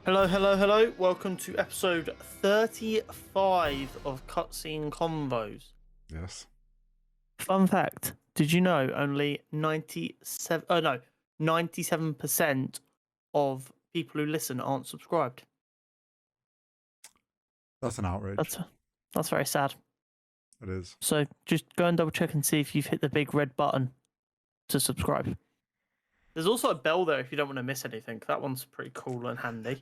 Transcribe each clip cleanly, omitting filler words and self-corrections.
Hello, hello, hello. Welcome to episode 35 of Cutscene Convos. Yes. Fun fact, did you know only 97% of people who listen aren't subscribed? That's an outrage. That's very sad. It is. So just go and double check and see if you've hit the big red button to subscribe. There's also a bell there if you don't want to miss anything. That one's pretty cool and handy.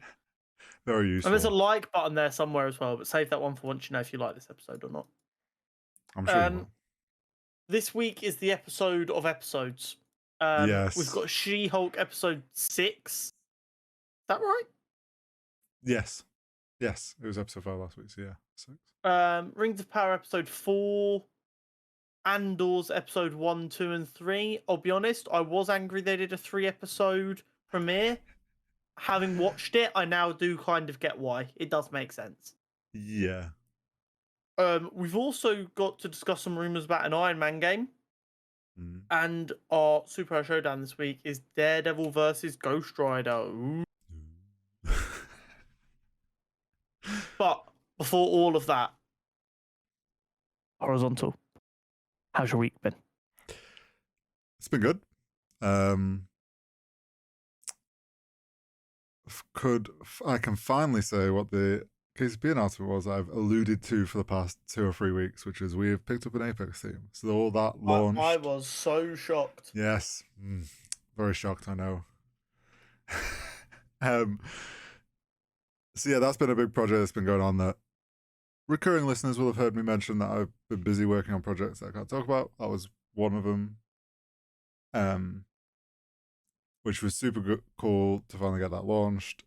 Very And there's a useful. like button there somewhere as well, but save that one for once you know if you like this episode or not. I'm sure you will. This week is the episode of episodes. Yes. We've got She-Hulk episode 6. Is that right? Yes. Yes. It was episode 5 last week, so yeah. 6. Rings of Power episode 4. Andor's episode 1, 2, and 3. I'll be honest, I was angry they did a 3-episode premiere. Having watched it, I now do kind of get why. It does make sense. Yeah. We've also got to discuss some rumors about an Iron Man game. Mm. And our Superhero Showdown this week is Daredevil versus Ghost Rider. Ooh. But before all of that, Horizontal, how's your week been? It's been good. I can finally say what the KCP announcement was I've alluded to for the past 2 or 3 weeks, which is we have picked up an Apex team. So all that launched. I was so shocked. Yes. Very shocked, I know. So yeah, that's been a big project that's been going on that recurring listeners will have heard me mention that I've been busy working on projects that I can't talk about. That was one of them. Which was super cool to finally get that launched.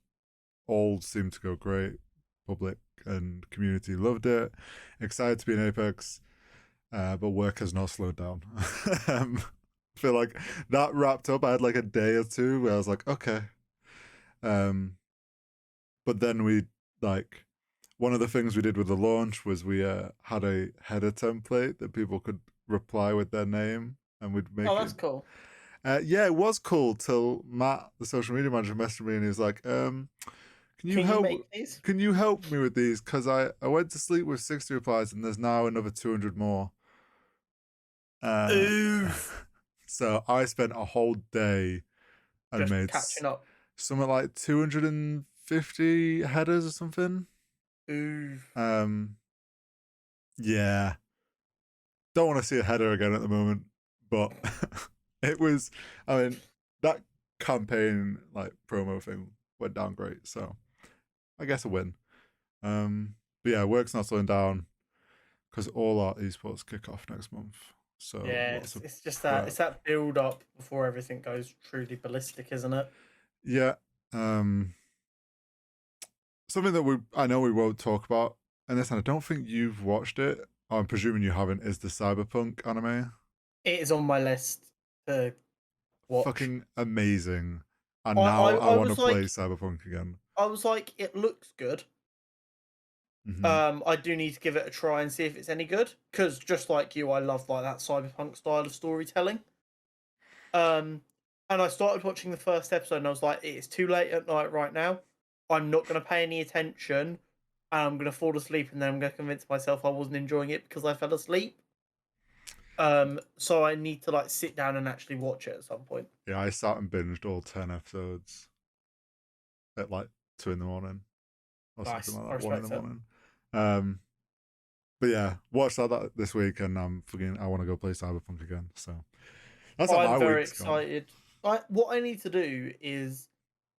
All seemed to go great. Public and community loved it. Excited to be in Apex, but work has not slowed down. I feel like that wrapped up. I had like a day or two where I was like, okay. But then we one of the things we did with the launch was we had a header template that people could reply with their name, and we'd make that's cool. Yeah, it was cool till Matt, the social media manager, messaged me and he was like, can you help me with these? Because I went to sleep with 60 replies and there's now another 200 more. So I spent a whole day and just made catching up. Something like 250 headers or something. Yeah. Don't want to see a header again at the moment, but it was, that campaign promo thing went down great, so I guess a win. But yeah, work's not slowing down because all our esports kick off next month. So yeah, it's just that it's that build up before everything goes truly ballistic, isn't it? Yeah. Something that I know we won't talk about, and I don't think you've watched it. I'm presuming you haven't. Is the Cyberpunk anime? It is on my list to watch. Fucking amazing. And now I want to play Cyberpunk again. I was like, it looks good. Mm-hmm. I do need to give it a try and see if it's any good. Because just like you, I love that cyberpunk style of storytelling. And I started watching the first episode and I was like, it's too late at night right now. I'm not going to pay any attention. And I'm going to fall asleep and then I'm going to convince myself I wasn't enjoying it because I fell asleep. So I need to sit down and actually watch it at some point. Yeah, I sat and binged all 10 episodes at 2 a.m. or something like that, 1 a.m. But yeah, watch that this week, and I want to go play Cyberpunk again. So that's how my week's very excited. What I need to do is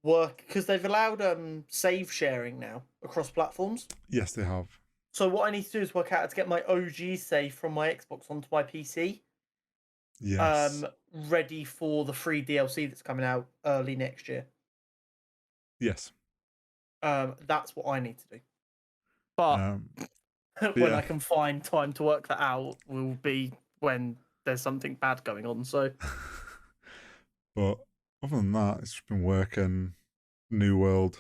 work because they've allowed save sharing now across platforms. Yes, they have. So what I need to do is work out how to get my OG save from my Xbox onto my PC. Yes. Ready for the free DLC that's coming out early next year. Yes. That's what I need to do. But when I can find time to work that out will be when there's something bad going on. So, but other than that, it's been working. New World.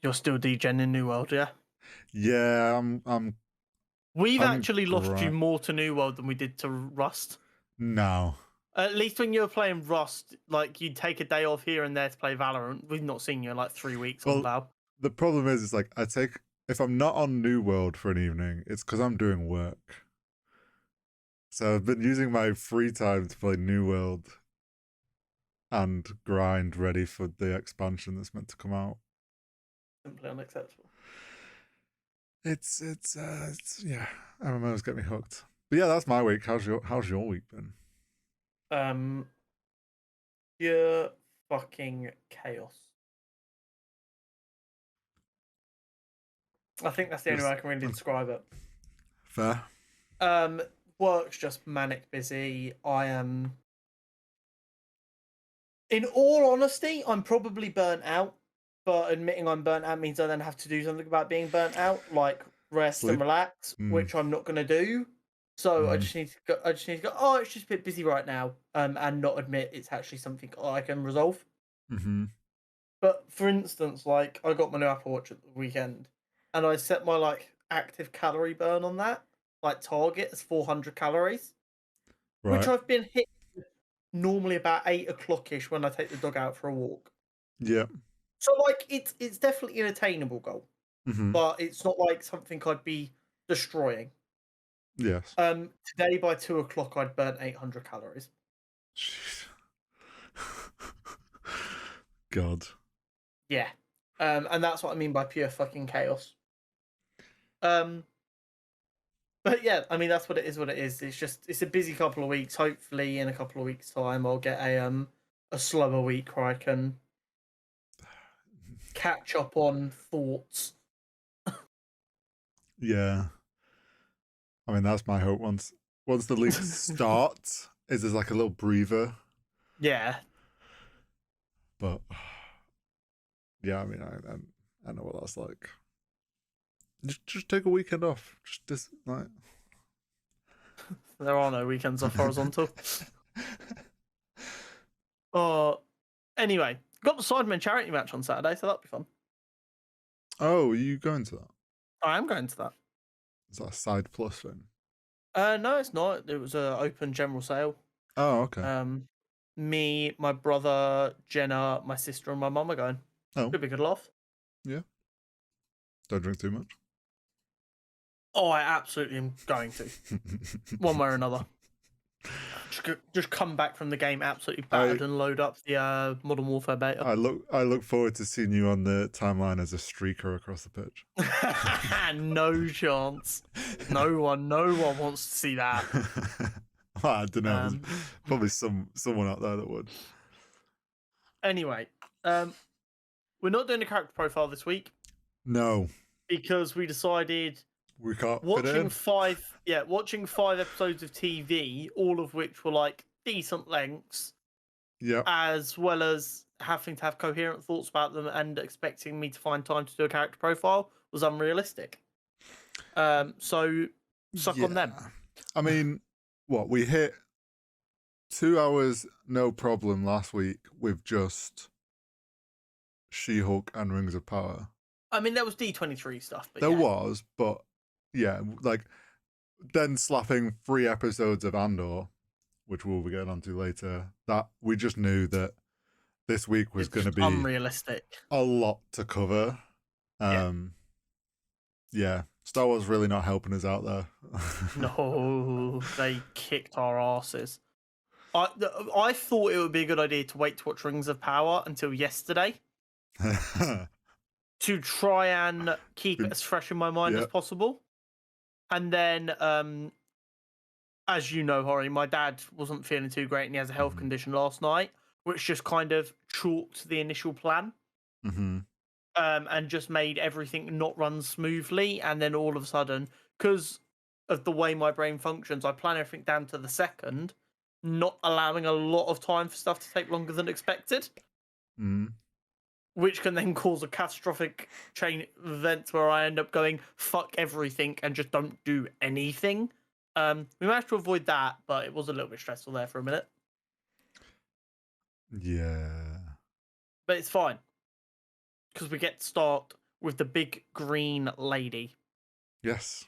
You're still DJing in New World, yeah? Yeah, We've actually lost you more to New World than we did to Rust. No. At least when you were playing Rust, like you'd take a day off here and there to play Valorant. We've not seen you in like 3 weeks on Val. The problem is like if I'm not on New World for an evening, it's because I'm doing work. So I've been using my free time to play New World and grind ready for the expansion that's meant to come out. Simply unacceptable. It's yeah, MMOs get me hooked. But yeah, that's my week. How's your week been? Pure fucking chaos. I think that's the only way I can really describe it. Fair. Work's just manic busy. I am. In all honesty, I'm probably burnt out. But admitting I'm burnt out means I then have to do something about being burnt out, like rest and relax, which I'm not going to do. So I just need to go. Oh, it's just a bit busy right now, and not admit it's actually something I can resolve. Mm-hmm. But for instance, like I got my new Apple Watch at the weekend, and I set my like active calorie burn on that, like target as 400 calories, which I've been hit normally about 8 o'clock-ish when I take the dog out for a walk. Yeah. So like it's definitely an attainable goal, but it's not like something I'd be destroying. Yes. Today by 2 o'clock I'd burnt 800 calories. Jeez. God. Yeah. And that's what I mean by pure fucking chaos. But yeah, I mean that's what it is. It's a busy couple of weeks. Hopefully in a couple of weeks' time I'll get a slower week where I can catch up on thoughts. Yeah. I mean that's my hope. Once the leaks start, is there's like a little breather. Yeah. But yeah, I mean I know what that's like. Just take a weekend off. Just like there are no weekends off Horizontal. Anyway, got the Sidemen charity match on Saturday, so that'll be fun. Oh, are you going to that? I am going to that. Is that a side plus thing? No, it's not. It was an open general sale. Oh, okay. Me, my brother, Jenna, my sister, and my mum are going. Oh, could be a good laugh. Yeah. Don't drink too much. Oh, I absolutely am going to. One way or another. Just come back from the game absolutely battered and load up the Modern Warfare beta. I look forward to seeing you on the timeline as a streaker across the pitch. No chance. No one wants to see that. I don't know. There's probably someone out there that would. Anyway, we're not doing a character profile this week. No. Because we decided we can't watching 5 episodes of TV, all of which were like decent lengths. Yeah. As well as having to have coherent thoughts about them and expecting me to find time to do a character profile was unrealistic. So suck on them. I mean, what, we hit 2 hours no problem last week with just She-Hulk and Rings of Power. I mean, there was D23 stuff, but there was, but yeah, like then slapping 3 episodes of Andor, which we'll be getting onto later, that we just knew that this week was going to be unrealistic. A lot to cover. Yeah, Star Wars really not helping us out there. No, they kicked our asses. I thought it would be a good idea to wait to watch Rings of Power until yesterday. To try and keep it as fresh in my mind as possible. And then, as you know, Hori, my dad wasn't feeling too great and he has a health condition last night, which just kind of chalked the initial plan. And just made everything not run smoothly. And then all of a sudden, because of the way my brain functions, I plan everything down to the second, not allowing a lot of time for stuff to take longer than expected. Which can then cause a catastrophic chain of events where I end up going, fuck everything, and just don't do anything. We managed to avoid that, but it was a little bit stressful there for a minute. Yeah. But it's fine. Because we get to start with the big green lady. Yes.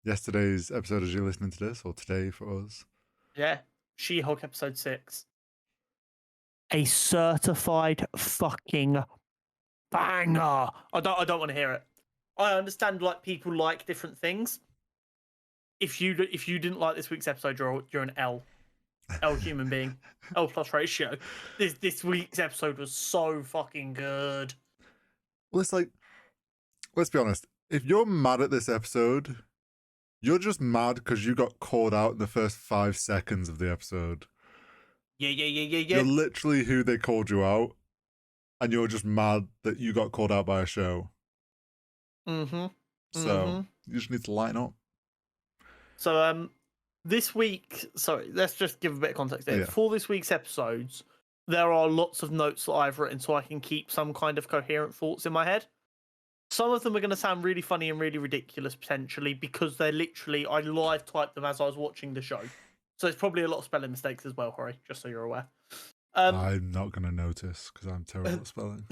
Yesterday's episode, as you're listening to this, or today for us. Yeah. She-Hulk episode 6. A certified fucking banger. I don't want to hear it. I understand like people like different things. If you didn't like this week's episode, you're an L human being. L plus ratio. This week's episode was so fucking good. Well, it's like, let's be honest. If you're mad at this episode, you're just mad because you got called out in the first 5 seconds of the episode. Yeah. You're literally who they called you out, and you're just mad that you got called out by a show. So you just need to lighten up. So this week, sorry, let's just give a bit of context here. Yeah. For this week's episodes, there are lots of notes that I've written so I can keep some kind of coherent thoughts in my head. Some of them are going to sound really funny and really ridiculous potentially because they're literally, I live typed them as I was watching the show. So it's probably a lot of spelling mistakes as well, Hori, just so you're aware. I'm not going to notice because I'm terrible at spelling.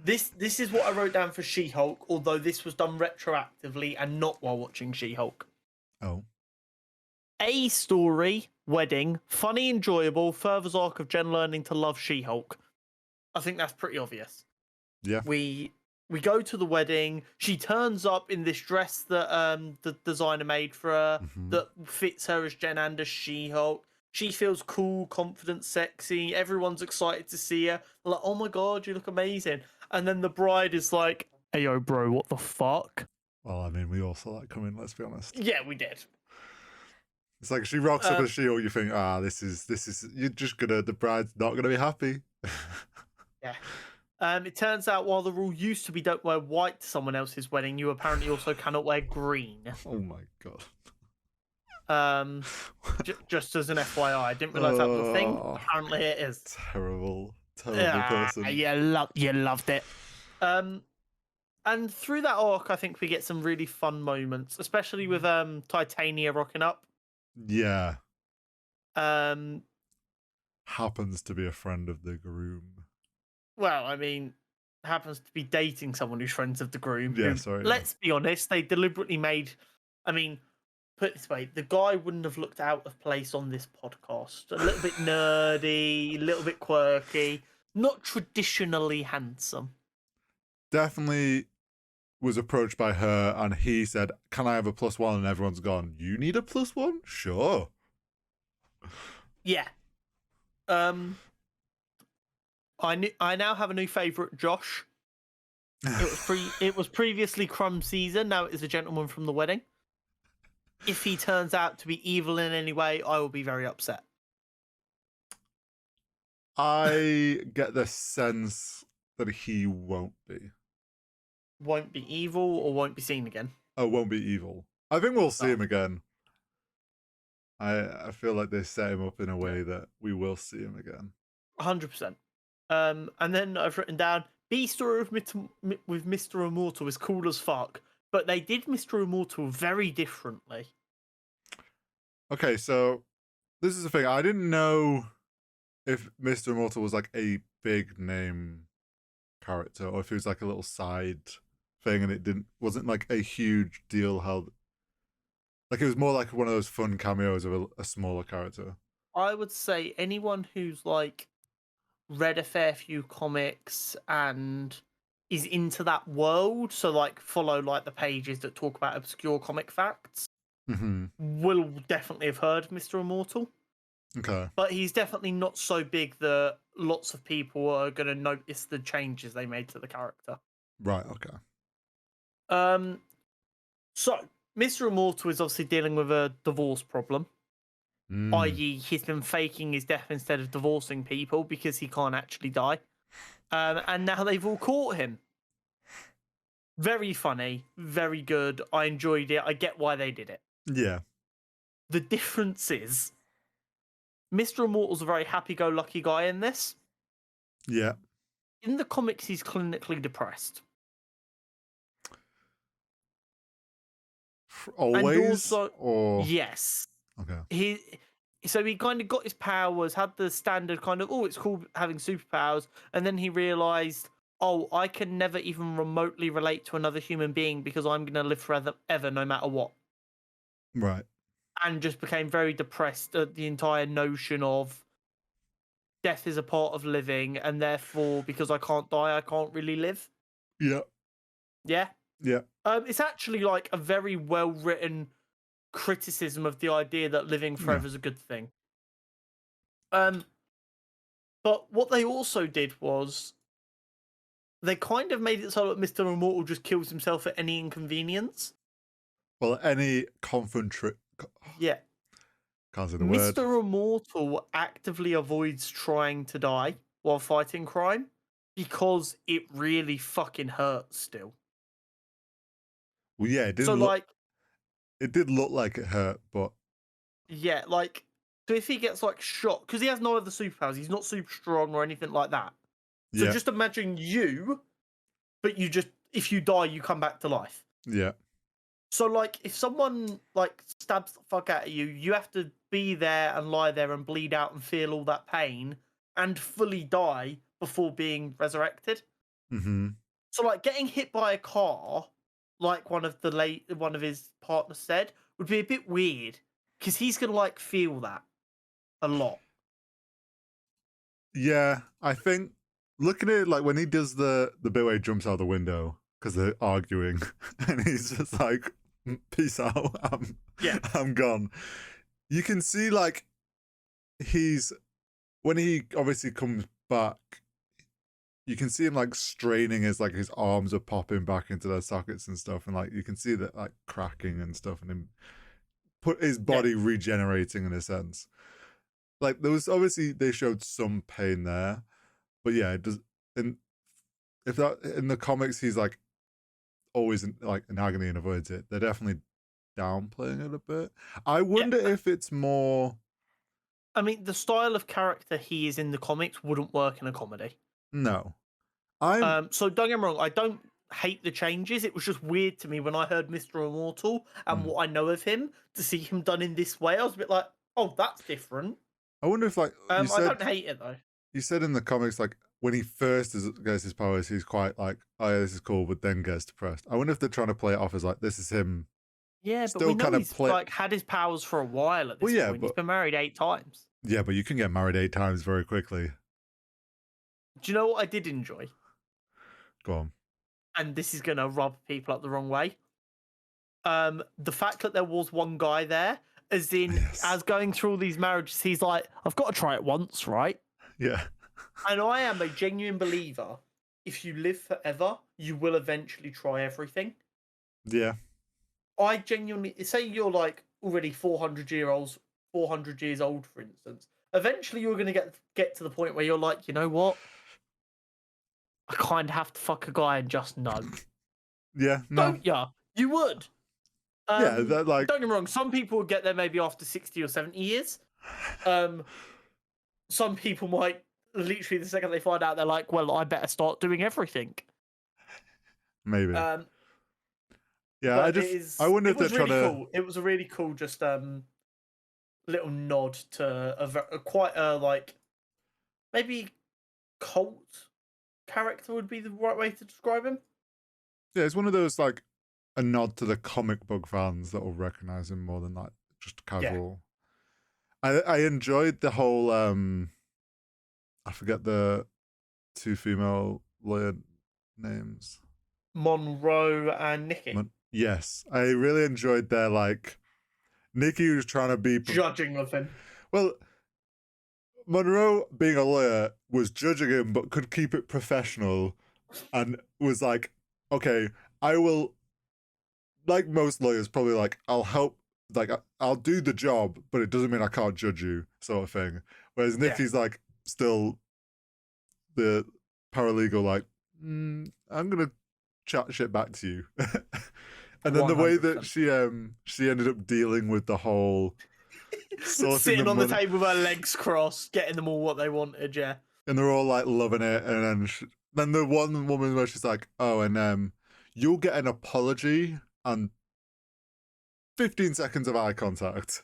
This is what I wrote down for She-Hulk, although this was done retroactively and not while watching She-Hulk. Oh. A story, wedding, funny, enjoyable, furthers arc of Jen learning to love She-Hulk. I think that's pretty obvious. Yeah. We go to the wedding. She turns up in this dress that the designer made for her that fits her as Jen and as She-Hulk. She feels cool, confident, sexy. Everyone's excited to see her. They're like, oh my god, you look amazing. And then the bride is like, hey, yo, bro, what the fuck? Well, I mean, we all saw that coming, let's be honest. Yeah, we did. It's like she rocks up as She-Hulk, you think, this is, you're just gonna, the bride's not gonna be happy. Yeah. It turns out while the rule used to be don't wear white to someone else's wedding, you apparently also cannot wear green. Oh my god. Just as an FYI, I didn't realise that was a thing. Apparently it is. Terrible person. You loved it. And through that arc, I think we get some really fun moments, especially with Titania rocking up. Yeah. Happens to be a friend of the groom. Well, I mean, happens to be dating someone who's friends of the groom. Yeah, who, sorry. Let's be honest, they deliberately made. I mean, put it this way: the guy wouldn't have looked out of place on this podcast. A little bit nerdy, a little bit quirky, not traditionally handsome. Definitely was approached by her, and he said, "Can I have a +1?" And everyone's gone, "You need a +1? Sure." Yeah. I now have a new favourite, Josh. It was previously Crumb Caesar. Now it is a gentleman from the wedding. If he turns out to be evil in any way, I will be very upset. I get the sense that he won't be. Won't be evil or won't be seen again? Oh, won't be evil. I think we'll see him again. I feel like they set him up in a way that we will see him again. 100%. And then I've written down, B story with Mr. Immortal is cool as fuck, but they did Mr. Immortal very differently. Okay, so this is the thing. I didn't know if Mr. Immortal was like a big name character or if it was like a little side thing and it wasn't like a huge deal how like it was more like one of those fun cameos of a smaller character. I would say anyone who's like read a fair few comics and is into that world, so like follow like the pages that talk about obscure comic facts, will definitely have heard of Mr. Immortal. Okay. But he's definitely not so big that lots of people are going to notice the changes they made to the character. Right, okay. So, Mr. Immortal is obviously dealing with a divorce problem. I.e., he's been faking his death instead of divorcing people because he can't actually die. And now they've all caught him. Very funny, very good. I enjoyed it. I get why they did it. Yeah. The difference is, Mr. Immortal's a very happy-go-lucky guy in this. Yeah. In the comics, he's clinically depressed. Always? Or... Yes. Okay. So he kind of got his powers, had the standard kind of, it's cool having superpowers, and then he realised, I can never even remotely relate to another human being because I'm going to live forever, no matter what. Right. and just became very depressed at the entire notion of death is a part of living, and therefore, because I can't die, I can't really live. Yeah. Yeah. Yeah. It's actually like a very well written criticism of the idea that living forever is a good thing. But what they also did was they kind of made it so that Mr. Immortal just kills himself at any inconvenience. Well, any confrontation. Yeah. Can't say the word. Mr. Immortal actively avoids trying to die while fighting crime because it really fucking hurts still. Well, yeah, it didn't So, look. like, It did look like it hurt, but yeah, like, so if he gets, like, shot, because he has no other superpowers, he's not super strong or anything like that. So yeah, just imagine you, but you just, if you die, you come back to life. yeah, So, like, if someone, like, stabs the fuck out of you, you have to be there and lie there and bleed out and feel all that pain and fully die before being resurrected. mm-hmm. So, like, getting hit by a car, like one of his partners said, would be a bit weird because he's gonna like feel that a lot. Yeah. I think looking at it, like when he does the bit where he jumps out the window because they're arguing, and he's just like, "Peace out, Yeah. I'm gone." You can see like when he obviously comes back, you can see him like straining his arms are popping back into their sockets and stuff, and like you can see that like cracking and stuff, and him put his body regenerating in a sense. Like there was obviously they showed some pain there, but yeah, it does. And if that in the comics, he's like always in agony and avoids it. They're definitely downplaying it a bit. I wonder if it's more. I mean, the style of character he is in the comics wouldn't work in a comedy. No, So don't get me wrong, I don't hate the changes. It was just weird to me when I heard Mr. Immortal and what I know of him to see him done in this way. I was a bit like, oh, that's different. I wonder if like I don't hate it though. you said in the comics, like when he first gets his powers, he's quite like, oh yeah, this is cool, but then gets depressed. I wonder if they're trying to play it off as like this is him. Yeah, still but we know kind of he's like had his powers for a while at this point. He's been married 8 times. Yeah, but you can get married 8 times very quickly. Do you know what I did enjoy? Go on. And this is gonna rub people up the wrong way. The fact that there was one guy there, as in as going through all these marriages, he's like, I've got to try it once, right? Yeah. And I am a genuine believer. If you live forever, you will eventually try everything. Yeah. I genuinely say you're like already 400 years old, for instance. Eventually, you're going to get to the point where you're like, you know what? I kind of have to fuck a guy and just know. Yeah. No. Don't ya? You would. Yeah. That like. Don't get me wrong. Some people would get there maybe after 60 or 70 years. Some people might literally the second they find out, they're like, well, I better start doing everything. Maybe. Yeah, I wonder if they're trying to. Cool. It was a really cool, just little nod to quite a like maybe cult character would be the right way to describe him. Yeah, it's one of those like a nod to the comic book fans that will recognize him more than like just casual. Yeah. I enjoyed the whole I forget the 2 female lawyer names. Monroe and Nikki. Yes, I really enjoyed their like. Nikki was trying to be judging of him. Well, Monroe, being a lawyer, was judging him, but could keep it professional, and was like, "Okay, I will." Like most lawyers, probably like, "I'll help." Like, I'll do the job, but it doesn't mean I can't judge you, sort of thing. Whereas Nikki's like still the paralegal, like, I'm gonna chat shit back to you. And then 100%. The way that she ended up dealing with the whole sitting on the table with her legs crossed, getting them all what they wanted, yeah. And they're all like loving it, and then the one woman where she's like, "Oh, and you'll get an apology and 15 seconds of eye contact,"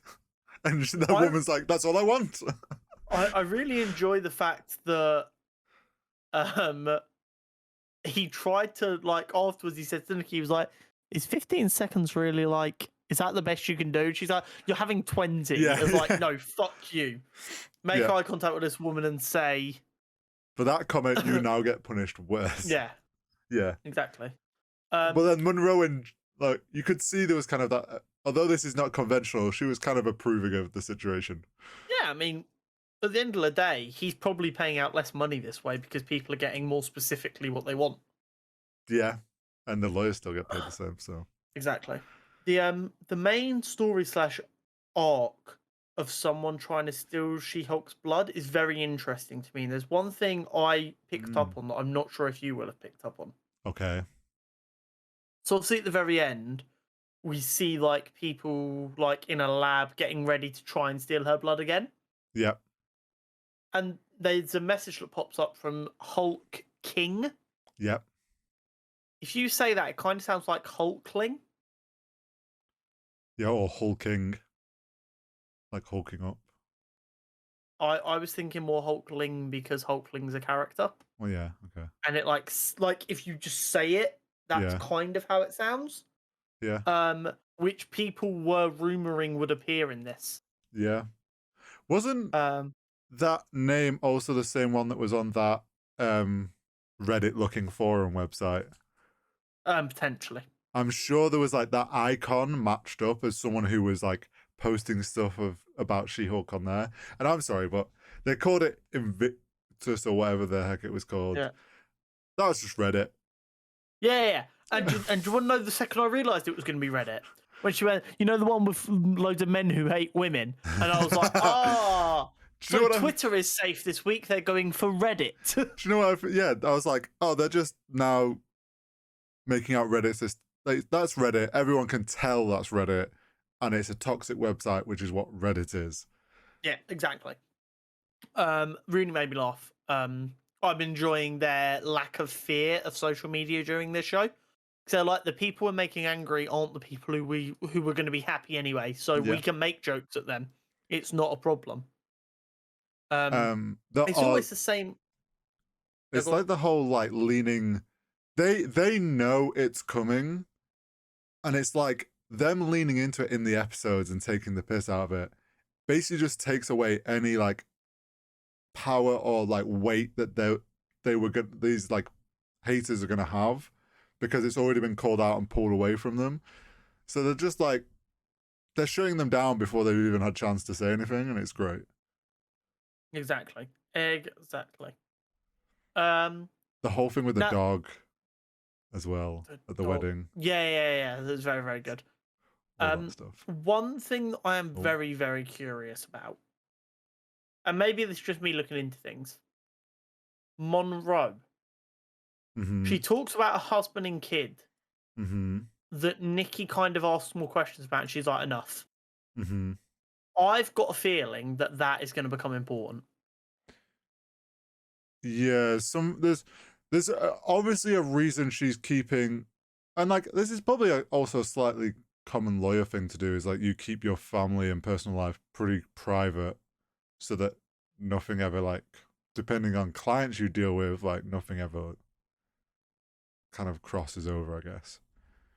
and that woman's like, "That's all I want." I really enjoy the fact that he tried to like afterwards. He said to Nikki, he was like, "Is 15 seconds really like Is that the best you can do? She's like, you're having 20. Yeah, It's like, yeah. no, fuck you. Make Yeah. eye contact with this woman and say, For that comment, you now get punished worse. yeah, Yeah. exactly. But then Monroe and like you could see there was kind of that. Although this is not conventional, she was kind of approving of the situation. Yeah, I mean, at the end of the day, he's probably paying out less money this way because people are getting more specifically what they want. Yeah, and the lawyers still get paid the same. So Exactly. The main story slash arc of someone trying to steal She-Hulk's blood is very interesting to me. And there's one thing I picked up on that I'm not sure if you will have picked up on. Okay. So obviously at the very end, we see like people like in a lab getting ready to try and steal her blood again. Yep. And there's a message that pops up from Hulk King. Yep. If you say that, it kind of sounds like Hulkling. Yeah, or hulking. Like hulking up. I was thinking more Hulkling because Hulkling's a character. Well, yeah, okay. And it like if you just say it, that's Yeah. kind of how it sounds. Yeah. Which people were rumoring would appear in this. Yeah. Wasn't that name also the same one that was on that Reddit looking forum website? Potentially. I'm sure there was like that icon matched up as someone who was like posting stuff about She-Hulk on there. And I'm sorry, but they called it Invictus or whatever the heck it was called. Yeah. That was just Reddit. Yeah. And do you want to know the second I realised it was going to be Reddit? When she went, you know, the one with loads of men who hate women. And I was like, so Twitter is safe this week. They're going for Reddit. Do you know what? Yeah, I was like, oh, they're just now making out Reddit. That's Reddit. Everyone can tell that's Reddit. And it's a toxic website, which is what Reddit is. Yeah, exactly. Really made me laugh. I'm enjoying their lack of fear of social media during this show. So, like, the people we're making angry aren't the people who were going to be happy anyway. So we can make jokes at them. It's not a problem. It's always the same. It's like the whole like leaning. They know it's coming, and it's like them leaning into it in the episodes and taking the piss out of it. Basically, just takes away any like power or like weight that they were good. These like haters are gonna have. Because it's already been called out and pulled away from them. So they're just like, they're shutting them down before they've even had a chance to say anything, and it's great. Exactly. The whole thing with the dog as well at the wedding. Yeah. That's very, very good. That stuff. One thing I am very, very curious about, and maybe this is just me looking into things, Monroe. Mm-hmm. She talks about her husband and kid that Nikki kind of asks more questions about, and she's like, enough. Mm-hmm. I've got a feeling that is going to become important. Yeah, there's obviously a reason she's keeping, and like this is probably also a slightly common lawyer thing to do, is like you keep your family and personal life pretty private so that nothing ever, like, depending on clients you deal with, like nothing ever kind of crosses over, I guess.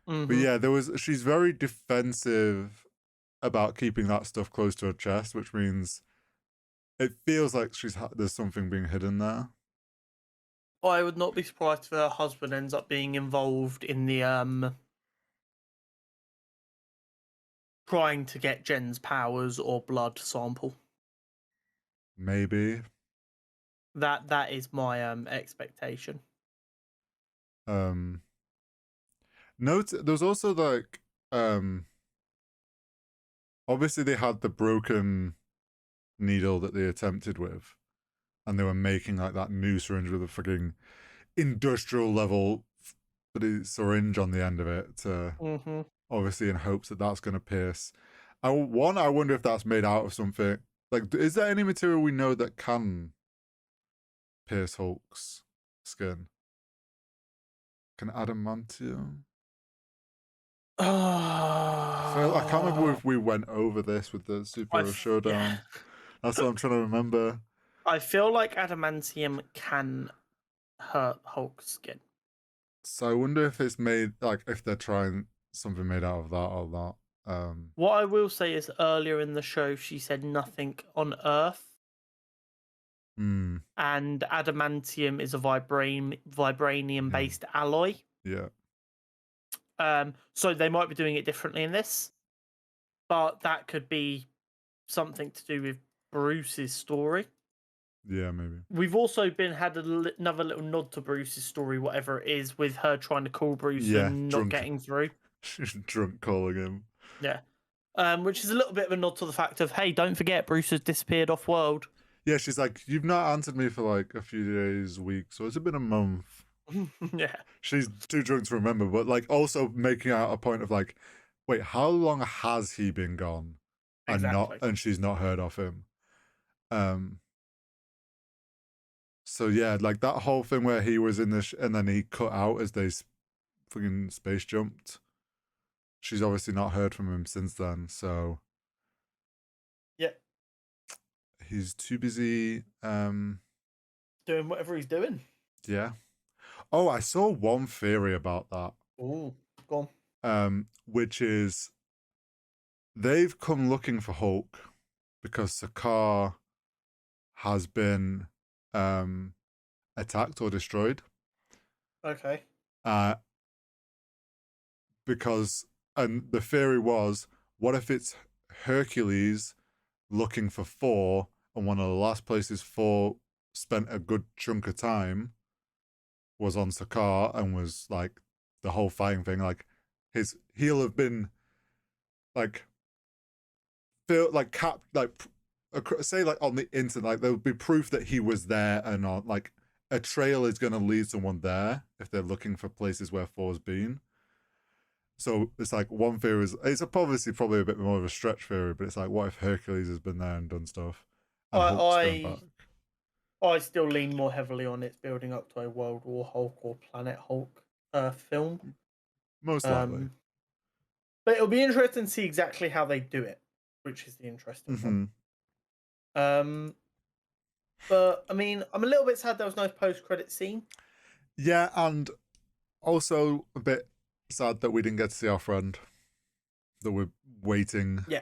But yeah, she's very defensive about keeping that stuff close to her chest, which means it feels like there's something being hidden there. I would not be surprised if her husband ends up being involved in the trying to get Jen's powers or blood sample. Maybe. That is my expectation. Note there was also like obviously they had the broken needle that they attempted with, and they were making like that new syringe with a fucking industrial level syringe on the end of it to obviously in hopes that that's going to pierce. I wonder if that's made out of something. Like, is there any material we know that can pierce Hulk's skin? Can adamantium? I can't remember if we went over this with the Superhero Showdown. Yeah. That's what I'm trying to remember. I feel like adamantium can hurt Hulk's skin. So I wonder if it's made, like, if they're trying something made out of that or not. What I will say is earlier in the show, she said nothing on Earth, mm, and adamantium is a vibranium-based alloy. yeah, So they might be doing it differently in this, but that could be something to do with Bruce's story. yeah, maybe. We've also had another little nod to Bruce's story, whatever it is, with her trying to call Bruce Yeah, and not drunk, getting through. drunk calling him. Yeah. Which is a little bit of a nod to the fact of, hey, don't forget Bruce has disappeared off world. Yeah, she's like, you've not answered me for like a few days, weeks, so it's been a month. Yeah. She's too drunk to remember, but like also making out a point of like, wait, how long has he been gone? Exactly. And she's not heard of him. So yeah, like that whole thing where he was in this and then he cut out as they fucking space jumped. She's obviously not heard from him since then, so Yeah. he's too busy. Doing whatever he's doing. Yeah. Oh, I saw one theory about that. Oh, go Which is they've come looking for Hulk because Sakaar has been attacked or destroyed. on. Okay. And the theory was, what if it's Hercules looking for Thor, and one of the last places Thor spent a good chunk of time was on Sakaar, and was like the whole fighting thing, like he'll have been like feel like say like on the internet, like there would be proof that he was there, and on like a trail is going to lead someone there if they're looking for places where Thor's been. So it's like one theory is, it's obviously probably a bit more of a stretch theory, but it's like, what if Hercules has been there and done stuff, and Hulk's going back? I still lean more heavily on it's building up to a World War Hulk or Planet Hulk film. Most likely. But it'll be interesting to see exactly how they do it, which is the interesting one. But I mean, I'm a little bit sad there was no post-credit scene. Yeah, and also a bit sad that we didn't get to see our friend that we're waiting. Yeah.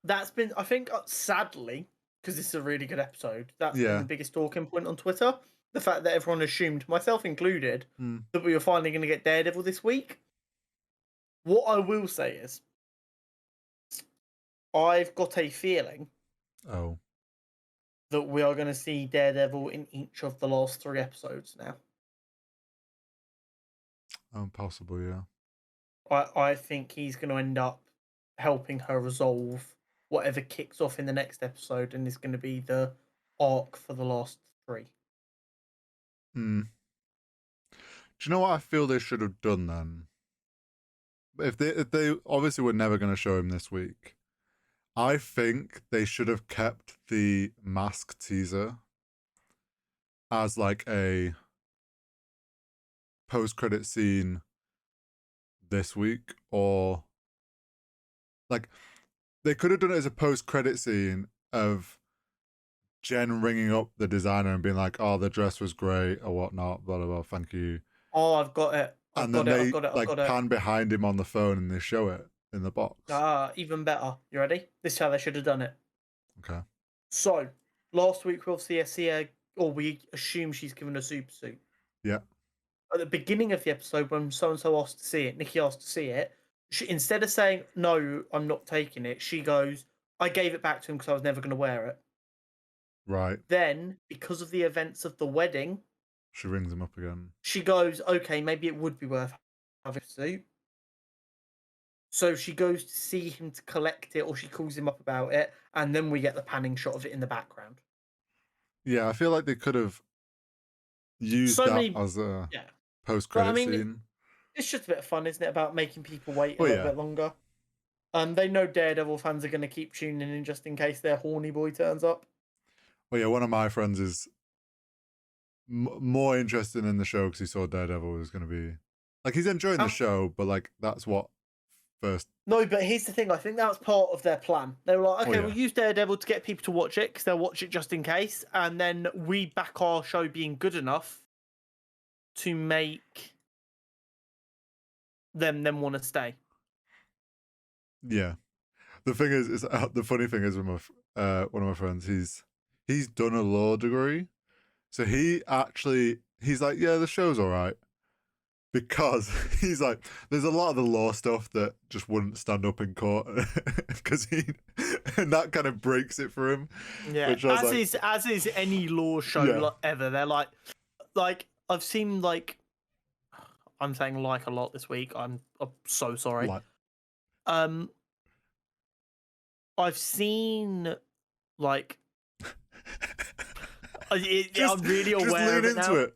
That's been, I think, sadly, because this is a really good episode, that's been the biggest talking point on Twitter. The fact that everyone assumed, myself included, that we were finally going to get Daredevil this week. What I will say is, I've got a feeling that we are going to see Daredevil in each of the last 3 episodes now. Possibly, yeah. I think he's going to end up helping her resolve whatever kicks off in the next episode, and is going to be the arc for the last 3. Do you know what I feel they should have done then? If they obviously were never going to show him this week, I think they should have kept the mask teaser as like a post-credit scene this week, or like they could have done it as a post-credit scene of Jen ringing up the designer and being like, "Oh, the dress was great," or whatnot, blah blah blah. Thank you. Oh, I've got it. I've got it. Pan behind him on the phone and they show it in the box. Even better. You ready? This is how they should have done it. Okay. So last week we obviously see her, or we assume she's given a super suit. Yeah. At the beginning of the episode, when so and so asked to see it, Nikki asked to see it. She, instead of saying no, I'm not taking it, she goes, "I gave it back to him because I was never going to wear it." Right. Then, because of the events of the wedding, she rings him up again. She goes, "Okay, maybe it would be worth having a suit." So she goes to see him to collect it, or she calls him up about it, and then we get the panning shot of it in the background. Yeah, I feel like they could have used as a post-credit scene. It's just a bit of fun, isn't it, about making people wait a little bit longer. They know Daredevil fans are going to keep tuning in just in case their horny boy turns up. Well, yeah, one of my friends is more interested in the show because he saw Daredevil was going to be like, he's enjoying the show, but like that's what first. No, but here's the thing. I think that was part of their plan. They were like, okay, we'll use Daredevil to get people to watch it because they'll watch it just in case, and then we back our show being good enough to make them want to stay. Yeah. The thing is the funny thing is with one of my friends, he's done a law degree, so he's like, yeah, the show's all right, because he's like, there's a lot of the law stuff that just wouldn't stand up in court, because and that kind of breaks it for him. Yeah, Which I was as is any law show Yeah. ever. They're like I've seen I'm saying a lot this week. I'm so sorry. like, Um, I've seen like I'm really aware of lean it into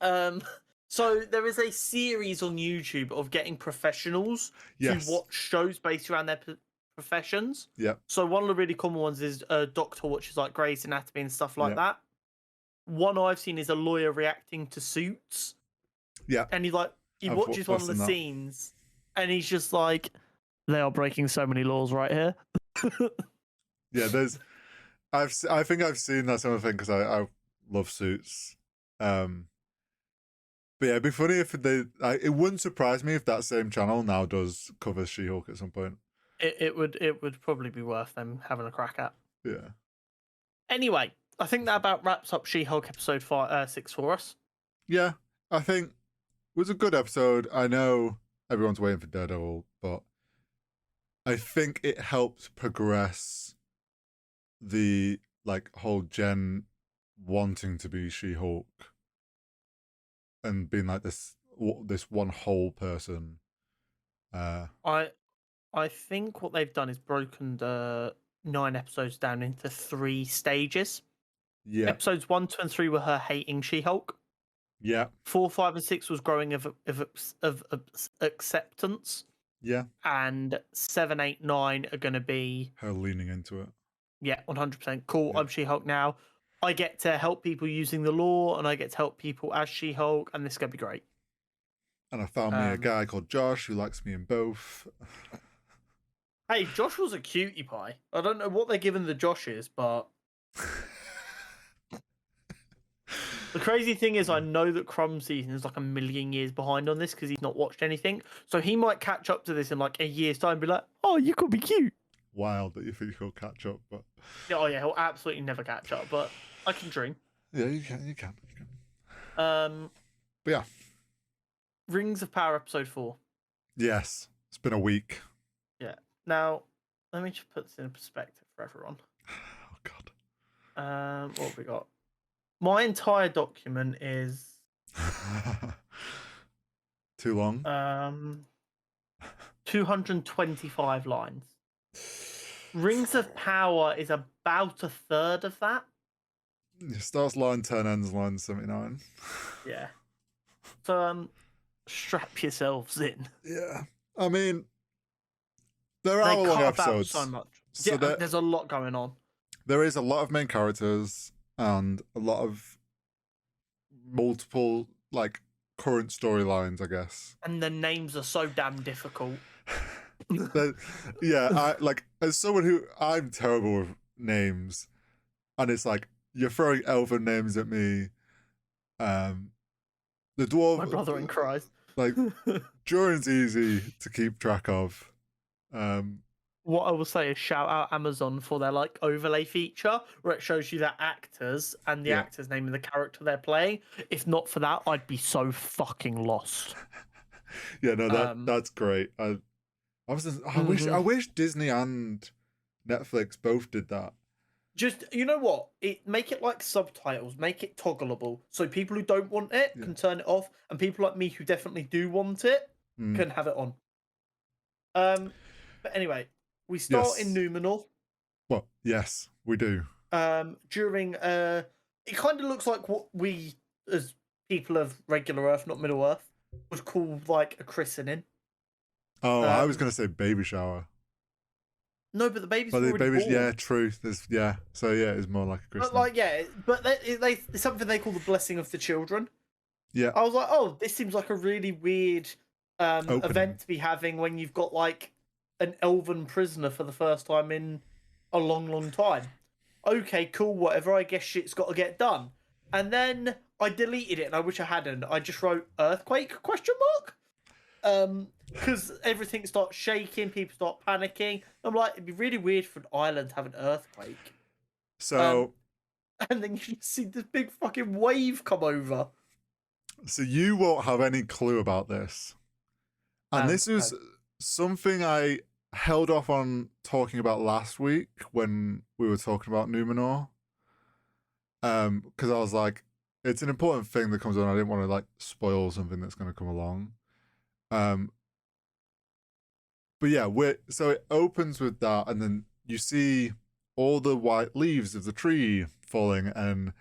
now. it. So there is a series on YouTube of getting professionals Yes. to watch shows based around their professions. Yeah. So one of the really common ones is Doctor watches like Grey's Anatomy and stuff like Yeah. that. One I've seen is a lawyer reacting to Suits. Yeah. And he watches one of the scenes and he's just like, they are breaking so many laws right here. Yeah, I think I've seen that sort of thing because I love Suits. But yeah, it'd be funny if it wouldn't surprise me if that same channel now does cover She-Hulk at some point. It would probably be worth them having a crack at. Yeah. Anyway, I think that about wraps up She-Hulk episode 6 for us. Yeah, I think it was a good episode. I know everyone's waiting for Daredevil, but I think it helped progress the whole Jen wanting to be She-Hulk and being like this one whole person. I think what they've done is broken the 9 episodes down into 3 stages. Yeah. Episodes 1, 2, and 3 were her hating She-Hulk. Yeah. 4, 5, and 6 was growing of acceptance. Yeah. And 7, 8, 9 are going to be her leaning into it. Yeah, 100%. Cool. Yeah. I'm She-Hulk now. I get to help people using the law, and I get to help people as She-Hulk, and this is going to be great. And I found me a guy called Josh who likes me in both. Hey, Josh was a cutie pie. I don't know what they're giving the Joshes, but the crazy thing is I know that Crumb season is like a million years behind on this because he's not watched anything. So he might catch up to this in like a year's time and be like, oh, you could be cute. Wild that you think he'll catch up, but oh yeah, he'll absolutely never catch up, but I can dream. Yeah, you can. But yeah. Rings of Power episode 4. Yes. It's been a week. Yeah. Now, let me just put this in perspective for everyone. Oh god. What have we got? My entire document is too long. 225 lines. Rings of Power is about a third of that. It starts line 10, ends line 79. Yeah. So strap yourselves in. Yeah. I mean, there are long episodes. So much. So yeah, there's a lot going on. There is a lot of main characters and a lot of multiple current storylines, I guess. And the names are so damn difficult. Yeah, as someone who I'm terrible with names, and it's like you're throwing elven names at me. The dwarf, my brother in Christ. Durin's easy to keep track of. What I will say is shout out Amazon for their overlay feature where it shows you their actors and the actor's name and the character they're playing. If not for that, I'd be so fucking lost. Yeah, no, that's great. I wish Disney and Netflix both did that. Just, you know what? Make it like subtitles, make it toggleable, so people who don't want it can turn it off, and people like me who definitely do want it can have it on. But anyway, we start in Numenor. Well, yes, we do. During it kind of looks like what we as people of regular Earth, not Middle Earth, would call a christening. Oh, I was gonna say baby shower. No, but the baby's already born. Yeah, true. So it's more like a christening. But it's something they call the blessing of the children. Yeah. I was like, oh, this seems like a really weird event to be having when you've got an elven prisoner for the first time in a long, long time. Okay, cool, whatever. I guess shit's got to get done. And then I deleted it, and I wish I hadn't. I just wrote earthquake ? Because everything starts shaking, people start panicking. I'm like, it'd be really weird for an island to have an earthquake. So, And then you see this big fucking wave come over. so you won't have any clue about this. And this No. was something I held off on talking about last week when we were talking about Numenor. Because I was like, it's an important thing that comes on. I didn't want to like spoil something that's going to come along. But yeah, so it opens with that, and then you see all the white leaves of the tree falling, and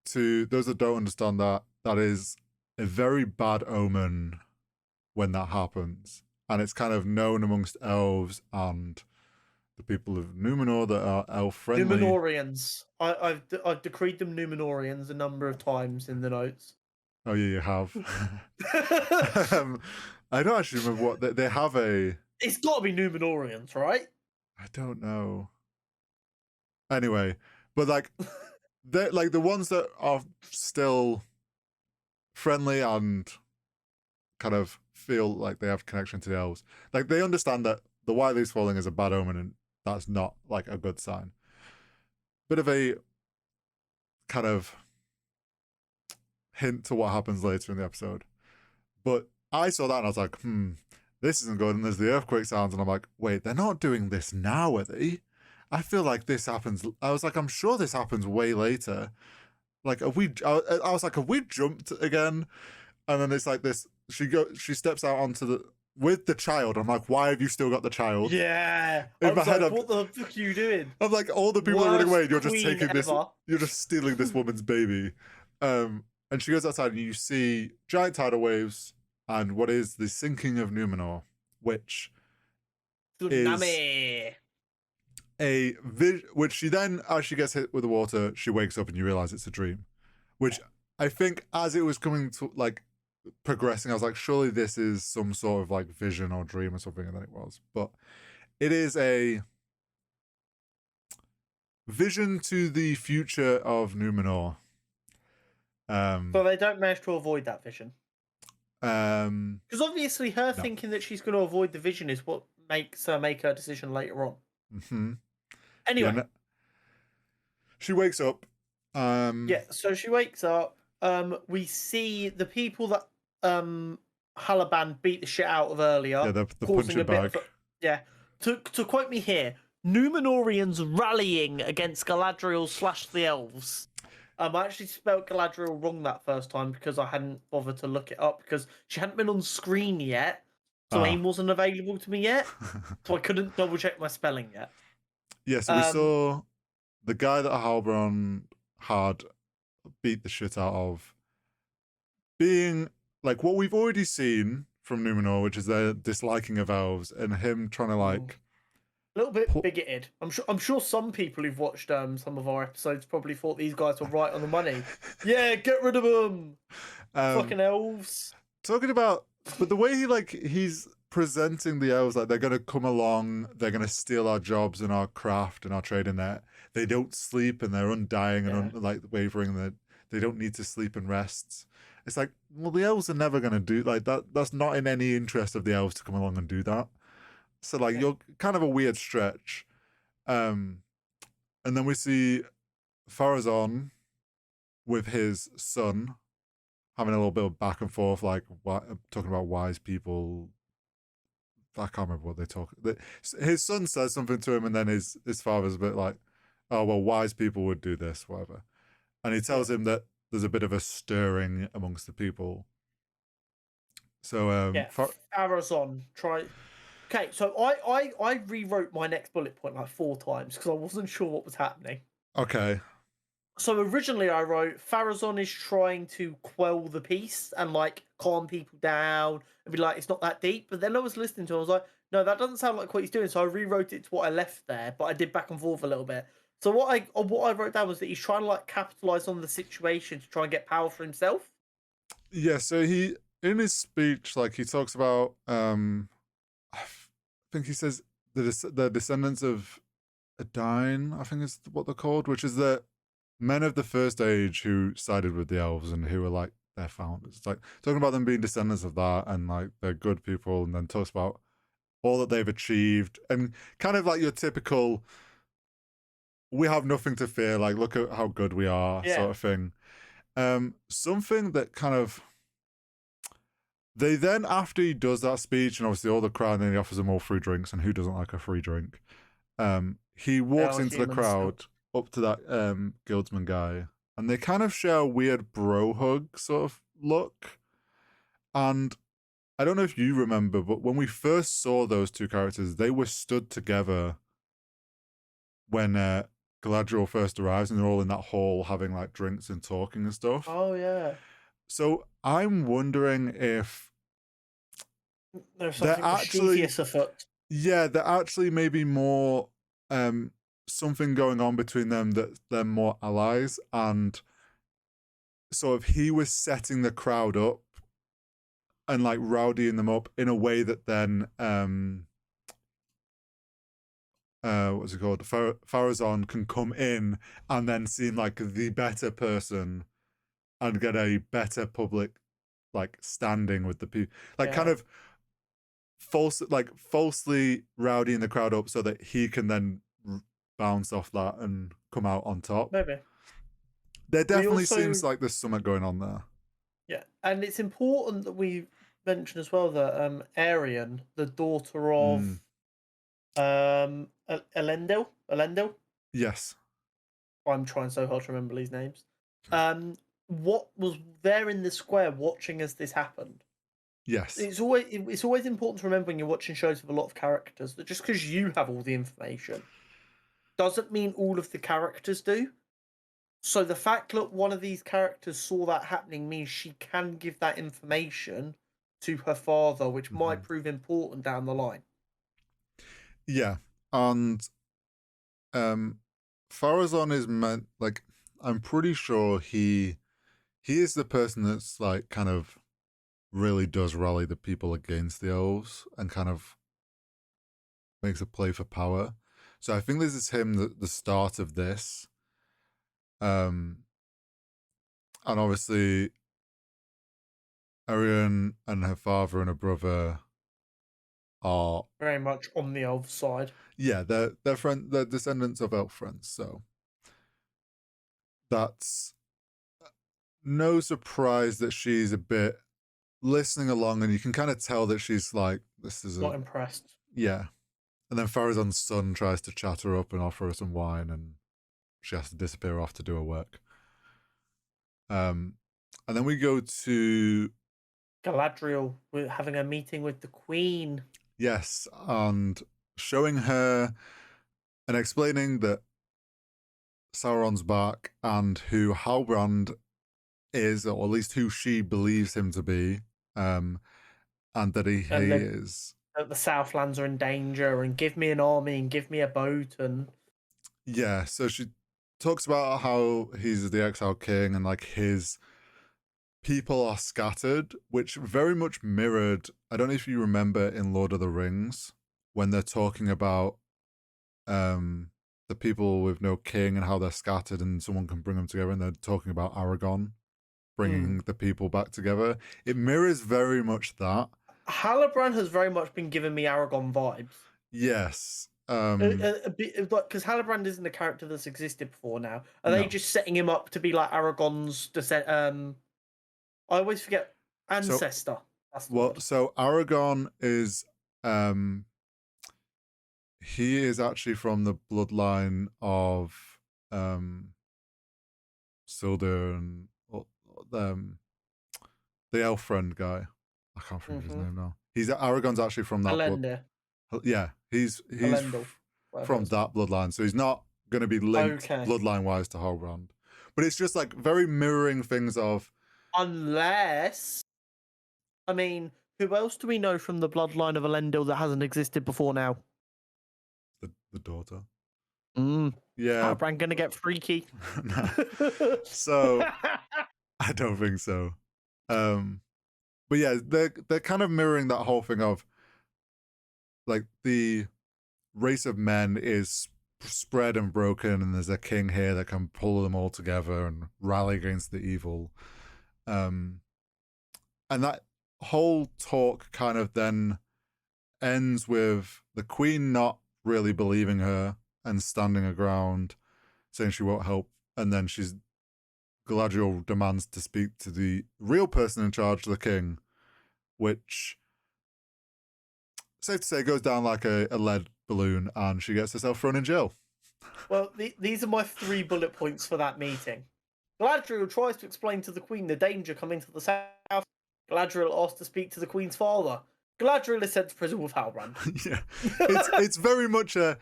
to those that don't understand that, that is a very bad omen when that happens. And it's kind of known amongst elves and the people of Numenor that are elf friendly. Numenorians. I've decreed them Numenorians a number of times in the notes. Oh yeah, you have. I don't actually remember what they have a. It's got to be Numenorians, right? I don't know. Anyway, but like, they're like the ones that are still friendly and kind of feel like they have connection to the elves. Like they understand that the white leaves falling is a bad omen, and that's not like a good sign. Bit of a kind of hint to what happens later in the episode. But I saw that and I was like, this isn't good. And there's the earthquake sounds, and I'm like, wait, they're not doing this now, are they? I feel like this happens. I was like, I'm sure this happens way later. Like, I was like, have we jumped again? And then it's like this. She steps out with the child. I'm like, why have you still got the child? Yeah. In my head, what the fuck are you doing? I'm like, all the people are running away. And you're just Worst taking queen this. ever. You're just stealing this woman's baby. And she goes outside, and you see giant tidal waves and what is the sinking of Numenor, which Tsunami. is which she then, as she gets hit with the water, she wakes up and you realize it's a dream. Which I think, as it was coming to like progressing, I was like, surely this is some sort of like vision or dream or something, and then it was. But it is a vision to the future of Numenor. So they don't manage to avoid that vision. Because obviously her thinking that she's going to avoid the vision is what makes her make her decision later on. Mm-hmm. Anyway. Yeah, she wakes up. So she wakes up. We see the people that Halaban beat the shit out of earlier. Yeah, the punching bag. To quote me here, Numenorians rallying against Galadriel / the elves. I actually spelled Galadriel wrong that first time because I hadn't bothered to look it up because she hadn't been on screen yet. So AIM wasn't available to me yet. So I couldn't double check my spelling yet. Yeah, so we saw the guy that Halbrand had beat the shit out of being like what we've already seen from Numenor, which is their disliking of elves and him trying to like a little bit bigoted. I'm sure some people who've watched some of our episodes probably thought these guys were right on the money. Yeah, get rid of them. Fucking elves. Talking about, but the way he's presenting the elves like they're gonna come along, they're gonna steal our jobs and our craft and our trade in there. They don't sleep and they're undying and like wavering. That they don't need to sleep and rest. It's like, well, the elves are never gonna do like that. That's not in any interest of the elves to come along and do that. So like you're kind of a weird stretch. And then we see Farazon with his son having a little bit of back and forth, like talking about wise people. I can't remember what they talk. His son says something to him, and then his father's a bit like, "Oh well, wise people would do this, whatever." And he tells him that there's a bit of a stirring amongst the people. So Farazon try. Okay, so I rewrote my next bullet point like 4 times because I wasn't sure what was happening. Okay. So originally I wrote Farazon is trying to quell the peace and like calm people down and be like it's not that deep. But then I was listening to it, I was like, no, that doesn't sound like what he's doing. So I rewrote it to what I left there, but I did back and forth a little bit. So what I wrote down was that he's trying to like capitalize on the situation to try and get power for himself. Yeah. So he in his speech, like he talks about I think he says the descendants of Adine, I think is what they're called, which is the men of the First Age who sided with the elves and who were like their founders. It's like talking about them being descendants of that and like they're good people, and then talks about all that they've achieved and kind of like your typical we have nothing to fear, like look at how good we are Yeah. sort of thing. Something that kind of they then, after he does that speech and obviously all the crowd, and then he offers them all free drinks, and who doesn't like a free drink? He walks into the crowd up to that guildsman guy, and they kind of share a weird bro hug sort of look. And I don't know if you remember, but when we first saw those two characters, they were stood together when Galadriel first arrives, and they're all in that hall having like drinks and talking and stuff. Oh yeah. So I'm wondering if there's something mischievous afoot. Yeah, they're actually maybe more something going on between them, that they're more allies, and sort of he was setting the crowd up and like rowdying them up in a way that then what's it called? Farazan can come in and then seem like the better person and get a better public like standing with the people, like kind of falsely rowdying the crowd up so that he can then bounce off that and come out on top. Maybe. There definitely seems like there's something going on there. Yeah, and it's important that we mention as well that Arian, the daughter of Elendil. Yes. I'm trying so hard to remember these names. What was there in the square watching as this happened? Yes. It's always important to remember when you're watching shows with a lot of characters that just because you have all the information doesn't mean all of the characters do. So the fact that one of these characters saw that happening means she can give that information to her father, which might prove important down the line. Yeah, and Farazan is meant, like, I'm pretty sure he is the person that's like kind of really does rally the people against the elves and kind of makes a play for power. So I think this is him the start of this. And obviously Arian and her father and her brother are very much on the elf side. Yeah, they're descendants of elf friends, so that's no surprise that she's a bit listening along, and you can kind of tell that she's like, this is not impressed. Yeah. And then Farazan's son tries to chat her up and offer her some wine, and she has to disappear off to do her work. And then we go to Galadriel having a meeting with the Queen. Yes, and showing her and explaining that Sauron's back and who Halbrand is, or at least who she believes him to be, and that he is. That the Southlands are in danger, and give me an army and give me a boat, and yeah. So she talks about how he's the exiled king and like his people are scattered, which very much mirrored. I don't know if you remember in Lord of the Rings when they're talking about the people with no king and how they're scattered and someone can bring them together, and they're talking about Aragorn bringing the people back together. It mirrors very much that. Halbrand has very much been giving me Aragorn vibes. Yes. A bit because Halbrand isn't a character that's existed before now. Are they just setting him up to be like Aragorn's descent? I always forget ancestor. So Aragorn is he is actually from the bloodline of Sildur and the elf friend guy. I can't remember his name now. Aragorn's actually from that yeah, he's from that bloodline, so he's not going to be linked bloodline wise to Halbrand. But it's just like very mirroring things of, unless, I mean, who else do we know from the bloodline of Elendil that hasn't existed before now? The daughter. Yeah. Halbrand gonna get freaky. So I don't think so. But yeah, they're kind of mirroring that whole thing of like the race of men is spread and broken, and there's a king here that can pull them all together and rally against the evil. And that whole talk kind of then ends with the Queen not really believing her and standing her ground, saying she won't help. And then Galadriel demands to speak to the real person in charge, the king, which, safe to say, goes down like a lead balloon, and she gets herself thrown in jail. Well, these are my 3 bullet points for that meeting. Galadriel tries to explain to the Queen the danger coming to the south. Galadriel asks to speak to the Queen's father. Galadriel is sent to prison with Halbrand. Yeah, it's very much a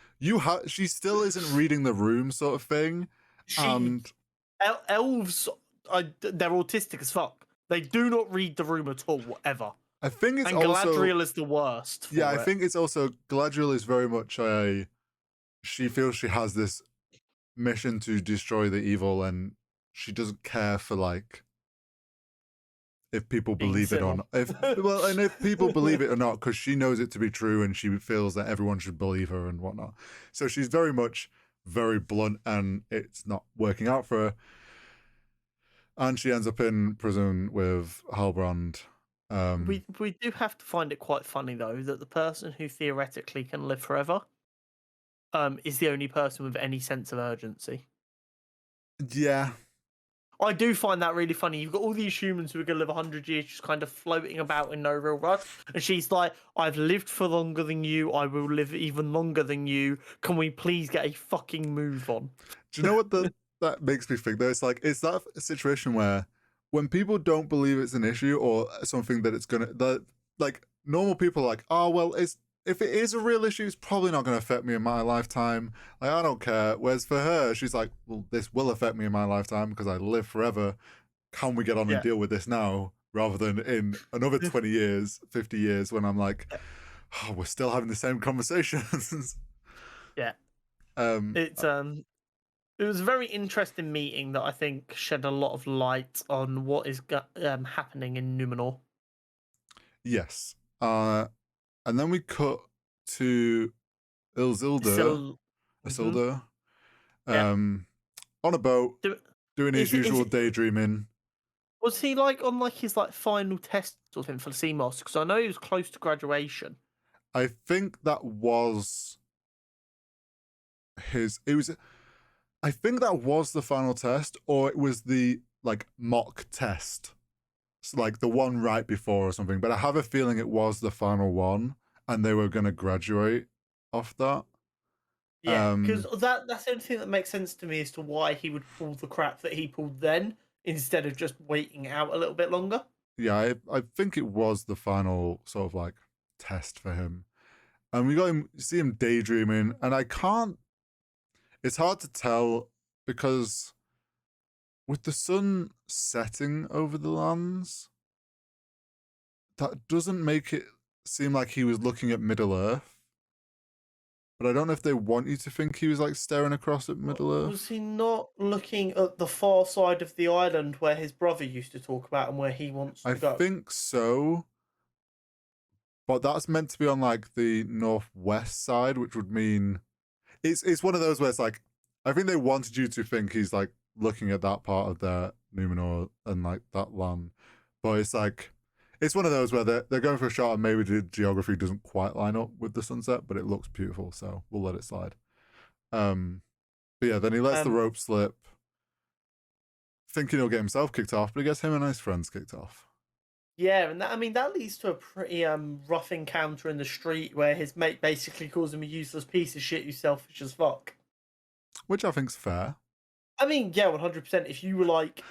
she still isn't reading the room sort of thing. And elves, they're autistic as fuck. They do not read the room at all, ever. I think it's and also Galadriel is the worst. Yeah, I think it's also Galadriel is very much she feels she has this mission to destroy the evil, and she doesn't care for like if people believe it or not. If people believe it or not, because she knows it to be true, and she feels that everyone should believe her and whatnot. So she's very much very blunt, and it's not working out for her. And she ends up in prison with Halbrand. We do have to find it quite funny though that the person who theoretically can live forever is the only person with any sense of urgency. Yeah. I do find that really funny. You've got all these humans who are going to live 100 years just kind of floating about in no real rush. And she's like, I've lived for longer than you. I will live even longer than you. Can we please get a fucking move on? Do you know what that makes me think though? It's like, is that a situation where when people don't believe it's an issue or something that it's going to, like normal people are like, oh, well, if it is a real issue, it's probably not going to affect me in my lifetime. Like, I don't care. Whereas for her, she's like, well, this will affect me in my lifetime because I live forever. Can we get on and deal with this now rather than in another 20 years, 50 years when I'm like, oh, we're still having the same conversations. Yeah. It was a very interesting meeting that I think shed a lot of light on what is happening in Numenor. Yes. And then we cut to Isildur, on a boat, doing his usual daydreaming. Was he like on like his like final test or something for the Seamaster? Because I know he was close to graduation. I think that was I think that was the final test, or it was the like mock test. Like the one right before or something, but I have a feeling it was the final one and they were going to graduate off that. Yeah, because that's the only thing that makes sense to me as to why he would pull the crap that he pulled then instead of just waiting out a little bit longer. Yeah, I think it was the final sort of like test for him. And we see him daydreaming, and it's hard to tell because with the sun setting over the lands, that doesn't make it seem like he was looking at Middle Earth. But I don't know if they want you to think he was like staring across at Middle Earth. Was he not looking at the far side of the island where his brother used to talk about and where he wants to go? I think so. But that's meant to be on like the northwest side, which would mean it's one of those where it's like, I think they wanted you to think he's like looking at that part of their Numenor and like that land. But it's like, it's one of those where they're going for a shot and maybe the geography doesn't quite line up with the sunset, but it looks beautiful, so we'll let it slide. But yeah, then he lets the rope slip, thinking he'll get himself kicked off, but he gets him and his friends kicked off. Yeah, and that leads to a pretty rough encounter in the street where his mate basically calls him a useless piece of shit who's selfish as fuck. Which I think's fair. I mean, yeah, 100%. If you were like,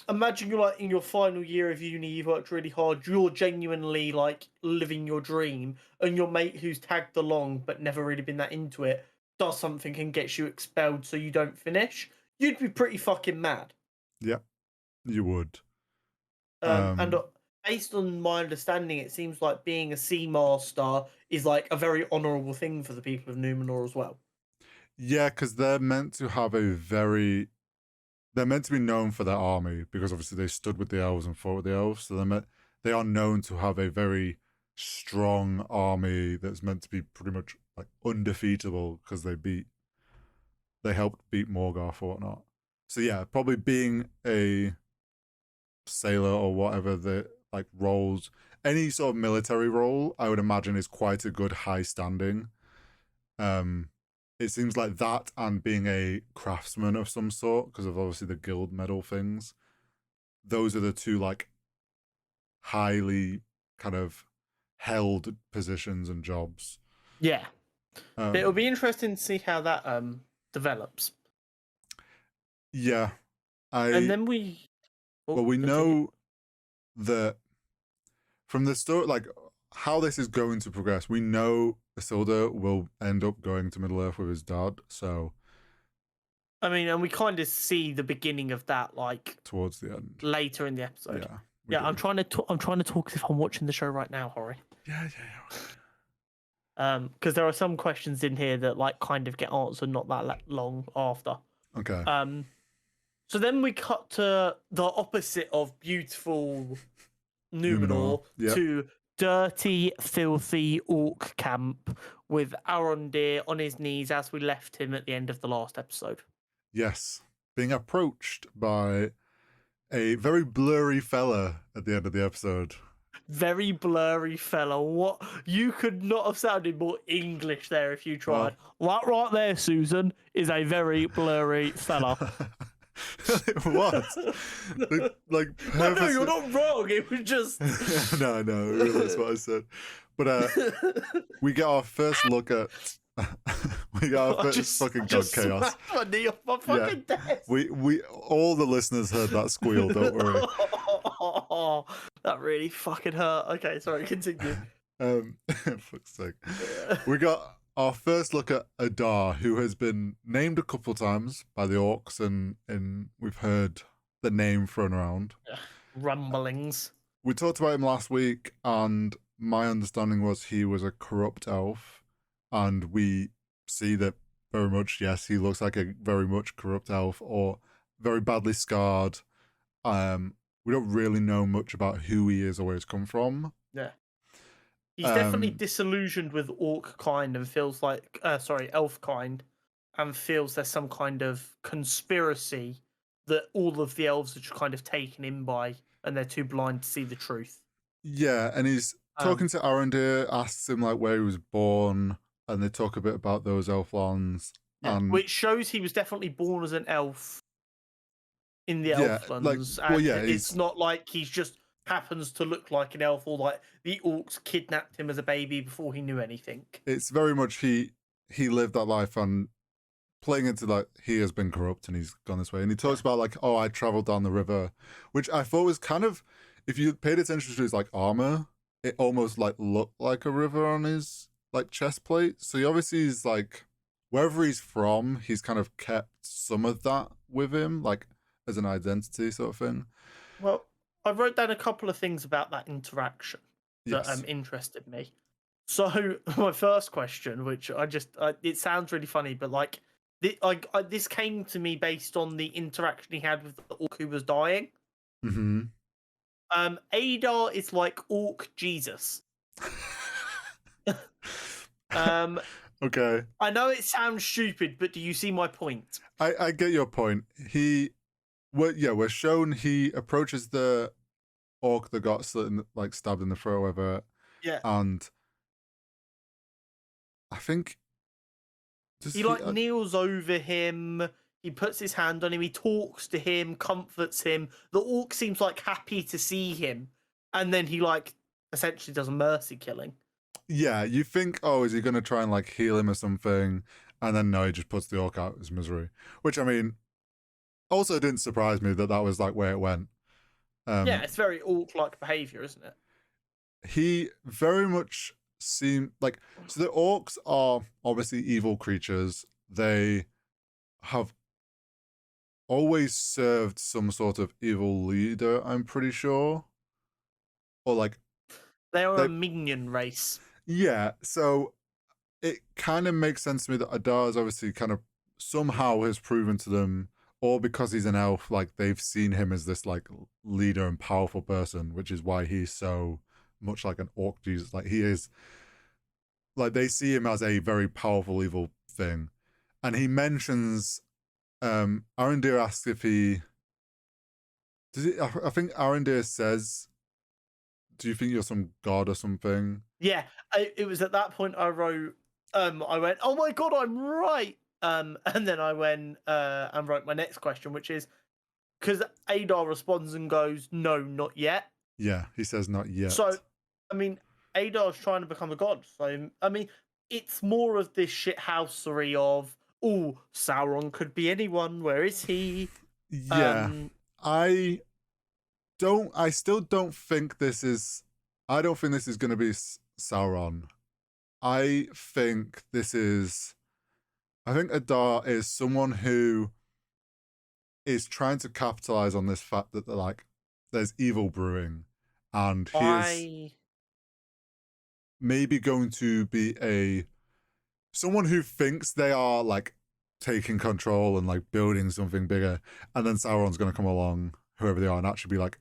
imagine you're like in your final year of uni, you've worked really hard, you're genuinely like living your dream, and your mate who's tagged along but never really been that into it does something and gets you expelled so you don't finish, you'd be pretty fucking mad. Yeah, you would. And based on my understanding, it seems like being a Seamaster is like a very honourable thing for the people of Numenor as well. Yeah, because they're meant to be known for their army because obviously they stood with the elves and fought with the elves. So they are known to have a very strong army that's meant to be pretty much like undefeatable because they helped beat Morgoth or whatnot. So yeah, probably being a sailor or whatever like roles, any sort of military role, I would imagine is quite a good high standing. It seems like that and being a craftsman of some sort, because of obviously the guild medal things. Those are the two like highly kind of held positions and jobs. Yeah. But it'll be interesting to see how that develops. Yeah. And then we know that from the story, like how this is going to progress, we know Isildur will end up going to Middle Earth with his dad. So, I mean, and we kind of see the beginning of that, like towards the end, later in the episode. Yeah, I'm trying to talk as if I'm watching the show right now, Hori. Yeah. Because there are some questions in here that like kind of get answered not that long after. Okay. So then we cut to the opposite of beautiful Numenor to dirty, filthy orc camp with Arondir on his knees as we left him at the end of the last episode. Yes, being approached by a very blurry fella at the end of the episode. Very blurry fella. What? You could not have sounded more English there if you tried. That right there, Susan, is a very blurry fella. It was like no, you're not wrong. It was just no, I realize what I said. But we get our first look at we got our first fucking god chaos. My knee off my fucking desk. We all the listeners heard that squeal. Don't worry. That really fucking hurt. Okay, sorry, continue. Fuck's sake. We got our first look at Adar, who has been named a couple times by the orcs, and we've heard the name thrown around. Rumblings. We talked about him last week, and my understanding was he was a corrupt elf, and we see that very much, yes, he looks like a very much corrupt elf, or very badly scarred. We don't really know much about who he is or where he's come from. Yeah. He's definitely disillusioned with orc kind and feels like, elf kind, and feels there's some kind of conspiracy that all of the elves are just kind of taken in by, and they're too blind to see the truth. Yeah, and he's talking to Arondir, asks him like where he was born, and they talk a bit about those elf lands. Yeah, which shows he was definitely born as an elf in the Elflands. It's not like he's just happens to look like an elf, or like the orcs kidnapped him as a baby before he knew anything. It's very much he lived that life and playing into like he has been corrupt and he's gone this way. And he talks about like, I traveled down the river, which I thought was kind of, if you paid attention to his like armor, it almost like looked like a river on his like chest plate. So he obviously is like, wherever he's from, he's kind of kept some of that with him, like as an identity sort of thing. Well, I wrote down a couple of things about that interaction that interested me. So my first question, which it sounds really funny, but like this came to me based on the interaction he had with the orc who was dying. Mm-hmm. Adar is like orc Jesus. Okay. I know it sounds stupid, but do you see my point? I get your point. We're shown he approaches the orc that got stabbed in the throat, whatever. Yeah. And I think he kneels over him. He puts his hand on him. He talks to him, comforts him. The orc seems like happy to see him, and then he like essentially does a mercy killing. Yeah, you think, is he going to try and like heal him or something? And then no, he just puts the orc out of his misery. Which, I mean, also didn't surprise me that was like where it went. Yeah, it's very orc-like behavior, isn't it? He very much seemed like, so the orcs are obviously evil creatures. They have always served some sort of evil leader, I'm pretty sure. Or like, they are a minion race. Yeah, so it kind of makes sense to me that Adar is obviously kind of somehow has proven to them, or because he's an elf, like they've seen him as this like leader and powerful person, which is why he's so much like an orc Jesus. Like he is, like they see him as a very powerful evil thing. And he mentions, Arondir asks if he, I think Arondir says do you think you're some god or something? Yeah, it was at that point I wrote, I went, oh my god, I'm right. And then I went and wrote my next question, which is because Adar responds and goes, no, not yet. Yeah, he says not yet. So, I mean, Adar's trying to become a god. So, I mean, it's more of this shithousery of, oh, Sauron could be anyone. Where is he? Yeah, I still don't think this is. I don't think this is going to be Sauron. I think this is. I think Adar is someone who is trying to capitalize on this fact that there's evil brewing, and he is I maybe going to be someone who thinks they are like taking control and like building something bigger, and then Sauron's going to come along, whoever they are, and actually be like,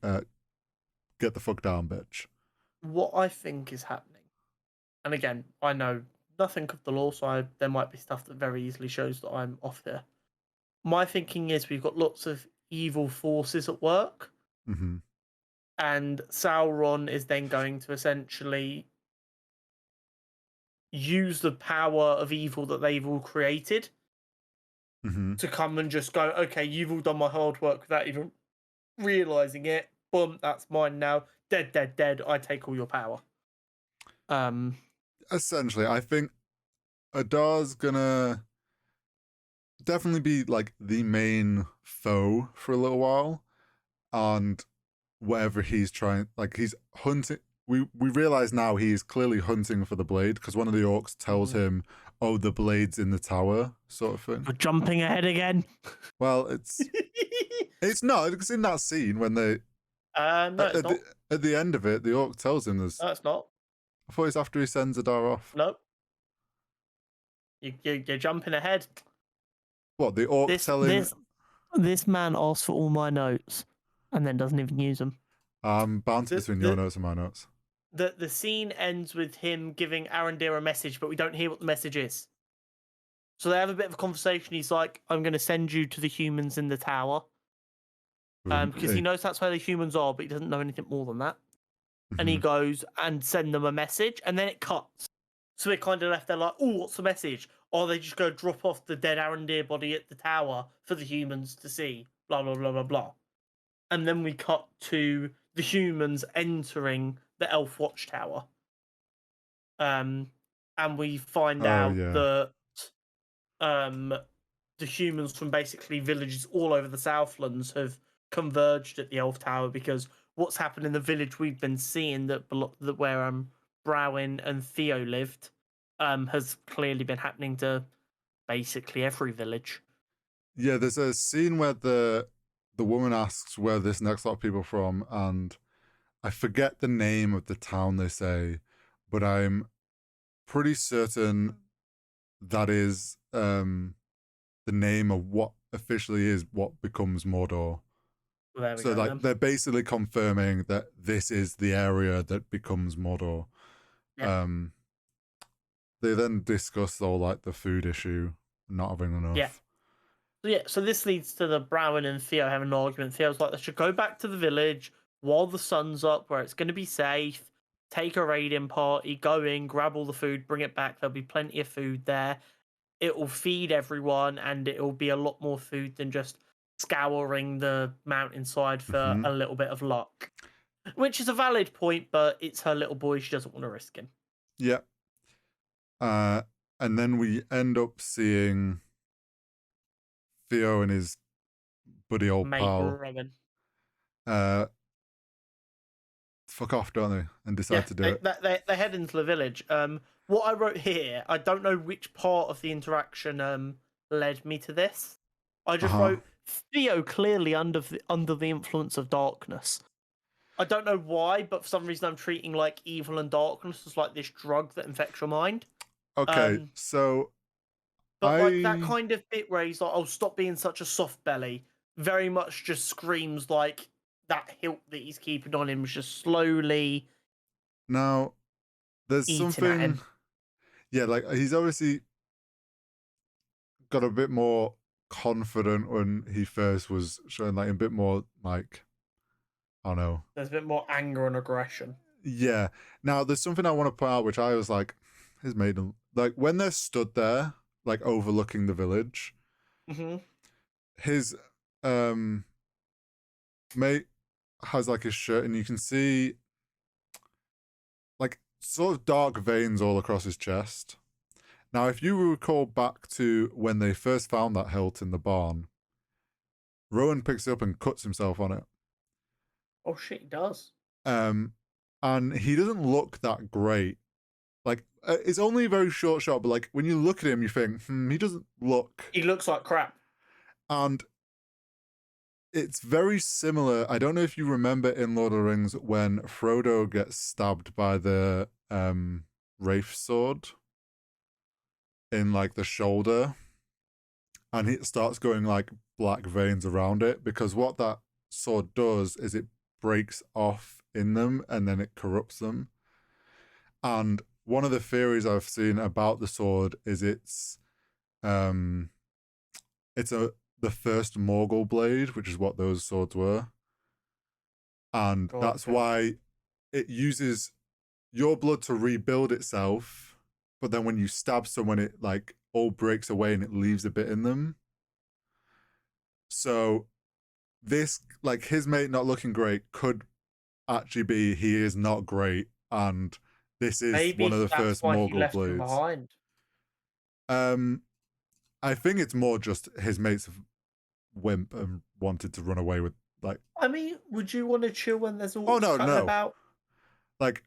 get the fuck down, bitch. what I think is happening, and again, I know nothing of the lore, so there might be stuff that very easily shows that I'm off there. My thinking is we've got lots of evil forces at work, Mm-hmm. and Sauron is then going to essentially use the power of evil that they've all created Mm-hmm. to come and just go, okay, you've all done my hard work without even realizing it. Boom, that's mine now. Dead, dead, dead. I take all your power. Essentially, I think Adar's gonna definitely be like the main foe for a little while, and whatever he's trying, like he's hunting. We realize now he's clearly hunting for the blade because one of the orcs tells him, "Oh, the blade's in the tower," sort of thing. You're jumping ahead again. Well, it's not. It's in that scene when they No, it's not. at the end of it, the orc tells him there's. No, it's not. I thought it's after he sends Adar off. Nope. You're jumping ahead. What, the orc telling? This man asks for all my notes and then doesn't even use them. Bounce between your notes and my notes. The scene ends with him giving Arondir a message, but we don't hear what the message is. So they have a bit of a conversation. He's like, I'm going to send you to the humans in the tower. Because he knows that's where the humans are, but he doesn't know anything more than that. And he goes and send them a message, and then it cuts. So we're kind of left there like, oh, what's the message? Or they just go drop off the dead Arondir body at the tower for the humans to see. Blah, blah, blah, blah, blah. And then we cut to the humans entering the Elf Watchtower. And we find out that the humans from basically villages all over the Southlands have converged at the Elf Tower because what's happened in the village we've been seeing that where Browin and Theo lived has clearly been happening to basically every village. Yeah, there's a scene where the woman asks where this next lot of people are from, and I forget the name of the town they say, but I'm pretty certain that is the name of what officially is what becomes Mordor. Well, so like they're basically confirming that this is the area that becomes Mordor. Yep. They then discuss all like the food issue, not having enough. So this leads to the Browin and Theo having an argument. Theo's like, they should go back to the village while the sun's up, where it's going to be safe. Take a raiding party, go in, grab all the food, bring it back. There'll be plenty of food there. It will feed everyone, and it will be a lot more food than just scouring the mountainside for a little bit of luck. Which is a valid point, but it's her little boy. She doesn't want to risk him. Yeah. And then we end up seeing Theo and his buddy old Mate pal. Rowan. Fuck off, don't they? And decide to do it. They head into the village. What I wrote here, I don't know which part of the interaction led me to this. I just wrote Theo clearly under the influence of darkness. I don't know why, but for some reason I'm treating like evil and darkness as like this drug that infects your mind. Okay, so but like that kind of bit where he's like, "Oh, stop being such a soft belly," very much just screams like that hilt that he's keeping on him was just slowly. Now, there's something. Yeah, like he's obviously got a bit more confident when he first was showing, like a bit more like, I don't know. There's a bit more anger and aggression. Yeah. Now there's something I want to point out, which I was like, his maiden, like when they're stood there, like overlooking the village, Hmm. his um mate has like his shirt, and you can see like sort of dark veins all across his chest. Now, if you recall back to when they first found that hilt in the barn, Rowan picks it up and cuts himself on it. Oh shit, he does. Um, and he doesn't look that great. Like, it's only a very short shot, but like when you look at him, you think, he doesn't look. He looks like crap. And it's very similar. I don't know if you remember in Lord of the Rings when Frodo gets stabbed by the Wraith sword in like the shoulder, and it starts going like black veins around it, because what that sword does is it breaks off in them and then it corrupts them. And one of the theories I've seen about the sword is um it's a the first Morgul blade, which is what those swords were. And Oh, that's okay. why it uses your blood to rebuild itself, but then when you stab someone, it like all breaks away and it leaves a bit in them. So this, like his mate not looking great, could actually be he is not great, and this is one of Maybe the that's first why he Morgul left him blades. behind. Um, I think it's more just his mate's wimp and wanted to run away with like. I mean, would you want to chill when there's Oh orcs no, cutting no. about? Like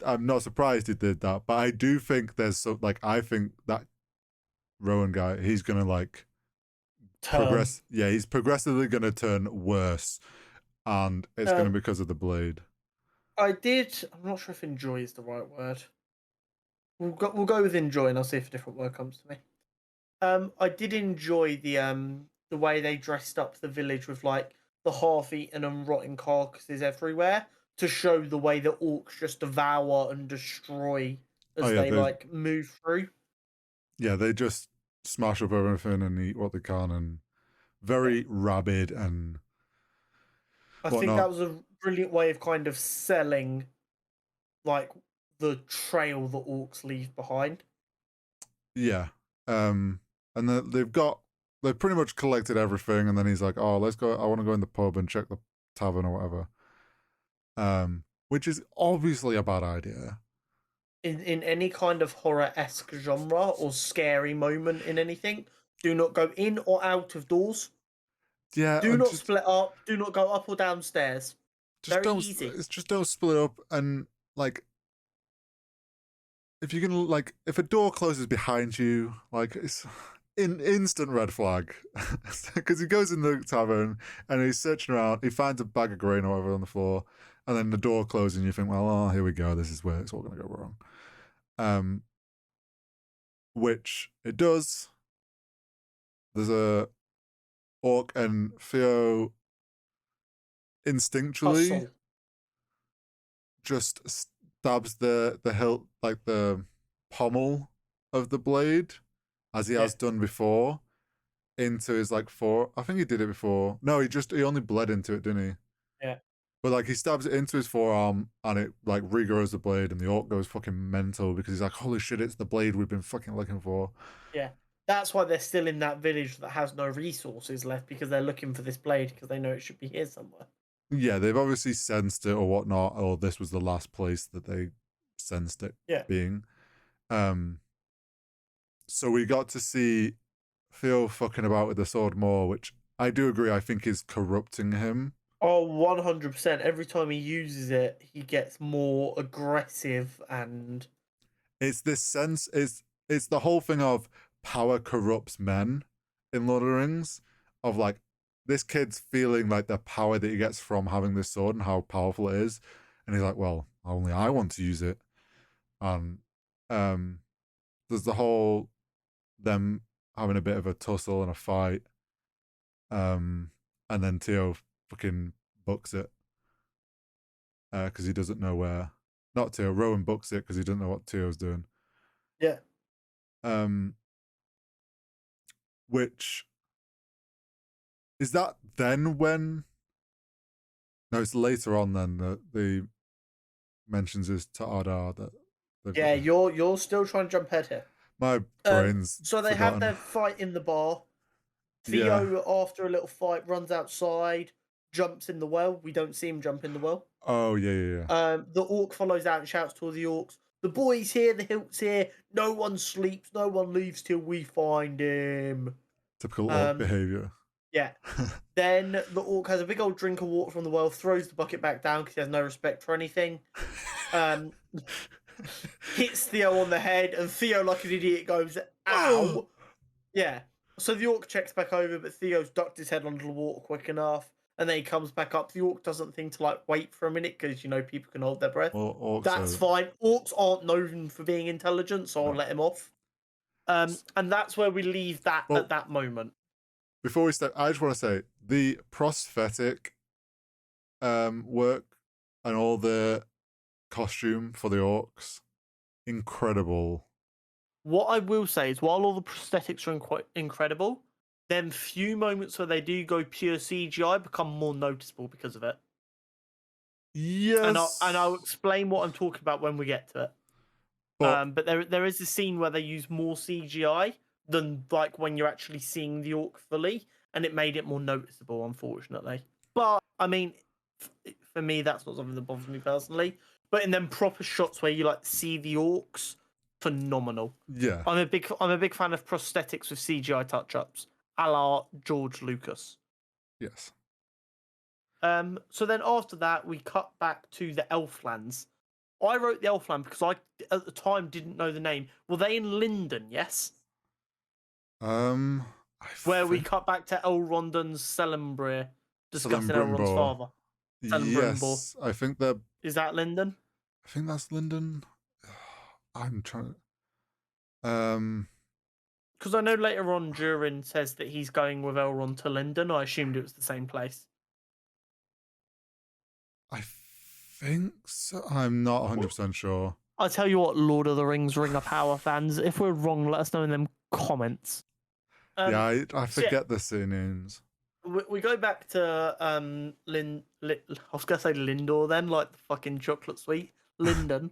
I'm not surprised he did that, but I do think there's so like I think that Rowan guy, he's gonna like Turn. progress. Yeah, he's progressively gonna turn worse, and it's gonna be Um, because of the blade. I did. I'm not sure if enjoy is the right word. We'll go with enjoy, and I'll see if a different word comes to me. I did enjoy the way they dressed up the village with like the half-eaten and rotting carcasses everywhere to show the way the orcs just devour and destroy Oh as yeah, they like move through. they just smash up everything and eat what they can, and Yeah, very rabid and I think that whatnot. was a brilliant way of kind of selling like the trail the orcs leave behind. Yeah. Um, and they've pretty much collected everything, and then he's like, "Oh, let's go. I want to go in the pub and check the tavern or whatever." Which is obviously a bad idea. In any kind of horror-esque genre or scary moment in anything, do not go in or out of doors. Yeah, Do and not split up. Do not go up or downstairs. just Very don't easy. just don't split up. And like, if you can, like, if a door closes behind you, like it's in instant red flag, because he goes in the tavern and he's searching around, he finds a bag of grain or whatever on the floor, and then the door closes and you think, well, oh, here we go, this is where it's all going to go wrong. um which it does. There's a orc, and Theo instinctually Hustle. just stabs the hilt, like the pommel of the blade, as he Yeah, has done before, into his like fore. I think he did it before. No, he only bled into it, didn't he? yeah, But like he stabs it into his forearm, and it like regrows the blade, and the orc goes fucking mental because he's like, "Holy shit, it's the blade we've been fucking looking for." yeah. That's why they're still in that village that has no resources left because they're looking for this blade because they know it should be here somewhere. Yeah, they've obviously sensed it or whatnot, or this was the last place that they sensed it Yeah. being. Um, so we got to see Theo fucking about with the sword more, which I do agree, I think is corrupting him. Oh, 100%. Every time he uses it, he gets more aggressive and It's this sense, it's the whole thing of power corrupts men in Lord of the Rings, of like this kid's feeling like the power that he gets from having this sword and how powerful it is. And he's like, well, only I want to use it. And um there's the whole them having a bit of a tussle and a fight. Um, and then Theo fucking books it because he doesn't know where. Not Theo. Rowan books it because he doesn't know what Theo's doing. yeah. Um, which is that then when? No, it's later on. Then the mentions this to Adar that they've got Yeah, you're still trying to jump ahead here. my brain's So they have forgotten. their fight in the bar. Yeah. Theo, after a little fight, runs outside, jumps in the well. We don't see him jump in the well. Oh yeah. The orc follows out and shouts to all the orcs, "The boy's here, the hilt's here. No one sleeps, no one leaves till we find him." Typical orc Um, behavior. yeah. Then the orc has a big old drink of water from the well, throws the bucket back down because he has no respect for anything. Hits Theo on the head, and Theo, like an idiot, goes, "Ow!" Yeah. So the orc checks back over, but Theo's ducked his head under the water quick enough, and then he comes back up. The orc doesn't think to like wait for a minute because people can hold their breath. Well, orcs That's are... fine. Orcs aren't known for being intelligent, so I'll let him off. And that's where we leave that at that moment. Before we start, I just want to say the prosthetic work and all the costume for the orcs, incredible. What I will say is, while all the prosthetics are quite incredible, then few moments where they do go pure CGI become more noticeable because of it. Yes, and I'll explain what I'm talking about when we get to it. But there is a scene where they use more CGI than like when you're actually seeing the orc fully, and it made it more noticeable, unfortunately. But I mean, for me, that's not something that bothers me personally. But in them proper shots where you like see the orcs, phenomenal. Yeah, I'm a big fan of prosthetics with CGI touch-ups, a la George Lucas. yes. So then after that, we cut back to the Elflands. I wrote the Elfland because I, at the time, didn't know the name. Were they in Linden? Yes. Where we cut back to Elrond and Celebrimbor discussing Elrond's father. Yes, I think that... Is that Linden? I think that's Linden. I'm trying to... Because I know later on Durin says that he's going with Elrond to Linden. I assumed it was the same place. I think so. I'm not 100% sure. I tell you what, Lord of the Rings Ring of Power fans, if we're wrong, let us know in them comments. Yeah, I forget the city names. We go back to I was gonna say Lindor then, like the fucking chocolate sweet Linden,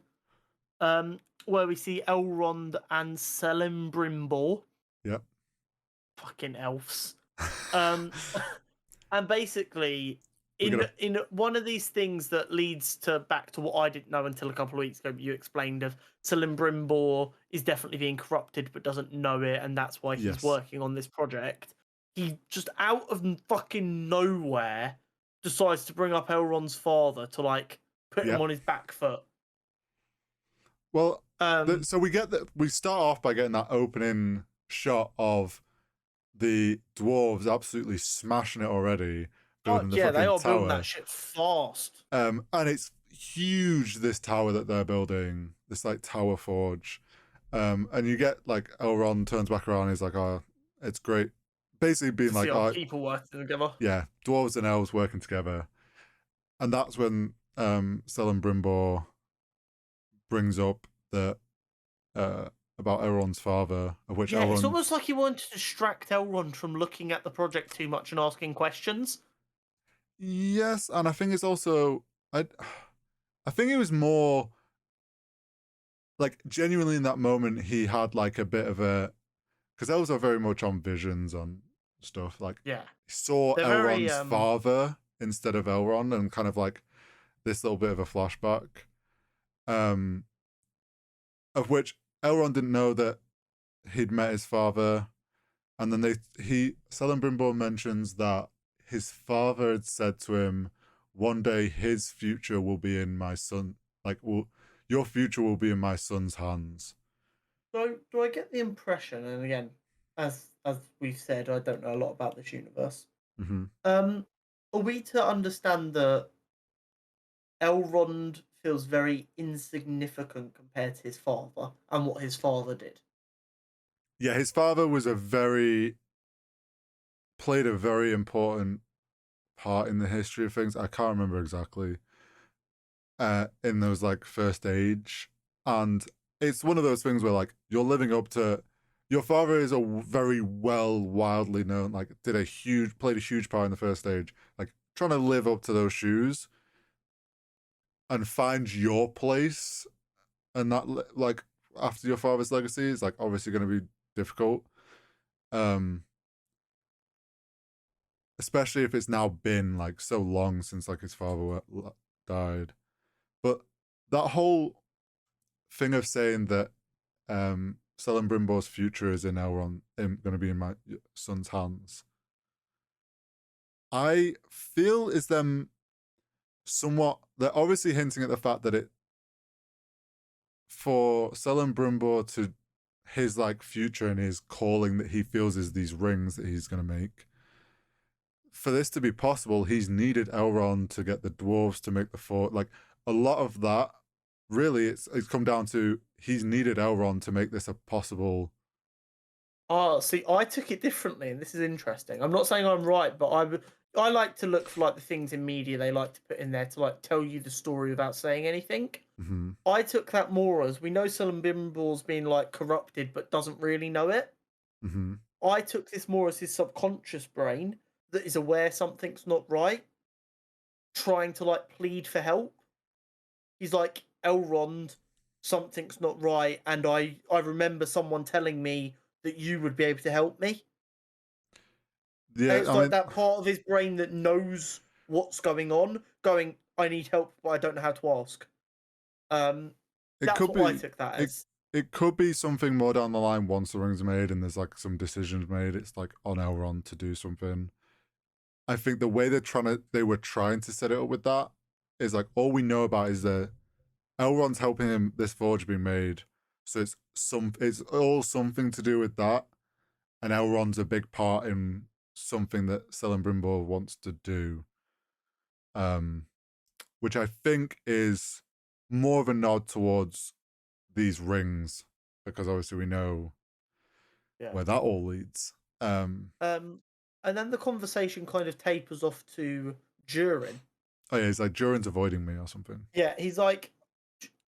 where we see Elrond and Celebrimbor. Yep. Fucking elves. And basically, in one of these things that leads to back to what I didn't know until a couple of weeks ago, but you explained of Celebrimbor is definitely being corrupted but doesn't know it, and that's why he's working on this project. He just out of fucking nowhere decides to bring up Elrond's father to like put him on his back foot. Well, so we start off by getting that opening shot of the dwarves absolutely smashing it already. Building the they are tower. building that shit fast. And it's huge, this tower that they're building, this like tower forge. And you get like Elrond turns back around and he's like, "Oh, it's great." Basically being like, "Oh, people working together." Yeah, dwarves and elves working together. And that's when Celebrimbor brings up that about Elrond's father, of which Elrond... It's almost like he wanted to distract Elrond from looking at the project too much and asking questions. Yes, and I think it's also... I think it was more... Like, genuinely in that moment, he had like a bit of a... Because elves are very much on visions on stuff. Like, he saw Elrond's father instead of Elrond, and kind of like this little bit of a flashback. Of which Elrond didn't know that he'd met his father, and then Celebrimbor mentions that his father had said to him, "One day his future will be in my son. Your future will be in my son's hands." So, do I get the impression? And again, as we've said, I don't know a lot about this universe. Mm-hmm. Are we to understand that Elrond feels very insignificant compared to his father and what his father did? Yeah, his father was played a very important part in the history of things. I can't remember exactly. In those like first age, and it's one of those things where like you're living up to your father is a very wildly known, like played a huge part in the first stage, like trying to live up to those shoes. and find your place, and that like after your father's legacy is like obviously going to be difficult. Um, Especially if it's now been like so long since like his father died. But that whole thing of saying that Celebrimbor's future is in Elrond, going to be in my son's hands, I feel is them somewhat. They're obviously hinting at the fact that it for Celebrimbor to his like future and his calling that he feels is these rings that he's going to make. For this to be possible, he's needed Elrond to get the dwarves to make the fort. Like a lot of that, really, it's come down to he's needed Elrond to make this a possible. Oh, see, I took it differently, and this is interesting. I'm not saying I'm right, but I like to look for like the things in media they like to put in there to like tell you the story without saying anything. Mm-hmm. I took that more as we know Celebrimbor's been like corrupted, but doesn't really know it. Mm-hmm. I took this more as his subconscious brain that is aware something's not right, trying to like plead for help. He's like, Elrond, something's not right, and I remember someone telling me that you would be able to help me. And Yeah, it's I like mean, that part of his brain that knows what's going on, going, I need help, but I don't know how to ask. Um, it that's could what I be took that it. as. It could be something more down the line once the rings are made and there's like some decisions made. It's like on Elrond to do something. I think the way they were trying to set it up with that is like all we know about is that Elrond's helping him this forge being made, so it's all something to do with that, and Elrond's a big part in something that Celebrimbor wants to do, um, which I think is more of a nod towards these rings, because obviously we know Yeah. where that all leads. Um, and then the conversation kind of tapers off to Durin. Oh yeah, he's like Durin's avoiding me or something. Yeah, he's like,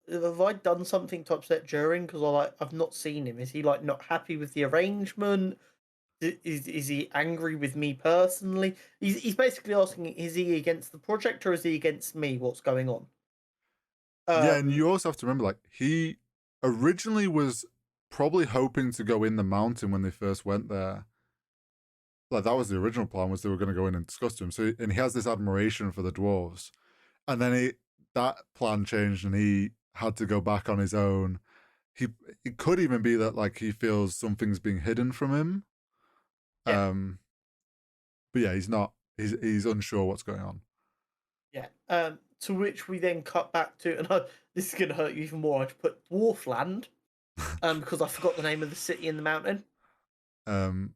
have I done something to upset Durin? Because I've not seen him. Is he like not happy with the arrangement? Is he angry with me personally? He's basically asking, is he against the project or is he against me? What's going on? Yeah, and Um, you also have to remember, like, he originally was probably hoping to go in the mountain when they first went there. Like, that was the original plan, was they were going to go in and discuss to him. So, and he has this admiration for the dwarves. And then that plan changed and he had to go back on his own. It could even be that, like, he feels something's being hidden from him. yeah, But yeah, he's unsure what's going on. yeah. To which we then cut back to, and this is going to hurt you even more. I put Dwarfland, because I forgot the name of the city in the mountain. um,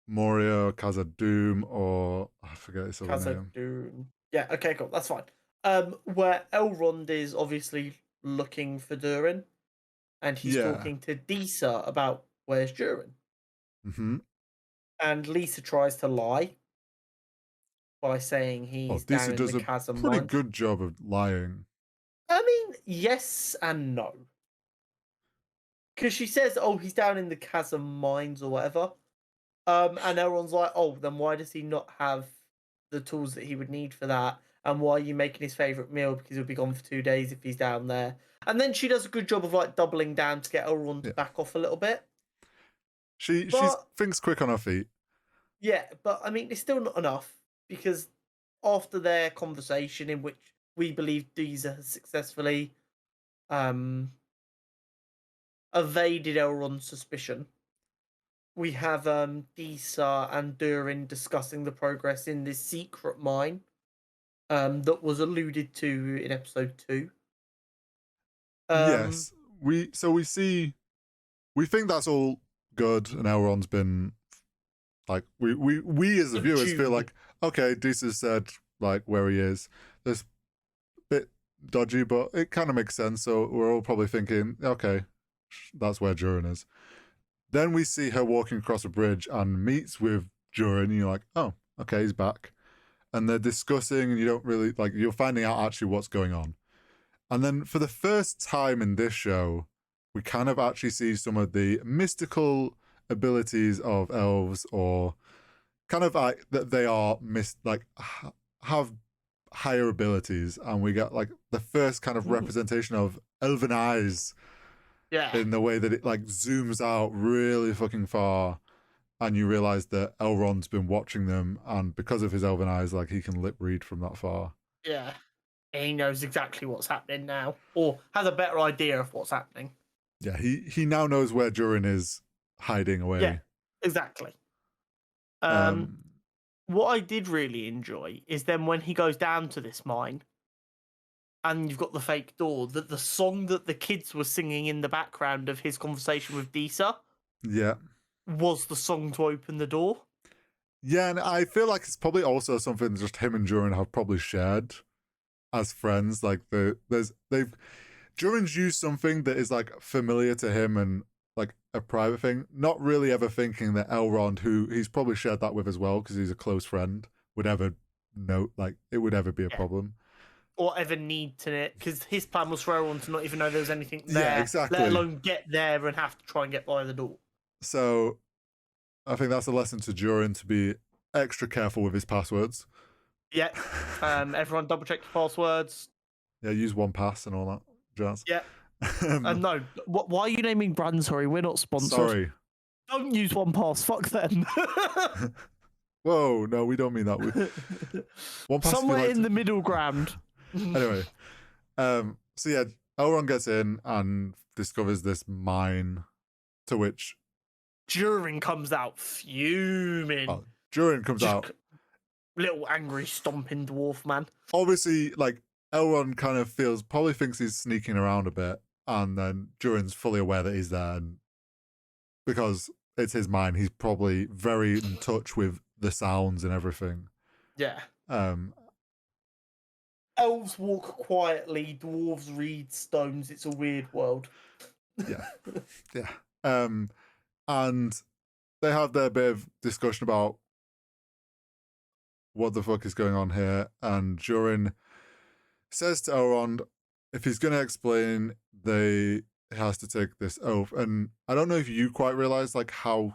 Moria or Khazad-dûm, or I forget his other name. Khazad-dûm. Yeah, okay, cool, that's fine. Where Elrond is obviously looking for Durin, and he's Yeah. talking to Disa about where's Durin, Mm-hmm. and Lisa tries to lie by saying Oh, he's down Disa in does the a chasm pretty mines. good job of lying. I mean, yes and no, because she says, "Oh, he's down in the chasm mines or whatever." And everyone's like, "Oh, then why does he not have the tools that he would need for that? And why are you making his favorite meal? Because he'll be gone for 2 days if he's down there." And then she does a good job of like doubling down to get Elrond to Yeah. back off a little bit. She But thinks quick on her feet. yeah, but I mean, it's still not enough because after their conversation, in which we believe Deezer has successfully um, evaded Elrond's suspicion, we have Disa and Durin discussing the progress in this secret mine that was alluded to in episode 2. Um, Yes. We think that's all good, and Elrond's been like we as the viewers feel subdued. like, okay, Disa said like where he is. There's a bit dodgy, but it kind of makes sense. So we're all probably thinking, okay, that's where Durin is. Then we see her walking across a bridge and meets with Durin, and you're like, oh, okay, he's back. And they're discussing, and you don't really like, you're finding out actually what's going on. And then for the first time in this show, we kind of actually see some of the mystical abilities of elves, or kind of like that they are have higher abilities, and we get like the first kind of representation of elven eyes Yeah. in the way that it like zooms out really fucking far, and you realize that Elrond's been watching them, and because of his elven eyes, like he can lip read from that far. Yeah. He knows exactly what's happening now, or has a better idea of what's happening. Yeah, he now knows where Durin is hiding away. Yeah, exactly. What I did really enjoy is then when he goes down to this mine and you've got the fake door, that the song that the kids were singing in the background of his conversation with Disa Yeah. was the song to open the door. Yeah, and I feel like it's probably also something just him and Durin have probably shared as friends. Like Durin's used something that is like familiar to him and like a private thing, not really ever thinking that Elrond, who he's probably shared that with as well because he's a close friend, would ever know, like it would ever be a problem. Or ever need to, because his plan was for everyone to not even know there was anything there. Yeah, exactly. Let alone get there and have to try and get by the door. So I think that's a lesson to Durin to be extra careful with his passwords. Yeah. Everyone double check your passwords. Yeah, use 1Pass and all that jazz. Yeah. No. Why are you naming brands? Sorry, we're not sponsored. Sorry. Don't use 1Pass. Fuck them. Whoa, no, we don't mean that. 1Pass somewhere in the middle ground. Anyway, so yeah, Elrond gets in and discovers this mine, to which Durin comes out fuming. Oh, Durin comes out. Little angry stomping dwarf man. Obviously, like Elrond kind of probably thinks he's sneaking around a bit, and then Durin's fully aware that he's there, and because it's his mine, he's probably very in touch with the sounds and everything. Yeah. Elves walk quietly, dwarves read stones. It's a weird world. Yeah. Yeah. And they have their bit of discussion about what the fuck is going on here, and Durin says to Elrond, if he's going to explain, he has to take this oath. And I don't know if you quite realize like how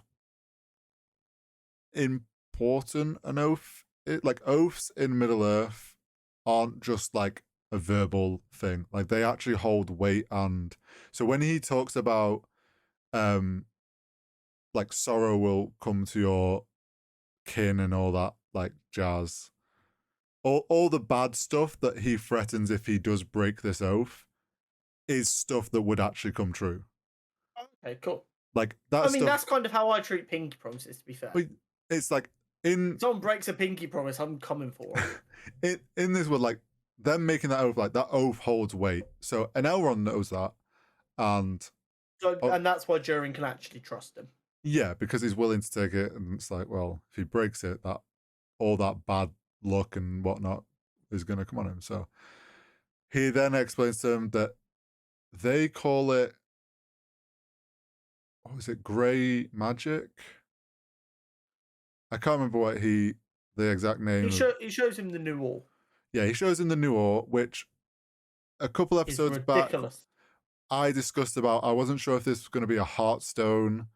important an oath is. Like oaths in Middle-earth aren't just like a verbal thing. Like they actually hold weight. And so when he talks about like sorrow will come to your kin and all that like jazz, all the bad stuff that he threatens if he does break this oath is stuff that would actually come true. Okay, cool. Like that. I mean, that's kind of how I treat pinky promises, to be fair. It's like if someone breaks a pinky promise, I'm coming for it. In this world, like them making that oath, like that oath holds weight. So and Elrond knows that, and that's why Durin can actually trust him. Yeah, because he's willing to take it, and it's like, well, if he breaks it, that all that bad luck and whatnot is going to come on him. So he then explains to him that they call it, what was it, grey magic? I can't remember what the exact name. He shows him the new ore. Yeah, he shows him the new ore, which a couple episodes back I discussed about. I wasn't sure if this was going to be a Heartstone,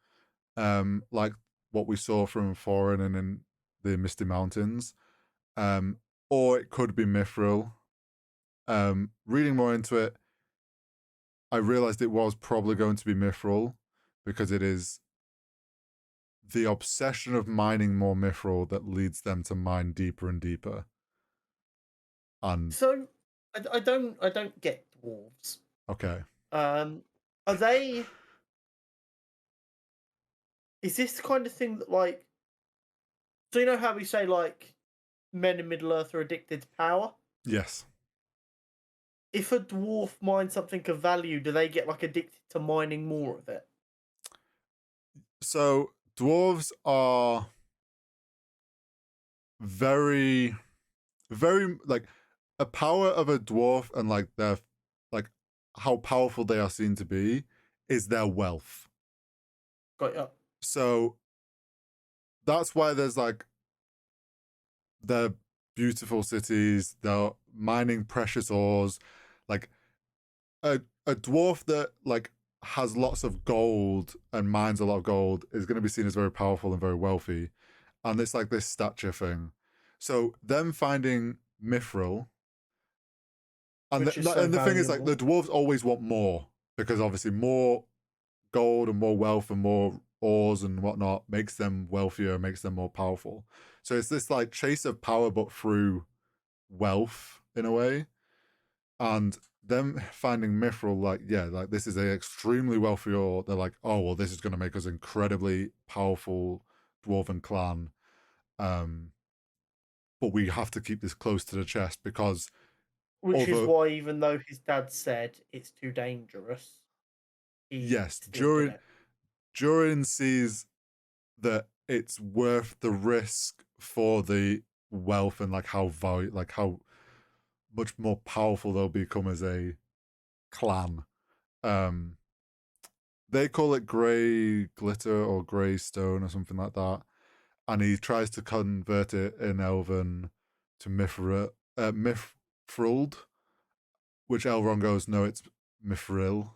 like what we saw from Thorin and in the Misty Mountains, or it could be Mithril. Reading more into it, I realized it was probably going to be Mithril because it is the obsession of mining more Mithril that leads them to mine deeper and deeper. And so I don't get dwarves. Okay. Are they? Is this the kind of thing that like? So you know how we say like, men in Middle Earth are addicted to power? Yes. If a dwarf mines something of value, do they get like addicted to mining more of it? So dwarves are very, very like a power of a dwarf and like their like how powerful they are seen to be is their wealth. Got ya. So that's why there's like their beautiful cities, they're mining precious ores, like a dwarf that like has lots of gold and mines a lot of gold is going to be seen as very powerful and very wealthy, and it's like this stature thing. So them finding mithril. And which is so and the thing is, like, valuable. the dwarves always want more, because obviously more gold and more wealth and more ores and whatnot makes them wealthier, makes them more powerful. So it's this like chase of power, but through wealth in a way. And them finding mithril, like, yeah, like this is a extremely wealthy ore. They're like, oh well, this is going to make us incredibly powerful dwarven clan. But we have to keep this close to the chest, because Which is although, why, even though his dad said it's too dangerous, he yes, still did it. Durin sees that it's worth the risk for the wealth and like how much more powerful they'll become as a clan. They call it grey glitter or grey stone or something like that, and he tries to convert it in Elven to Mithril, which Elrond goes, no, it's Mithril,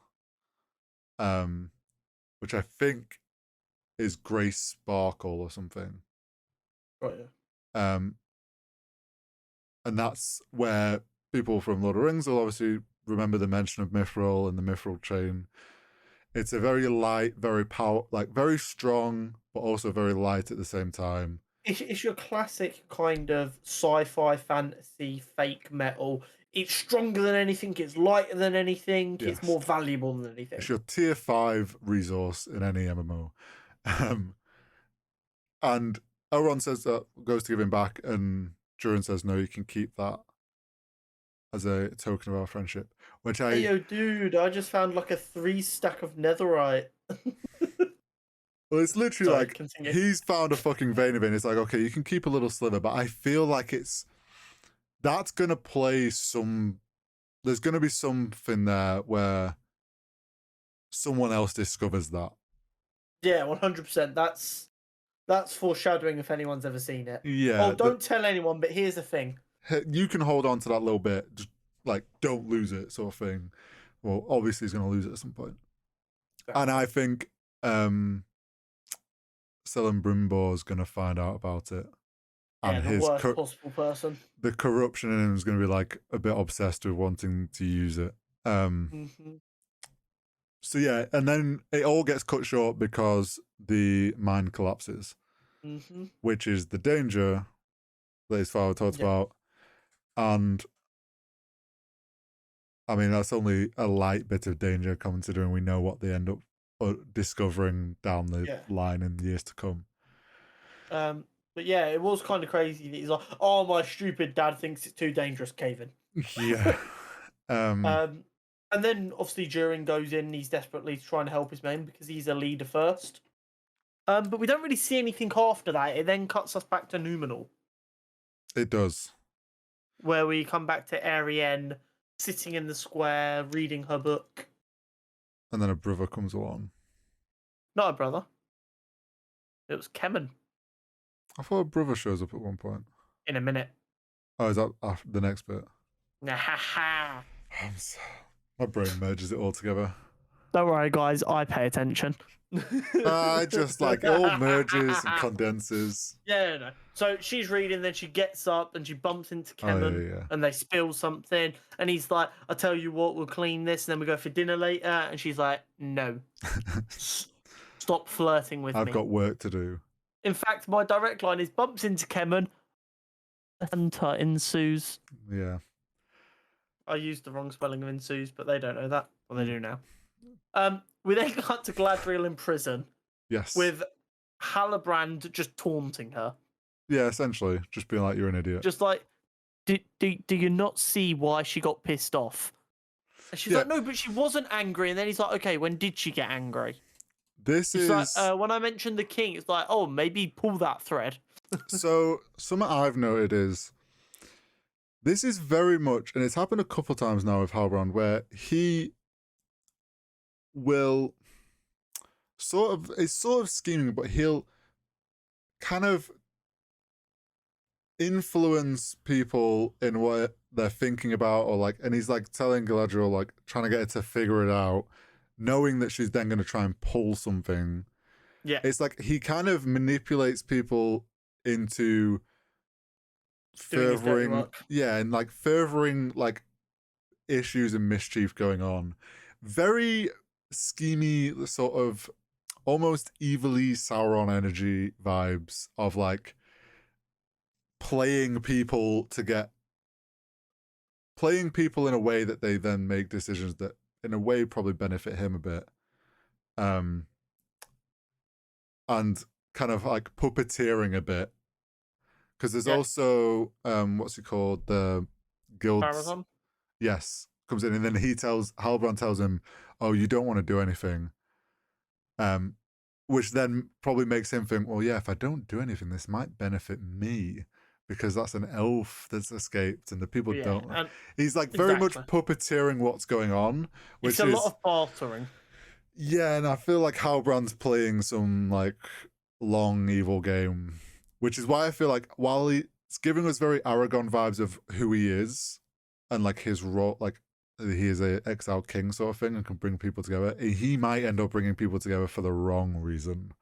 which I think is grey sparkle or something. Right. Yeah. And that's where people from Lord of the Rings will obviously remember the mention of Mithril and the Mithril chain. It's a very light, very very strong, but also very light at the same time. It's your classic kind of sci-fi fantasy fake metal. It's stronger than anything. It's lighter than anything. Yes. It's more valuable than anything. It's your tier 5 resource in any MMO. And Elrond says that, goes to give him back, and Durin says, no, you can keep that as a token of our friendship. Which Hey, yo, dude, I just found like a 3 stack of netherite. Well, it's literally Sorry, like, continue. he's found a fucking vein of it. It's like, okay, you can keep a little sliver, but I feel like that's going to play there's going to be something there where someone else discovers that. Yeah, 100%. That's foreshadowing if anyone's ever seen it. Yeah. Oh, don't tell anyone, but here's the thing. You can hold on to that little bit, just like, don't lose it, sort of thing. Well, obviously he's going to lose it at some point. And I think Celebrimbor is going to find out about it. And the worst possible person. The corruption in him is going to be like a bit obsessed with wanting to use it. So yeah, and then it all gets cut short because the mine collapses, which is the danger that his father talked about. And I mean, that's only a light bit of danger considering we know what they end up discovering down the line in years to come. But yeah, it was kind of crazy that he's like, oh, my stupid dad thinks it's too dangerous, cave in. Yeah. And then obviously Durin goes in, he's desperately trying to help his men because he's a leader first. But we don't really see anything after that. It then cuts us back to Numenor. It does. Where we come back to Arienne sitting in the square, reading her book. And then a brother comes along. Not a brother. It was Kemen. I thought a brother shows up at one point. In a minute. Oh, is that the next bit? Ha. My brain merges it all together. Don't worry, guys. I pay attention. I just like, it all merges and condenses. Yeah, no. So she's reading, then she gets up and she bumps into Kemen, and they spill something. And he's like, "I tell you what, we'll clean this, and then we go for dinner later." And she's like, "No, stop flirting with me. I've got work to do." In fact, my direct line is bumps into Kemen, Hunter ensues. Yeah. I used the wrong spelling of ensues, but they don't know that. Well, they do now. We then cut to Galadriel in prison. Yes. With Halbrand just taunting her. Yeah, essentially. Just being like, you're an idiot. Just like, do you not see why she got pissed off? And she's like, no, but she wasn't angry. And then he's like, okay, when did she get angry? It's like, when I mentioned the king, it's like, oh, maybe pull that thread. So, something I've noted is, this is very much, and it's happened a couple times now with Halbrand, where he will it's sort of scheming, but he'll kind of influence people in what they're thinking about, or like, and he's like telling Galadriel, like trying to get her to figure it out, knowing that she's then going to try and pull something. Yeah. It's like he kind of manipulates people into Doing his dirty furthering, work. and like furthering like issues and mischief going on. Very schemy, sort of almost evilly Sauron energy vibes of like playing people in a way that they then make decisions that in a way probably benefit him a bit. And kind of like puppeteering a bit. Because there's also what's he called? The guilds. Marathon? Yes. Comes in and then Halbrand tells him, "Oh, you don't want to do anything." Which then probably makes him think, well, yeah, if I don't do anything, this might benefit me because that's an elf that's escaped and the people don't. He's like very much puppeteering what's going on. Which it's a lot of bartering. Yeah, and I feel like Halbrand's playing some like long evil game, which is why I feel like while it's giving us very Aragon vibes of who he is and like his role, like he is a exiled king sort of thing and can bring people together, he might end up bringing people together for the wrong reason.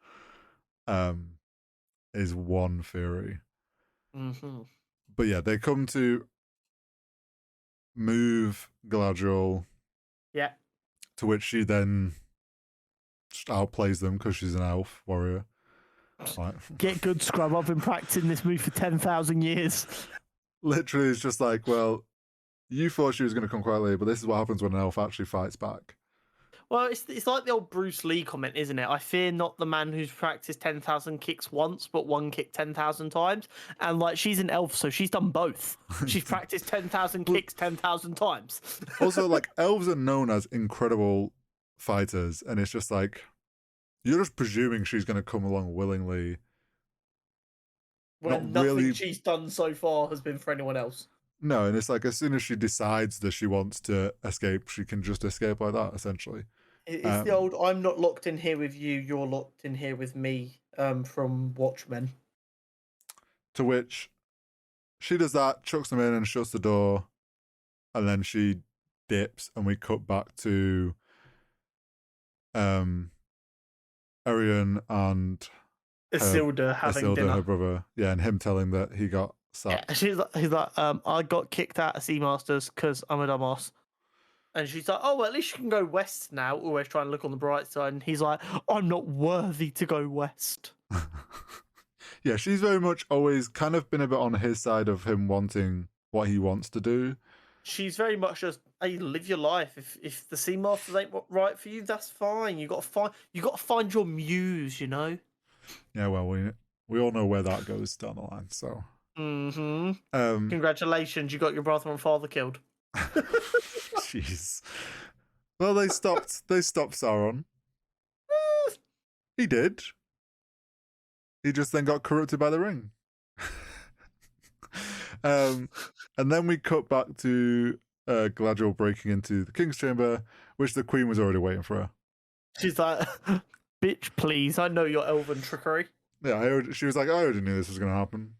Is one theory. Mm-hmm. But yeah, they come to move Galadriel. Yeah. To which she then just outplays them because she's an elf warrior. Like, get good, scrub. I've been practicing this move for 10,000 years. Literally, it's just like, well, you thought she was going to come quite late, but this is what happens when an elf actually fights back. Well, it's like the old Bruce Lee comment, isn't it? I fear not the man who's practiced 10,000 kicks once, but one kick 10,000 times. And like, she's an elf, so she's done both. She's practiced 10,000 kicks 10,000 times. Also, like, elves are known as incredible fighters, and it's just like, you're just presuming she's going to come along willingly. When nothing she's done so far has been for anyone else. No, and it's like as soon as she decides that she wants to escape, she can just escape like that, essentially. It's the old, I'm not locked in here with you, you're locked in here with me, from Watchmen. To which she does that, chucks them in and shuts the door, and then she dips, and we cut back to Arion and Isildur having dinner. Her brother. Yeah, and him telling that he got sacked. Yeah, he's like, I got kicked out of Seamasters because I'm a dumbass. And she's like, oh, well, at least you can go west now. Always trying to look on the bright side. And he's like, I'm not worthy to go west. Yeah, she's very much always kind of been a bit on his side of him wanting what he wants to do. She's very much just, hey, live your life. If the Seamasters ain't right for you, that's fine. You got to find your muse, you know. Yeah, well, we all know where that goes down the line. So. Mm-hmm. Congratulations, you got your brother and father killed. Jeez. Well, they stopped Sauron. He did. He just then got corrupted by the ring. And then we cut back to Galadriel breaking into the king's chamber, which the queen was already waiting for her. She's like, bitch, please, I know your elven trickery. Yeah, she was like, I already knew this was going to happen.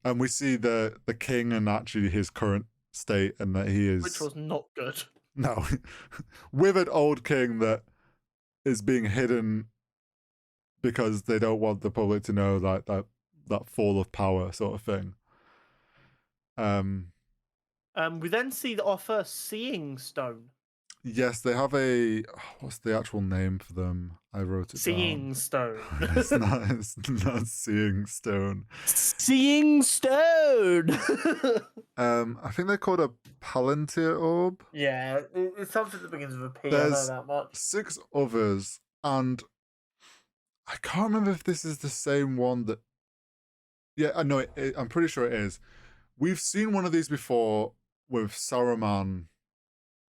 And we see the king and actually his current state, and that he is... Which was not good. No. Withered old king that is being hidden because they don't want the public to know that fall of power sort of thing. We then see our first seeing stone. Yes, they have what's the actual name for them? I wrote it Seeing down. stone. It's not seeing stone. Seeing stone. I think they're called a Palantir orb. Yeah, it's something that begins with a P. There's I know that much. 6 others, and I can't remember if this is the same one that. Yeah, I know. I'm pretty sure it is. We've seen one of these before with Saruman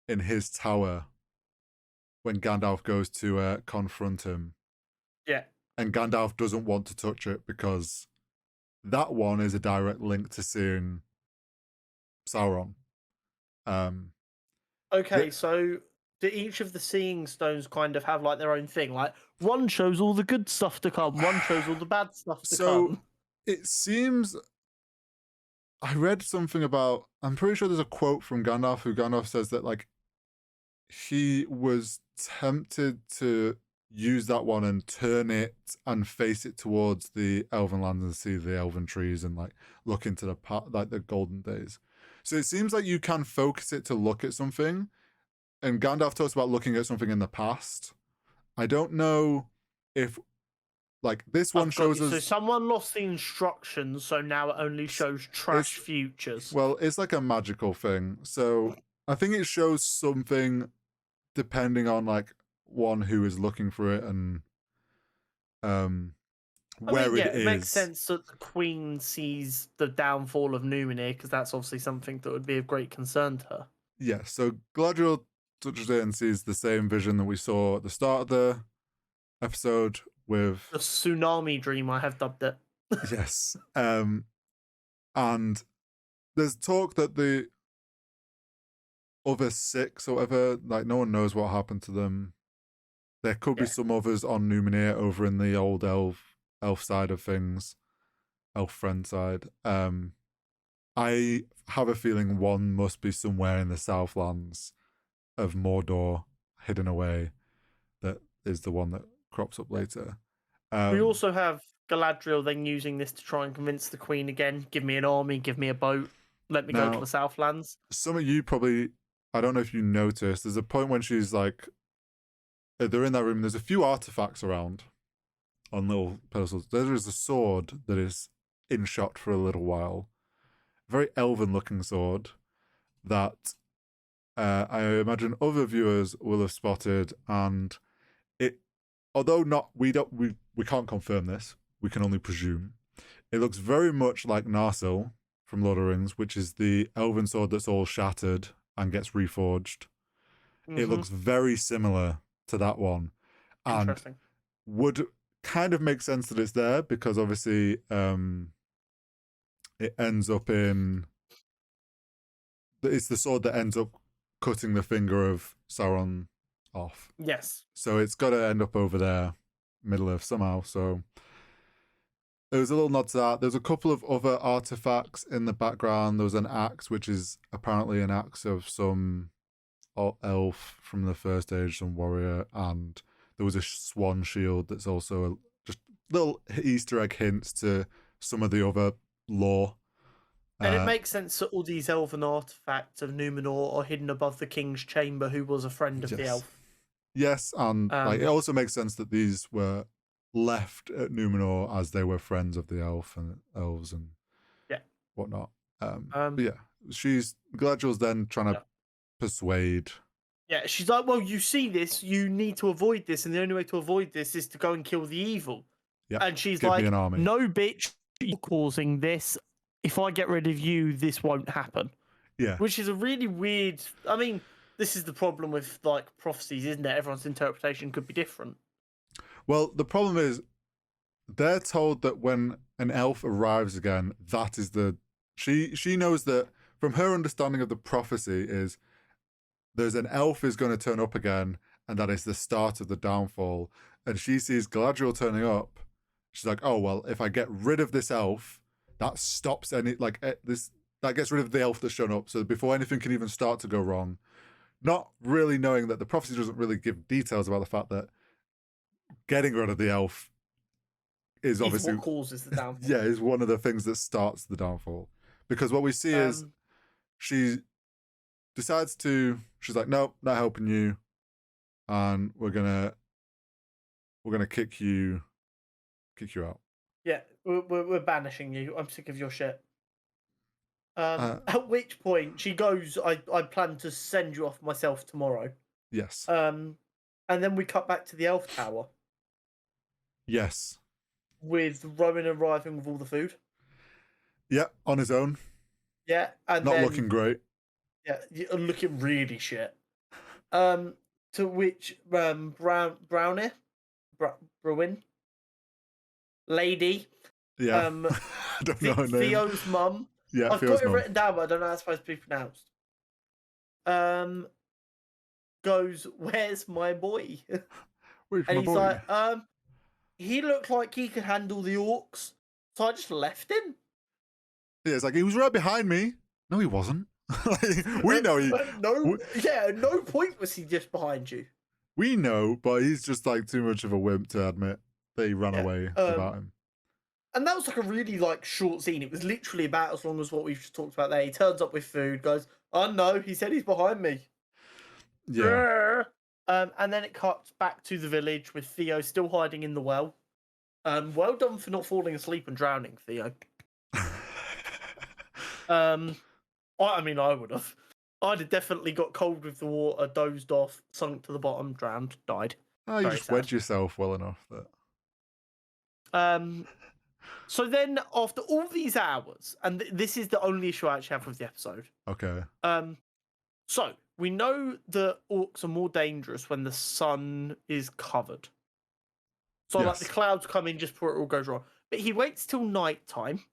in his tower when Gandalf goes to confront him. Yeah. And Gandalf doesn't want to touch it because that one is a direct link to seeing Sauron. Okay, so do each of the seeing stones kind of have like their own thing? Like one shows all the good stuff to come, one shows all the bad stuff to come. It seems I read something about, I'm pretty sure there's a quote from Gandalf who Gandalf says that like he was tempted to use that one and turn it and face it towards the elven lands and see the elven trees and like look into the golden days. So it seems like you can focus it to look at something. And Gandalf talks about looking at something in the past. I don't know if like this one shows us. So someone lost the instructions, so now it only shows trash futures. Well, it's like a magical thing. So I think it shows something depending on like one who is looking for it and where it makes sense that the Queen sees the downfall of Numenor because that's obviously something that would be of great concern to her. Yeah, so Galadriel touches it and sees the same vision that we saw at the start of the episode with the tsunami dream, I have dubbed it. Yes. And there's talk that the other 6 or whatever, like no one knows what happened to them. There could be some others on Numenor over in the old elf side of things, elf friend side. I have a feeling one must be somewhere in the Southlands of Mordor, hidden away. That is the one that crops up later. We also have Galadriel then using this to try and convince the Queen again, give me an army, give me a boat, let me go to the Southlands. Some of you probably, I don't know if you noticed, there's a point when she's like, they're in that room, there's a few artifacts around on little pedestals. There is a sword that is in shot for a little while. Very elven looking sword that I imagine other viewers will have spotted, and it, although we can't confirm this, we can only presume. It looks very much like Narsil from Lord of the Rings, which is the elven sword that's all shattered and gets reforged. It looks very similar to that one, and would kind of make sense that it's there because obviously it ends up in. It's the sword that ends up cutting the finger of Sauron off. Yes. So it's got to end up over there, Middle Earth somehow. So there was a little nod to that. There's a couple of other artifacts in the background. There was an axe, which is apparently an axe of some elf from the First Age, some warrior, and there was a swan shield that's also just little Easter egg hints to some of the other lore. And it makes sense that all these elven artifacts of Numenor are hidden above the king's chamber, who was a friend of the elf. Yes, and like, it also makes sense that these were left at Numenor as they were friends of the elves and whatnot. But yeah, Galadriel's then trying to persuade. Yeah, she's like, well, you see this, you need to avoid this, and the only way to avoid this is to go and kill the evil. Yeah, and she's like, no, bitch, you're causing this. If I get rid of you, this won't happen. Yeah. Which is a really weird... I mean, this is the problem with, like, prophecies, isn't it? Everyone's interpretation could be different. Well, the problem is, they're told that when an elf arrives again, that is the... She knows that, from her understanding of the prophecy, is there's an elf is going to turn up again, and that is the start of the downfall. And she sees Galadriel turning up. She's like, oh, well, if I get rid of this elf... that stops any, like, that gets rid of the elf that's shown up. So before anything can even start to go wrong, not really knowing that the prophecy doesn't really give details about the fact that getting rid of the elf is obviously what causes the downfall. Yeah, is one of the things that starts the downfall. Because what we see is she decides she's like, nope, not helping you, and we're gonna kick you out. Yeah, we're banishing you. I'm sick of your shit. At which point she goes, I plan to send you off myself tomorrow. Yes. And then we cut back to the elf tower. Yes. With Rowan arriving with all the food. Yeah, on his own. Yeah, and not looking great. Yeah, looking really shit. To which Brownie, Bruin, lady. Yeah. I don't know her name. Theo's mum. Yeah, I've got it written down, but I don't know how it's supposed to be pronounced. Goes, where's my boy? Where's and my he's boy? like, he looked like he could handle the orcs, so I just left him. Yeah, it's like, he was right behind me. No, he wasn't. Like, we know he... No, at no point was he just behind you. We know, but he's just like too much of a wimp to admit that he ran away without him. And that was like a really like short scene. It was literally about as long as what we've just talked about there. He turns up with food, goes, "Oh no, he said he's behind me." Yeah. And then it cuts back to the village with Theo still hiding in the well. Well done for not falling asleep and drowning, Theo. I mean, I would have. I'd have definitely got cold with the water, dozed off, sunk to the bottom, drowned, died. Oh, you Very just sad. wedge yourself well enough that. So then, after all these hours, and this is the only issue I actually have with the episode. Okay. So we know that orcs are more dangerous when the sun is covered. So like the clouds come in just before it all goes wrong. But he waits till night time,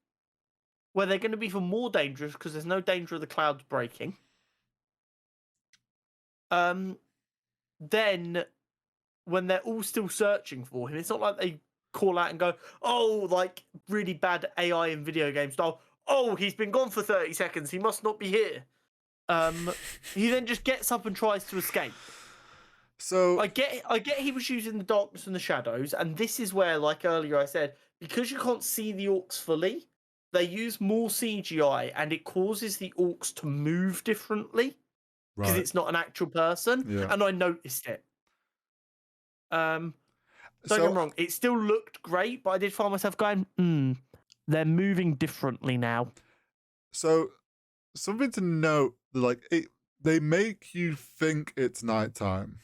where they're going to be even more dangerous because there's no danger of the clouds breaking. Then, when they're all still searching for him, it's not like they call out and go, "Oh, like really bad AI in video game style. Oh, he's been gone for 30 seconds. He must not be here." He then just gets up and tries to escape. So I get he was using the darkness and the shadows, and this is where, like earlier I said, because you can't see the orcs fully, they use more CGI and it causes the orcs to move differently because it's not an actual person. Yeah. And I noticed it. Don't get me wrong, it still looked great, but I did find myself going, they're moving differently now. So something to note, like they make you think it's nighttime.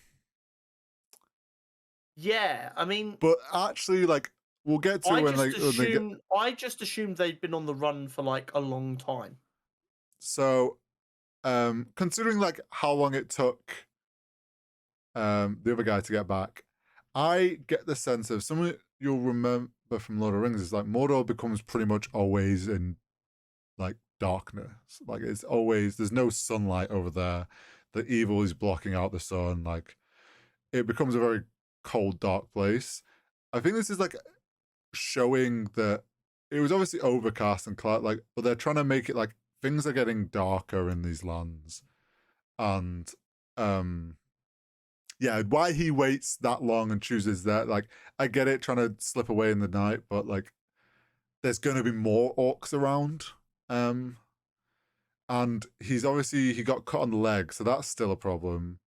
Yeah, I mean, but actually, like we'll get to I just assumed they'd been on the run for like a long time. So, considering like how long it took the other guy to get back, I get the sense of something you'll remember from Lord of the Rings is like Mordor becomes pretty much always in like darkness. Like it's always, there's no sunlight over there. The evil is blocking out the sun. Like it becomes a very cold, dark place. I think this is like showing that it was obviously overcast and cloud, like, but they're trying to make it like things are getting darker in these lands. And yeah, why he waits that long and chooses that, like, I get it, trying to slip away in the night, but like there's gonna be more orcs around. And he's obviously, he got cut on the leg, so that's still a problem.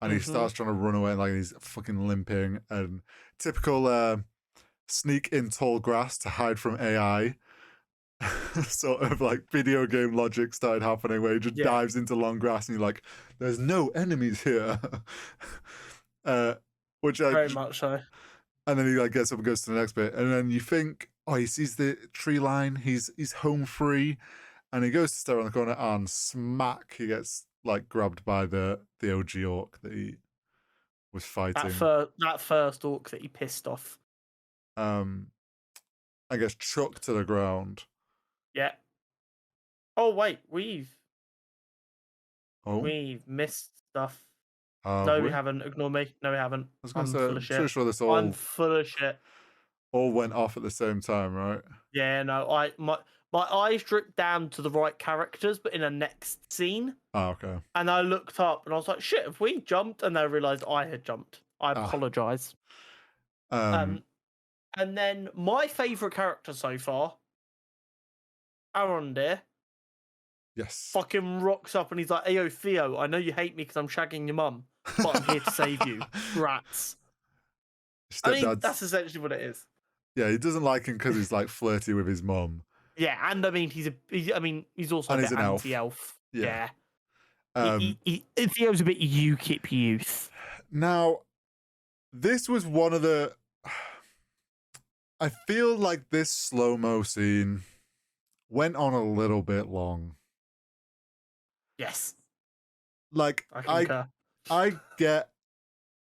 And he starts trying to run away, and like he's fucking limping, and typical sneak in tall grass to hide from AI. Sort of like video game logic started happening where he just dives into long grass and you're like, there's no enemies here. Which very much so. And then he like gets up and goes to the next bit, and then you think, oh, he sees the tree line, he's home free, and he goes to stare on the corner, and smack, he gets like grabbed by the OG orc that he was fighting. That first orc that he pissed off. I guess chucked to the ground. Yeah. Oh wait, we've missed stuff. No, we haven't. Ignore me. No, we haven't. I was going to say, I'm pretty sure this all. I'm full of shit. All went off at the same time, right? Yeah, no. My eyes dripped down to the right characters, but in a next scene. Oh, okay. And I looked up and I was like, "Shit, have we jumped?" And I realized I had jumped. I apologize. And then my favorite character so far, Arondir. Yes. Fucking rocks up and he's like, "Ayo, Theo, I know you hate me because I'm shagging your mum, but I'm here to save you." Rats. I mean, that's essentially what it is. Yeah, he doesn't like him because he's like flirty with his mum. Yeah, and I mean, he's also a bit anti-elf. Yeah. Theo's a bit UKIP youth. Now, this was one of the. I feel like this slow-mo scene went on a little bit long. Yes. Like, I get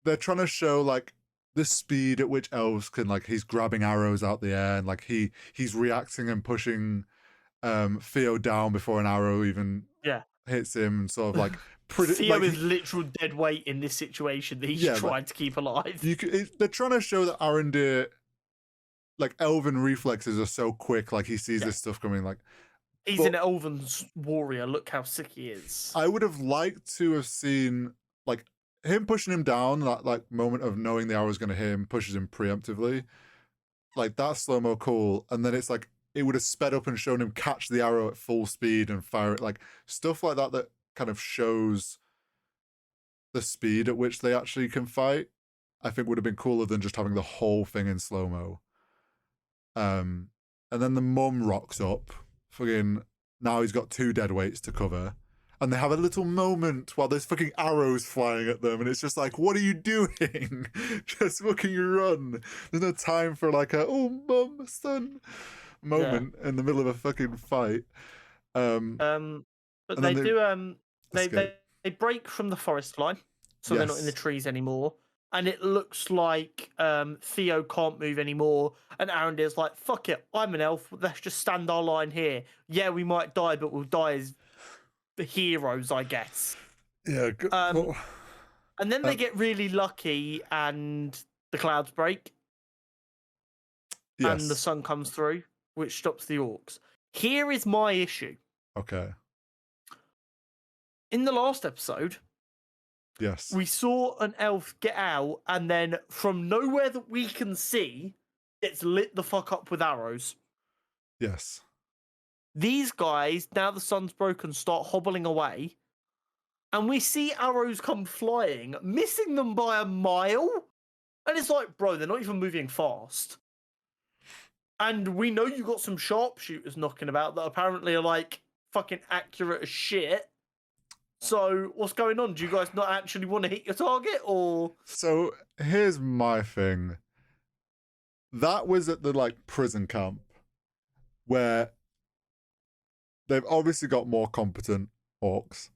they're trying to show like the speed at which elves can, like, he's grabbing arrows out the air and like he's reacting and pushing Theo down before an arrow even hits him, and sort of like Theo like, is literal dead weight in this situation that he's trying to keep alive. They're trying to show that Arondir, like, elven reflexes are so quick, like he sees this stuff coming, like he's an elven warrior. Look how sick he is. I would have liked to have seen like him pushing him down, that like moment of knowing the arrow's going to hit him, pushes him preemptively. Like that's slow-mo cool. And then it's like it would have sped up and shown him catch the arrow at full speed and fire it. Like stuff like that kind of shows the speed at which they actually can fight. I think would have been cooler than just having the whole thing in slow-mo. And then the mum rocks up. Fucking now he's got 2 dead weights to cover. And they have a little moment while there's fucking arrows flying at them, and it's just like, what are you doing? Just fucking run. There's no time for like a mum, son moment in the middle of a fucking fight. But they do they break from the forest line, so they're not in the Yes. trees anymore. And it looks like Theo can't move anymore. And Arendir's like, fuck it, I'm an elf. Let's just stand our line here. Yeah, we might die, but we'll die as the heroes, I guess. Yeah. And then they get really lucky and the clouds break. Yes. And the sun comes through, which stops the orcs. Here is my issue. Okay. In the last episode, Yes. we saw an elf get out, and then from nowhere that we can see, it's lit the fuck up with arrows. Yes. These guys, now the sun's broken, start hobbling away, and we see arrows come flying, missing them by a mile. And it's like, bro, they're not even moving fast. And we know you got some sharpshooters knocking about that apparently are like fucking accurate as shit. So what's going on? Do you guys not actually want to hit your target, or? So here's my thing. That was at the like prison camp where they've obviously got more competent orcs.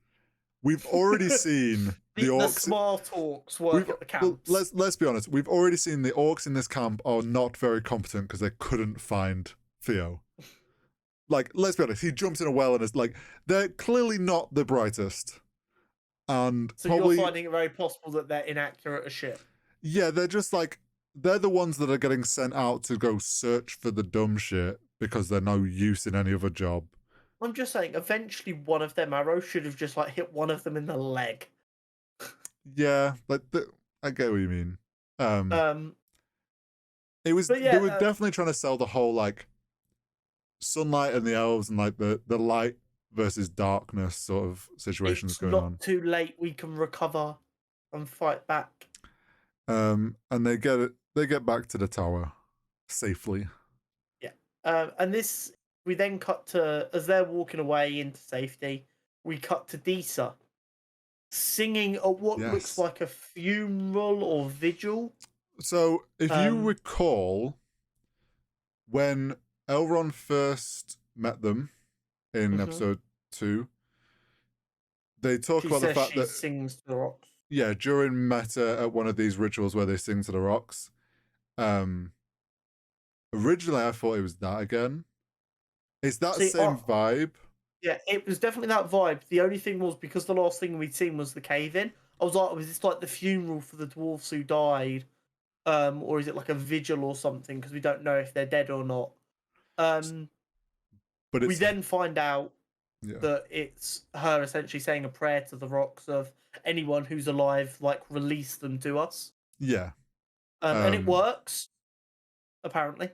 We've already seen the orcs. The smart orcs work at the camps. Let's be honest. We've already seen the orcs in this camp are not very competent because they couldn't find Theo. Like, let's be honest. He jumps in a well and is like, they're clearly not the brightest. And so probably, you're finding it very possible that they're inaccurate as shit. Yeah, they're just like, they're the ones that are getting sent out to go search for the dumb shit because they're no use in any other job. I'm just saying, eventually one of them arrows should have just like hit one of them in the leg. Yeah, like I get what you mean. It was But yeah, they were definitely trying to sell the whole like sunlight and the elves and like the light versus darkness sort of situations going on. It's not too late. We can recover and fight back. And they get back to the tower safely. Yeah. And this we then cut to, as they're walking away into safety, we cut to Disa singing at what looks like a funeral or vigil. So if you recall, when Elrond first met them in episode 2, they talk about the fact that she sings to the rocks. Yeah, during meta at one of these rituals where they sing to the rocks. Originally I thought it was that again. Is that same vibe? Yeah, it was definitely that vibe. The only thing was, because the last thing we'd seen was the cave-in, I was like, was this like the funeral for the dwarves who died? Or is it like a vigil or something? Because we don't know if they're dead or not. But we then find out that it's her essentially saying a prayer to the rocks of anyone who's alive, like, release them to us. Yeah. And it works, apparently.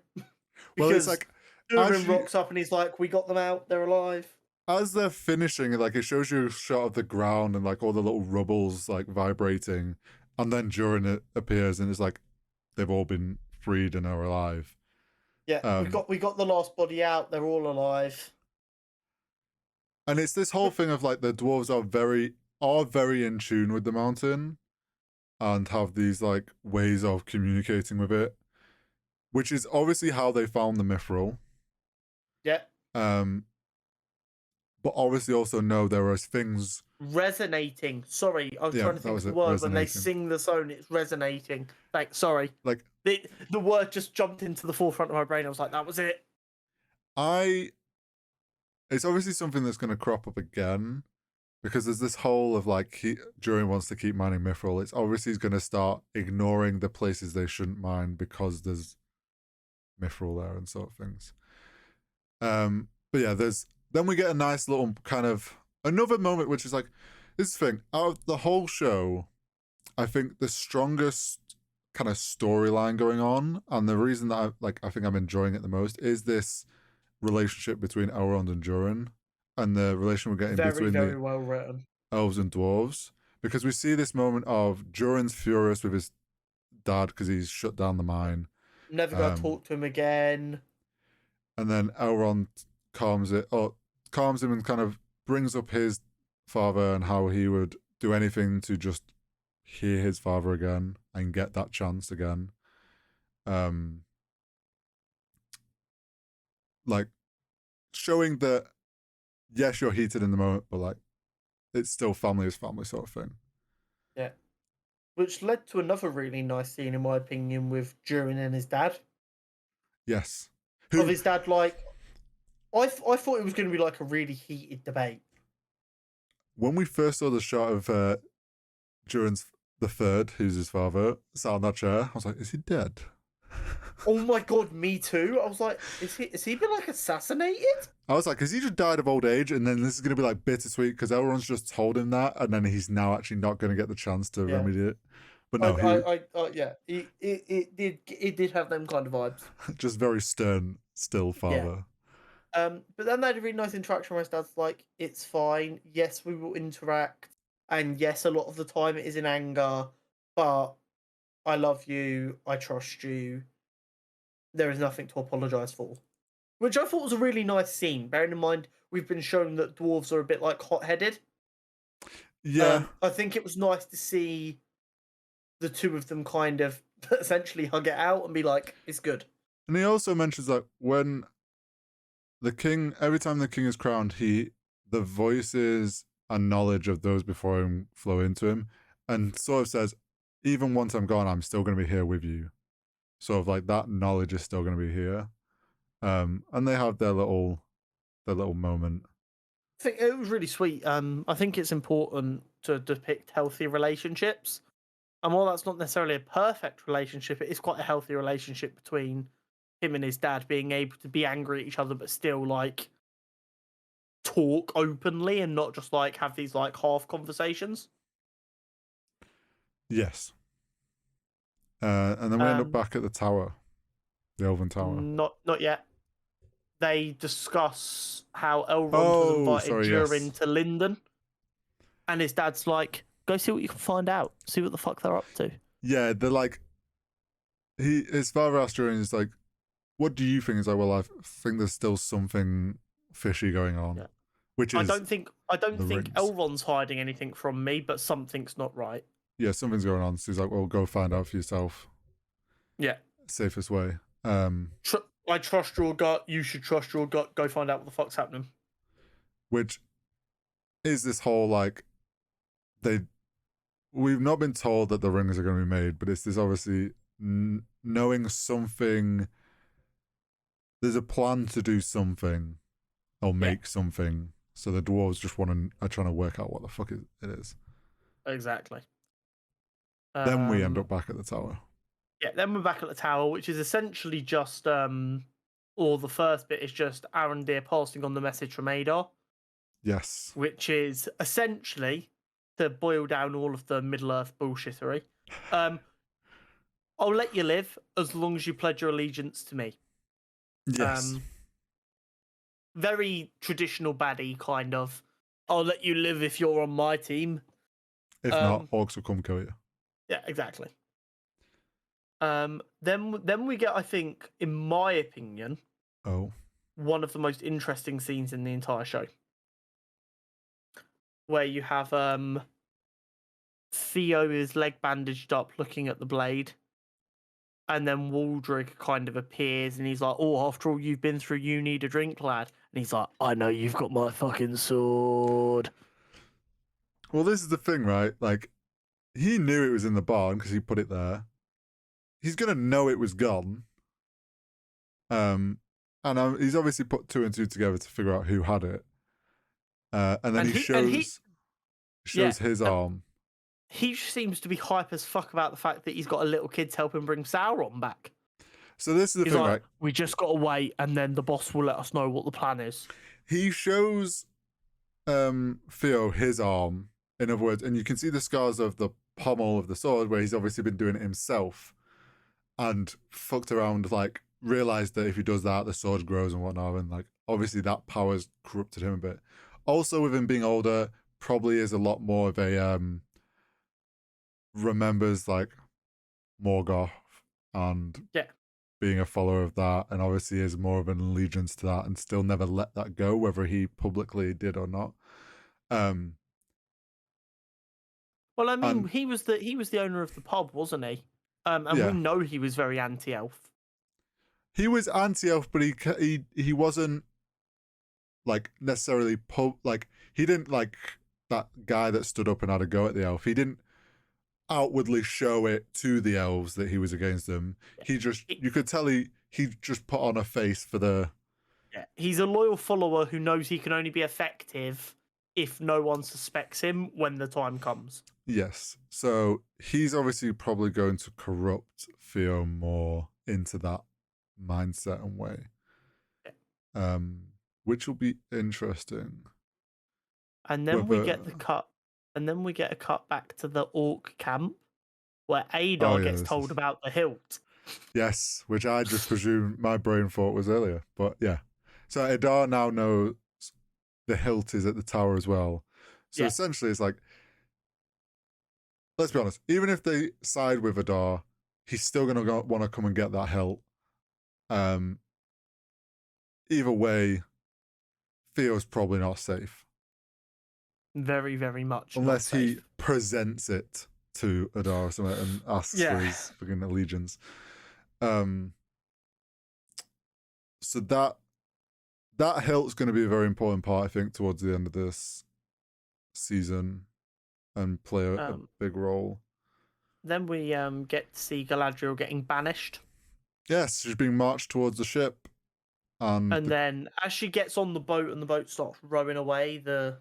Well, it's like Durin rocks up and he's like, we got them out, they're alive. As they're finishing, like, it shows you a shot of the ground and like all the little rubbles like vibrating, and then Durin it appears and it's like they've all been freed and are alive. Yeah, we got the last body out, they're all alive. And it's this whole thing of like the dwarves are very in tune with the mountain and have these like ways of communicating with it, which is obviously how they found the mithril. Yeah. But obviously also know there are things resonating. Sorry, I was trying to think of the word when they sing the song. It's resonating. Like, sorry, like the word just jumped into the forefront of my brain. I was like, that was it. It's obviously something that's going to crop up again, because there's this whole of like Durin wants to keep mining mithril. It's obviously going to start ignoring the places they shouldn't mine because there's mithril there and sort of things. But yeah, then we get a nice little kind of another moment, which is like, this thing out of the whole show, I think the strongest kind of storyline going on, and the reason that I think I'm enjoying it the most, is this relationship between Elrond and Durin, and the relation we're getting between Very the well written. elves and dwarves, because we see this moment of Durin's furious with his dad because he's shut down the mine. Never got to talk to him again. And then Elrond calms him and kind of brings up his father and how he would do anything to just hear his father again and get that chance again. Like showing that, yes, you're heated in the moment, but like it's still family is family sort of thing. Yeah. Which led to another really nice scene, in my opinion, with Durin and his dad. Yes. Of his dad, like, I thought it was going to be like a really heated debate. When we first saw the shot of Durin's the third, who's his father, sat on that chair, I was like, is he dead? Oh my god, me too. I was like, is he been like assassinated? I was like, has he just died of old age? And then this is going to be like bittersweet because Elrond's just told him that, and then he's now actually not going to get the chance to remedy it. But no, it did have them kind of vibes. Just very stern, still father. Yeah. But then they had a really nice interaction where his dad's like, it's fine. Yes, we will interact. And yes, a lot of the time it is in anger, but I love you. I trust you. There is nothing to apologise for. Which I thought was a really nice scene. Bearing in mind, we've been shown that dwarves are a bit like hot-headed. Yeah. I think it was nice to see the two of them kind of essentially hug it out and be like, it's good. And he also mentions that when the king, every time the king is crowned, the voices and knowledge of those before him flow into him, and sort of says, even once I'm gone, I'm still going to be here with you. Sort of like that knowledge is still going to be here. And they have their little moment. I think it was really sweet. I think it's important to depict healthy relationships. And while that's not necessarily a perfect relationship, it is quite a healthy relationship between him and his dad, being able to be angry at each other, but still like talk openly and not just like have these like half conversations. Yes. And then we end up back at the tower, the Elven Tower. Not yet. They discuss how Elrond has invited Durin to Lindon, and his dad's like, "Go see what you can find out. See what the fuck they're up to." Yeah, they're like, his father asked Durin, he's like, "What do you think?" He's like, "Well, I think there's still something fishy going on." Yeah. Which is I don't think Elrond's hiding anything from me, but something's not right. Yeah, something's going on. So he's like, "Well, go find out for yourself." Yeah, safest way. I trust your gut. You should trust your gut. Go find out what the fuck's happening. Which is this whole like, we've not been told that the rings are going to be made, but it's this obviously knowing something. There's a plan to do something or make something. So the dwarves just are trying to work out what the fuck it is. Exactly. Then we end up back at the tower. Yeah, then we're back at the tower, which is essentially just, or the first bit is just Arondir passing on the message from Adar. Yes. Which is essentially, to boil down all of the Middle-earth bullshittery, I'll let you live as long as you pledge your allegiance to me. Yes. Very traditional baddie kind of, I'll let you live if you're on my team. If not, orcs will come kill you. Yeah, exactly. Then we get, I think, in my opinion, one of the most interesting scenes in the entire show, where you have Theo is leg bandaged up, looking at the blade, and then Waldrick kind of appears, and he's like, "Oh, after all you've been through, you need a drink, lad." And he's like, "I know you've got my fucking sword." Well, this is the thing, right? Like, he knew it was in the barn because he put it there. He's gonna know it was gone. And he's obviously put two and two together to figure out who had it. And then he shows his arm. He seems to be hype as fuck about the fact that he's got a little kid to help him bring Sauron back. So this is the thing, right? We just got to wait, and then the boss will let us know what the plan is. He shows Theo his arm, in other words, and you can see the scars of the pommel of the sword, where he's obviously been doing it himself and fucked around, like realized that if he does that, the sword grows and whatnot, and like obviously that power's corrupted him a bit. Also, with him being older, probably is a lot more of a remembers like Morgoth and being a follower of that, and obviously is more of an allegiance to that, and still never let that go, whether he publicly did or not. Well, I mean, he was the owner of the pub, wasn't he? And we know he was very anti-elf. He was anti-elf, but he wasn't like necessarily like he didn't like that guy that stood up and had a go at the elf. He didn't outwardly show it to the elves that he was against them. He just, you could tell he just put on a face for the... Yeah, he's a loyal follower who knows he can only be effective if no one suspects him when the time comes. Yes. So he's obviously probably going to corrupt Theo more into that mindset and way. Yeah. Which will be interesting. And then we get the cut. And then we get a cut back to the orc camp where Adar gets told about the hilt. Yes, which I just presumed my brain thought was earlier. But yeah. So Adar now knows the hilt is at the tower as well. So essentially it's like, let's be honest, even if they side with Adar, he's still going to want to come and get that hilt. Either way, Theo's probably not safe. Very, very much. Unless he presents it to Adar or something and asks for his fucking allegiance. So that hilt's going to be a very important part, I think, towards the end of this season and play a big role. Then we get to see Galadriel getting banished. Yes, she's being marched towards the ship. And then as she gets on the boat and the boat starts rowing away, the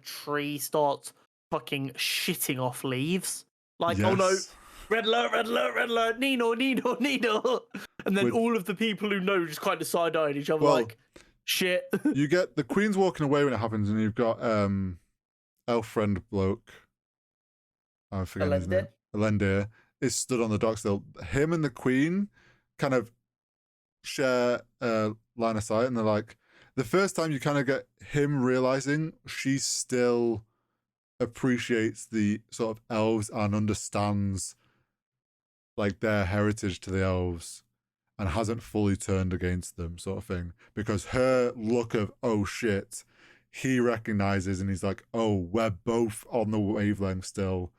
tree starts fucking shitting off leaves. Like, oh no, red alert, red alert, red alert, Nino. And then all of the people who know just kind of side-eye at each other like, shit. You get the Queen's walking away when it happens, and you've got elf friend bloke. I forget his name. Elendir is stood on the dock still. Him and the Queen kind of share a line of sight, and they're like, the first time you kind of get him realizing she still appreciates the sort of elves and understands like their heritage to the elves and hasn't fully turned against them, sort of thing. Because her look of, oh shit, he recognizes and he's like, oh, we're both on the wavelength still.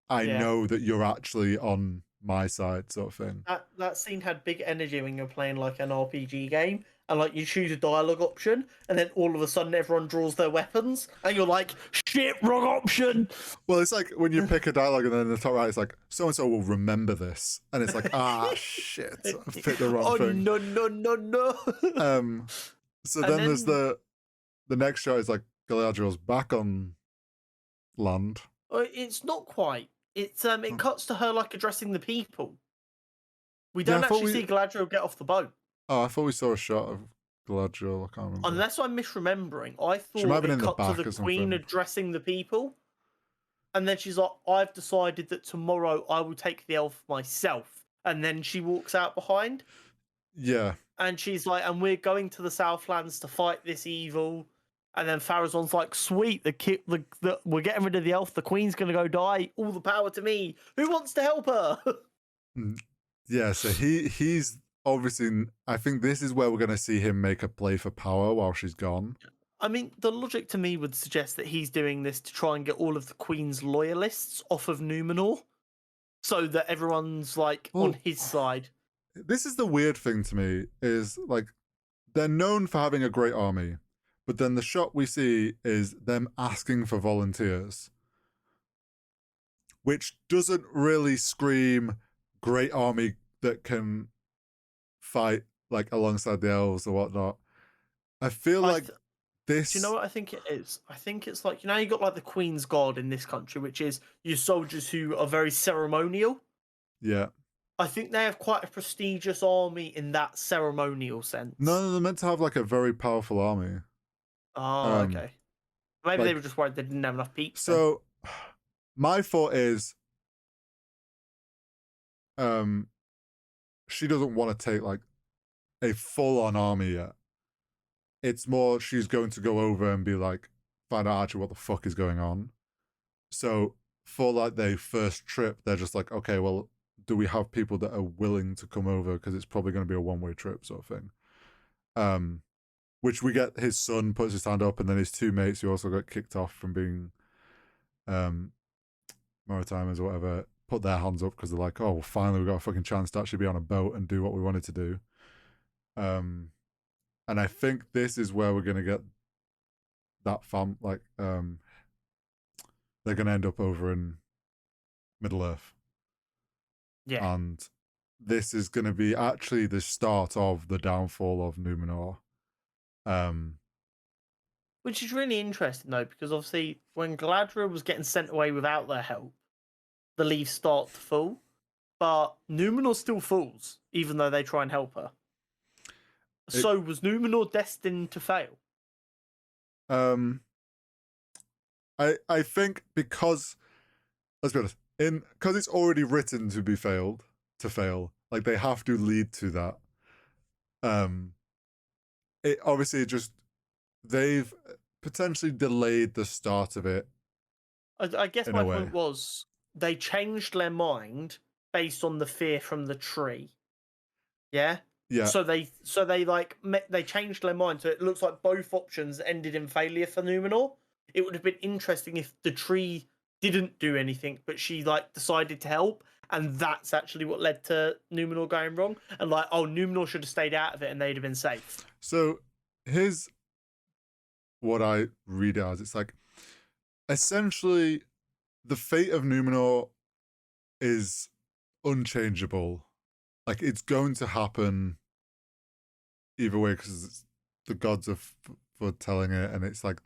I know that you're actually on my side, sort of thing. That scene had big energy when you're playing like an RPG game, and like you choose a dialogue option, and then all of a sudden everyone draws their weapons, and you're like, shit, wrong option. Well, it's like when you pick a dialogue, and then in the top right, it's like, so and so will remember this, and it's like, shit, I picked the wrong thing. No. So then there's the next shot is like Galadriel's back on land. It's not quite. It cuts to her like addressing the people. We don't actually see Galadriel get off the boat. Oh, I thought we saw a shot of Galadriel. I can't remember. Unless I'm misremembering, I thought it cut to the Queen addressing the people, and then she's like, "I've decided that tomorrow I will take the elf myself," and then she walks out behind. Yeah. And she's like, "And we're going to the Southlands to fight this evil." And then Farazan's like, "Sweet, we're getting rid of the elf. The Queen's gonna go die. All the power to me. Who wants to help her?" Yeah, so he's obviously. I think this is where we're gonna see him make a play for power while she's gone. I mean, the logic to me would suggest that he's doing this to try and get all of the Queen's loyalists off of Numenor, so that everyone's like on his side. This is the weird thing to me, is like they're known for having a great army. But then the shot we see is them asking for volunteers, which doesn't really scream great army that can fight like alongside the elves or whatnot. I feel like this... Do you know what I think it is? I think it's like, you know, you got like the Queen's Guard in this country, which is your soldiers who are very ceremonial. Yeah. I think they have quite a prestigious army in that ceremonial sense. No, they're meant to have like a very powerful army. Oh, okay. Maybe they were just worried they didn't have enough peeps. So, my thought is, she doesn't want to take like a full-on army yet. It's more she's going to go over and be like, find out actually what the fuck is going on. So for like their first trip, they're just like, okay, well, do we have people that are willing to come over? Because it's probably going to be a one-way trip sort of thing. Which we get his son puts his hand up, and then his two mates who also got kicked off from being Maritimers or whatever put their hands up because they're like, oh, well, finally we got a fucking chance to actually be on a boat and do what we wanted to do. And I think this is where we're gonna get that they're gonna end up over in Middle Earth. Yeah. And this is gonna be actually the start of the downfall of Numenor. Which is really interesting though, because obviously when Galadriel was getting sent away without their help, the leaves start to fall. But Numenor still falls, even though they try and help her. So was Numenor destined to fail? I think because, let's be honest, because it's already written to fail, like they have to lead to that. It obviously just they've potentially delayed the start of it. I guess my point was they changed their mind based on the fear from the tree. Yeah. Yeah. So they changed their mind. So it looks like both options ended in failure for Numenor. It would have been interesting if the tree didn't do anything, but she like decided to help, and that's actually what led to Numenor going wrong. And like, oh, Numenor should have stayed out of it, and they'd have been safe. So here's what I read it as. It's like essentially the fate of Numenor is unchangeable. Like it's going to happen either way because the gods are foretelling it, and it's like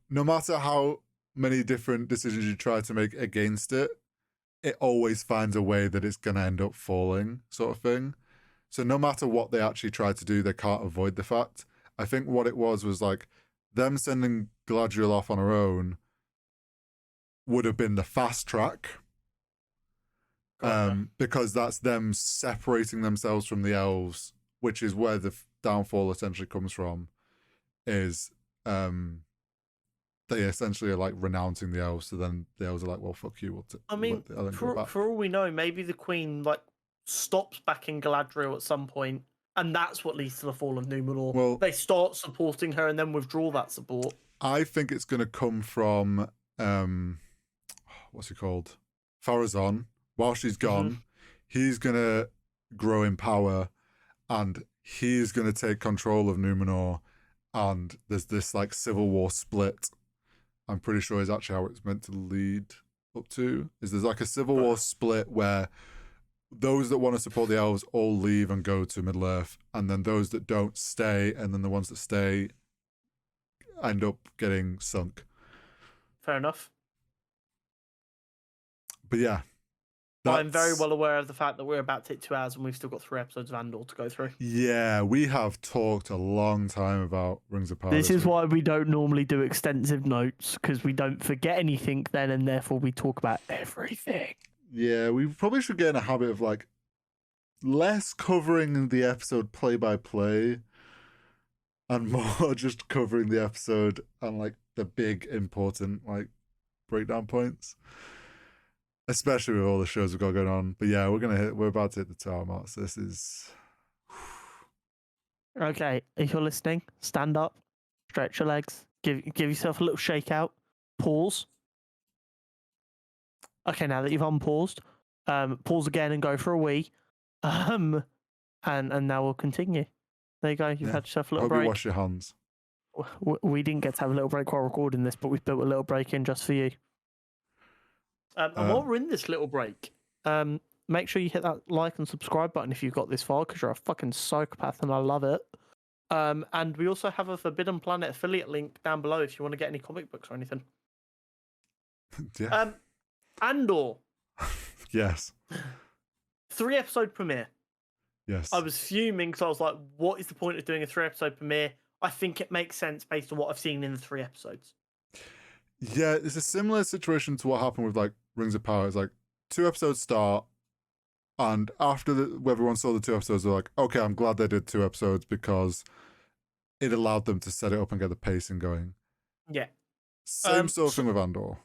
no matter how many different decisions you try to make against it, it always finds a way that it's going to end up falling, sort of thing. So no matter what they actually try to do, they can't avoid the fact. I think what it was like them sending Galadriel off on her own would have been the fast track. Because that's them separating themselves from the elves, which is where the downfall essentially comes from, is they essentially are like renouncing the elves, so then the elves are like, well, fuck you. For all we know, maybe the queen like stops backing Galadriel at some point, and that's what leads to the fall of Numenor. Well, they start supporting her and then withdraw that support. I think it's going to come from what's he called? Farazan. While she's gone, he's going to grow in power, and he's going to take control of Numenor, and there's this like civil war split. I'm pretty sure is actually how it's meant to lead up to. Is there's like a civil war split where those that want to support the elves all leave and go to Middle Earth, and then those that don't stay, and then the ones that stay end up getting sunk. Fair enough. But yeah. I'm very well aware of the fact that we're about to hit 2 hours and we've still got 3 episodes of Andor to go through. Yeah, we have talked a long time about Rings of Power. This is why we don't normally do extensive notes, because we don't forget anything then, and therefore we talk about everything. Yeah, we probably should get in a habit of like less covering the episode play by play and more just covering the episode and like the big important like breakdown points. Especially with all the shows we've got going on. But yeah, we're about to hit the 2 hour mark. So this is okay. If you're listening, stand up, stretch your legs, give yourself a little shake out, pause. Okay, now that you've unpaused, pause again and go for a wee. And now we'll continue. There you go. You've had yourself a little break. You wash your hands. We didn't get to have a little break while recording this, but we've built a little break in just for you. And while we're in this little break, make sure you hit that like and subscribe button if you've got this far, because you're a fucking psychopath and I love it. And we also have a Forbidden Planet affiliate link down below if you want to get any comic books or anything. Yeah. Andor. Yes. 3 episode premiere. Yes. I was fuming because I was like, what is the point of doing a 3 episode premiere? I think it makes sense based on what I've seen in the 3 episodes. Yeah, it's a similar situation to what happened with like Rings of Power. It's like 2 episodes start, and after everyone saw the 2 episodes, they're like, okay, I'm glad they did 2 episodes because it allowed them to set it up and get the pacing going. Yeah. Same sort of So, thing with Andor.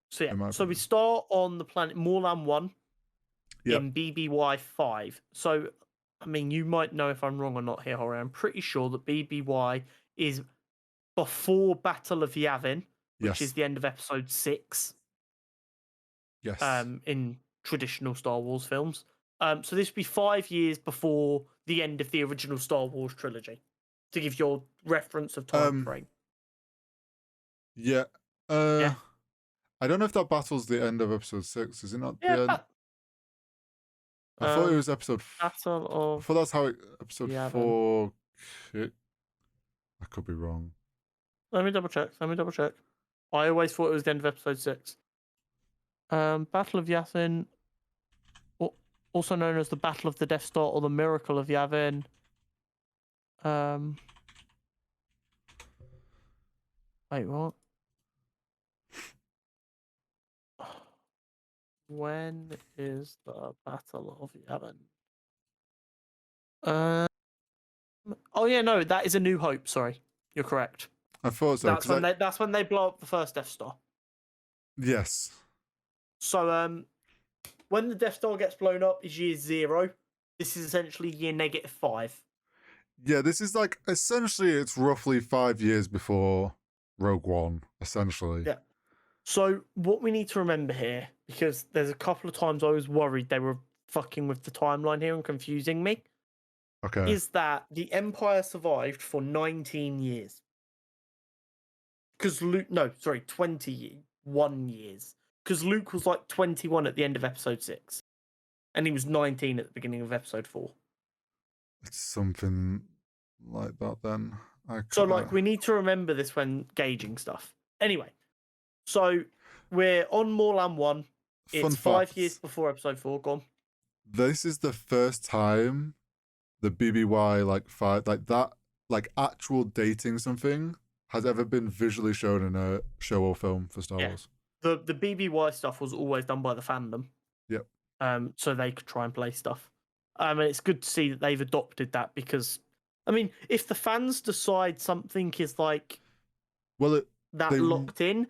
so yeah. In my So we opinion. start on the planet Morlan 1 Yep. in BBY 5. So, I mean, you might know if I'm wrong or not here, Jorge. I'm pretty sure that BBY is before Battle of Yavin, which is Yes. the end of episode 6. Yes. In traditional Star Wars films. So this would be 5 years before the end of the original Star Wars trilogy, to give your reference of time frame. Yeah. Yeah. I don't know if that battle's the end of episode 6. Is it not Yeah. the end? I thought it was episode. Battle I of thought that's how episode Yavin. 4. I could be wrong. Let me double check. I always thought it was the end of episode 6. Battle of Yavin, also known as the Battle of the Death Star or the Miracle of Yavin. Wait, what? When is the Battle of Yavin? Oh yeah, no, that is A New Hope. Sorry, you're correct. I thought so. That's when they blow up the first Death Star. Yes. So when the Death Star gets blown up is year 0. This is essentially year -5. Yeah, this is like essentially it's roughly 5 years before Rogue One. Essentially. Yeah. So what we need to remember here, because there's a couple of times I was worried they were fucking with the timeline here and confusing me. Okay. Is that the Empire survived for 19 years. Because Luke, 21 years. Because Luke was like 21 at the end of episode 6. And he was 19 at the beginning of episode 4. It's something like that then. So, like, we need to remember this when gauging stuff. Anyway, so we're on Morlan 1. It's 5 years before episode 4. Gone. This is the first time the BBY like 5 like that like actual dating something has ever been visually shown in a show or film for Star Wars. The BBY stuff was always done by the fandom. Yep. So they could try and play stuff. And it's good to see that they've adopted that because, I mean, if the fans decide something is like locked in,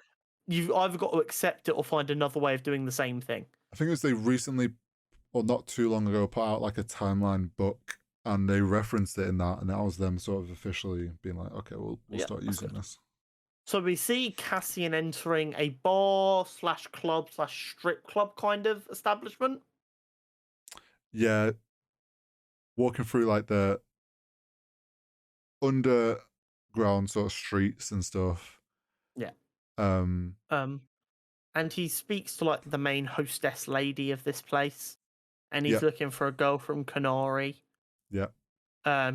you've either got to accept it or find another way of doing the same thing. I think it was they recently, or not too long ago, put out like a timeline book and they referenced it in that, and that was them sort of officially being like, okay, we'll start using this. So we see Cassian entering a bar/club/strip club kind of establishment. Yeah. Walking through like the underground sort of streets and stuff. Yeah. And he speaks to like the main hostess lady of this place. And he's looking for a girl from Canary. Yeah.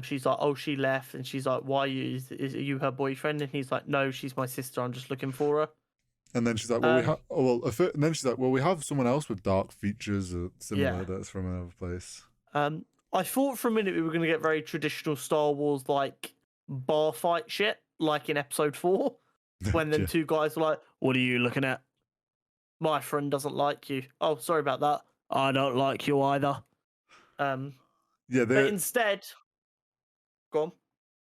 She's like, oh, she left, and she's like, why is you her boyfriend? And he's like, no, she's my sister. I'm just looking for her. And then she's like, well, and then she's like, well, we have someone else with dark features similar that's from another place. I thought for a minute we were going to get very traditional Star Wars like bar fight shit, like in episode 4, when them two guys were like, what are you looking at? My friend doesn't like you. Oh, sorry about that. I don't like you either. But instead, go on.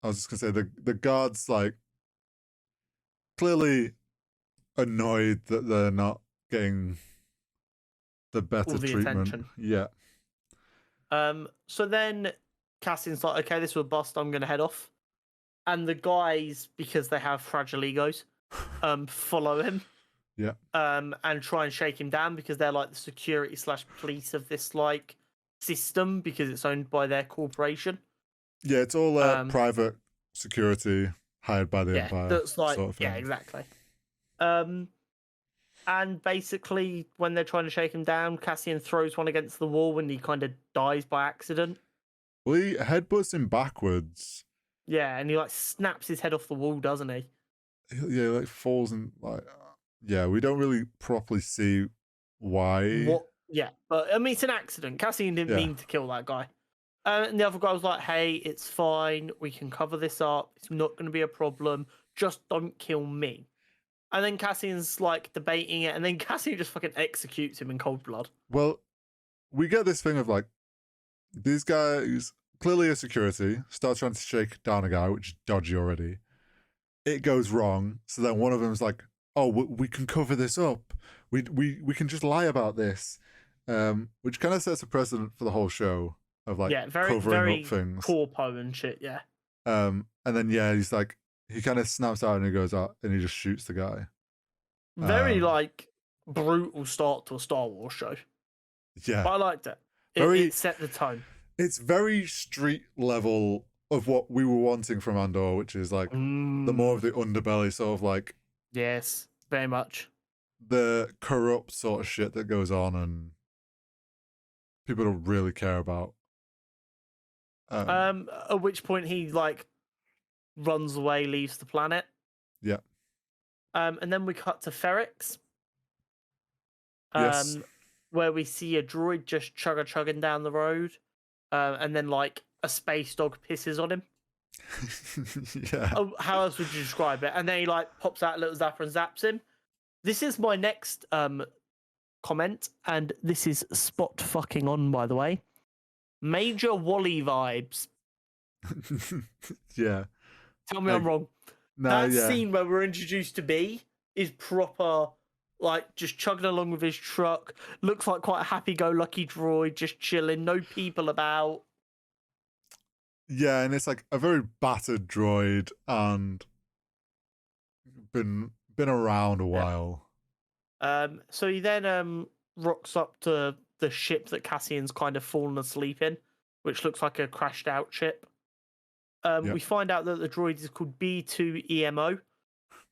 I was just gonna say the guards like clearly annoyed that they're not getting the better treatment. Attention. Yeah. So then Cassian's like, okay, this will bust. I'm gonna head off. And the guys, because they have fragile egos, follow him. Yeah. And try and shake him down because they're like the security/police of this like system because it's owned by their corporation. Yeah, it's all private security hired by the Empire. That's like, sort of thing. Yeah, exactly. And basically, when they're trying to shake him down, Cassian throws one against the wall and he kind of dies by accident. Well, he headbutts him backwards. Yeah, and he like snaps his head off the wall, doesn't he? Yeah, like falls and like. Yeah, we don't really properly see why. What? Yeah, but I mean, it's an accident. Cassian didn't mean to kill that guy. And the other guy was like, hey, it's fine. We can cover this up. It's not going to be a problem. Just don't kill me. And then Cassian's like debating it, and then Cassian just fucking executes him in cold blood. Well, we get this thing of like, these guys, clearly a security, start trying to shake down a guy, which is dodgy already. It goes wrong. So then one of them's like, oh, we can cover this up. We can just lie about this. Which kind of sets a precedent for the whole show of like covering up things. Corpo and shit, yeah. And then he's like, he kind of snaps out and he goes out and he just shoots the guy. Very like brutal start to a Star Wars show. Yeah, but I liked it. It set the tone. It's very street level of what we were wanting from Andor, which is like the more of the underbelly sort of like. Yes, very much. The corrupt sort of shit that goes on and people don't really care about. At which point he like runs away, leaves the planet. Yeah. And then we cut to Ferrix. Yes. Where we see a droid just chugging down the road. And then like a space dog pisses on him. Yeah. Oh, how else would you describe it? And then he like pops out a little zapper and zaps him. This is my next comment, and this is spot fucking on, by the way. Major Wally vibes. Yeah. Tell me I'm wrong. No, that scene where we're introduced to B is proper, like, just chugging along with his truck. Looks like quite a happy-go-lucky droid, just chilling, no people about. Yeah, and it's like a very battered droid and been around a while. So he then rocks up to the ship that Cassian's kind of fallen asleep in, which looks like a crashed out ship. We find out that the droid is called B2EMO,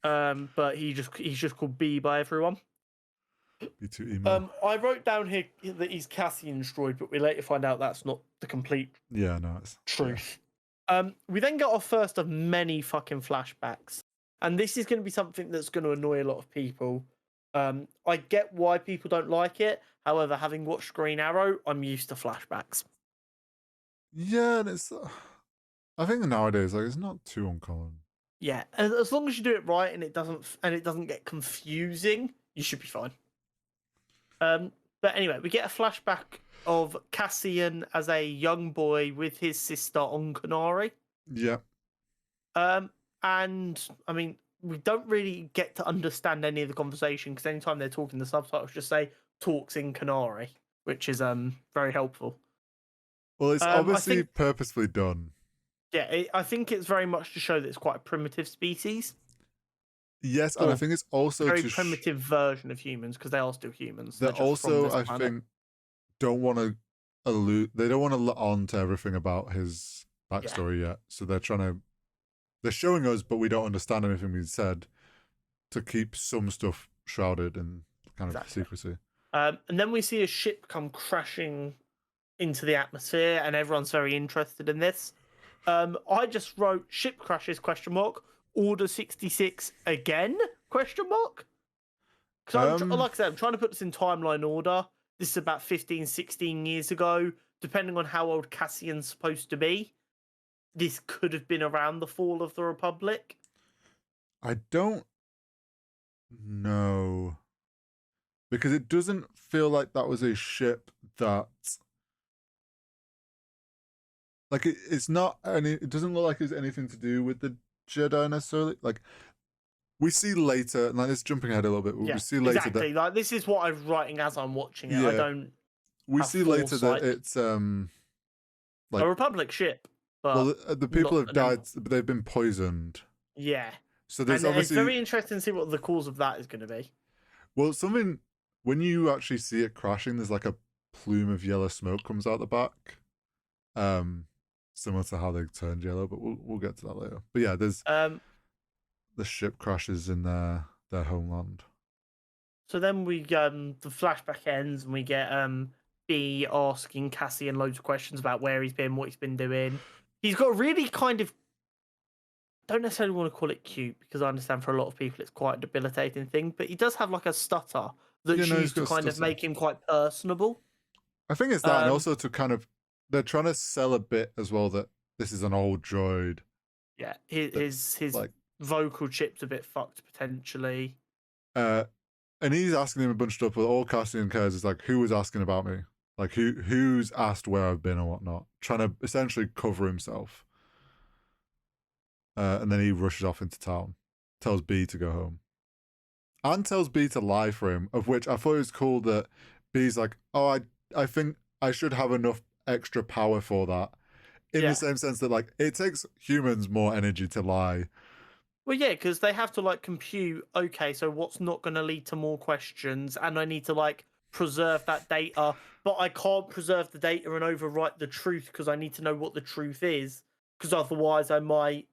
but he's just called B by everyone. B2EMO. I wrote down here that he's Cassian's droid, but we later find out that's not the complete truth. Yeah. We then get our first of many fucking flashbacks, and this is going to be something that's going to annoy a lot of people. I get why people don't like it. However, having watched Green Arrow, I'm used to flashbacks. Yeah, and it's. I think nowadays, like, it's not too uncommon. Yeah, as long as you do it right and it doesn't get confusing, you should be fine. But anyway, we get a flashback of Cassian as a young boy with his sister on Kenari. Yeah. And I mean, we don't really get to understand any of the conversation because anytime they're talking, the subtitles just say "talks in Kenari," which is very helpful. Well, it's obviously purposefully done. Yeah, I think it's very much to show that it's quite a primitive species. Yes, and I think it's also a very primitive version of humans because they are still humans. They also, I think, don't want to they don't want to let on to everything about his backstory yet. So they're showing us, but we don't understand anything we said, to keep some stuff shrouded in kind of secrecy. And then we see a ship come crashing into the atmosphere, and everyone's very interested in this. I just wrote ship crashes ? Order 66 again ? Because like I said, I'm trying to put this in timeline order. This is about 15, 16 years ago. Depending on how old Cassian's supposed to be, this could have been around the fall of the Republic. I don't know. Because it doesn't feel like that was a ship that... Like, it's not any... It doesn't look like it's anything to do with the Jedi necessarily. Like, we see later, and like, it's jumping ahead a little bit, we see later exactly. Like, this is what I'm writing as I'm watching it. Yeah. I don't... We see later that it's, like... a Republic ship. But well, the people have died, but they've been poisoned. Yeah. So there's obviously... It's very interesting to see what the cause of that is going to be. Well, something... When you actually see it crashing, there's like a plume of yellow smoke comes out the back. Similar to how they turned yellow, but we'll get to that later. But yeah, there's the ship crashes in their homeland. So then we the flashback ends and we get B asking Cassian loads of questions about where he's been, what he's been doing. He's got a really kind of, don't necessarily want to call it cute because I understand for a lot of people it's quite a debilitating thing, but he does have like a stutter that's used to kind of make him quite personable. I think it's that, and also to kind of, they're trying to sell a bit as well that this is an old droid. Yeah, his like, vocal chip's a bit fucked potentially. And he's asking him a bunch of stuff, but all Cassian cares is like, who was asking about me? Like, who's asked where I've been or whatnot? Trying to essentially cover himself. And then he rushes off into town, tells B to go home. And tells B to lie for him, of which I thought it was cool that B's like, oh, I think I should have enough extra power for that. In the same sense that, like, it takes humans more energy to lie. Well, yeah, because they have to, like, compute, okay, so what's not going to lead to more questions, and I need to, like, preserve that data, but I can't preserve the data and overwrite the truth because I need to know what the truth is, because otherwise I might,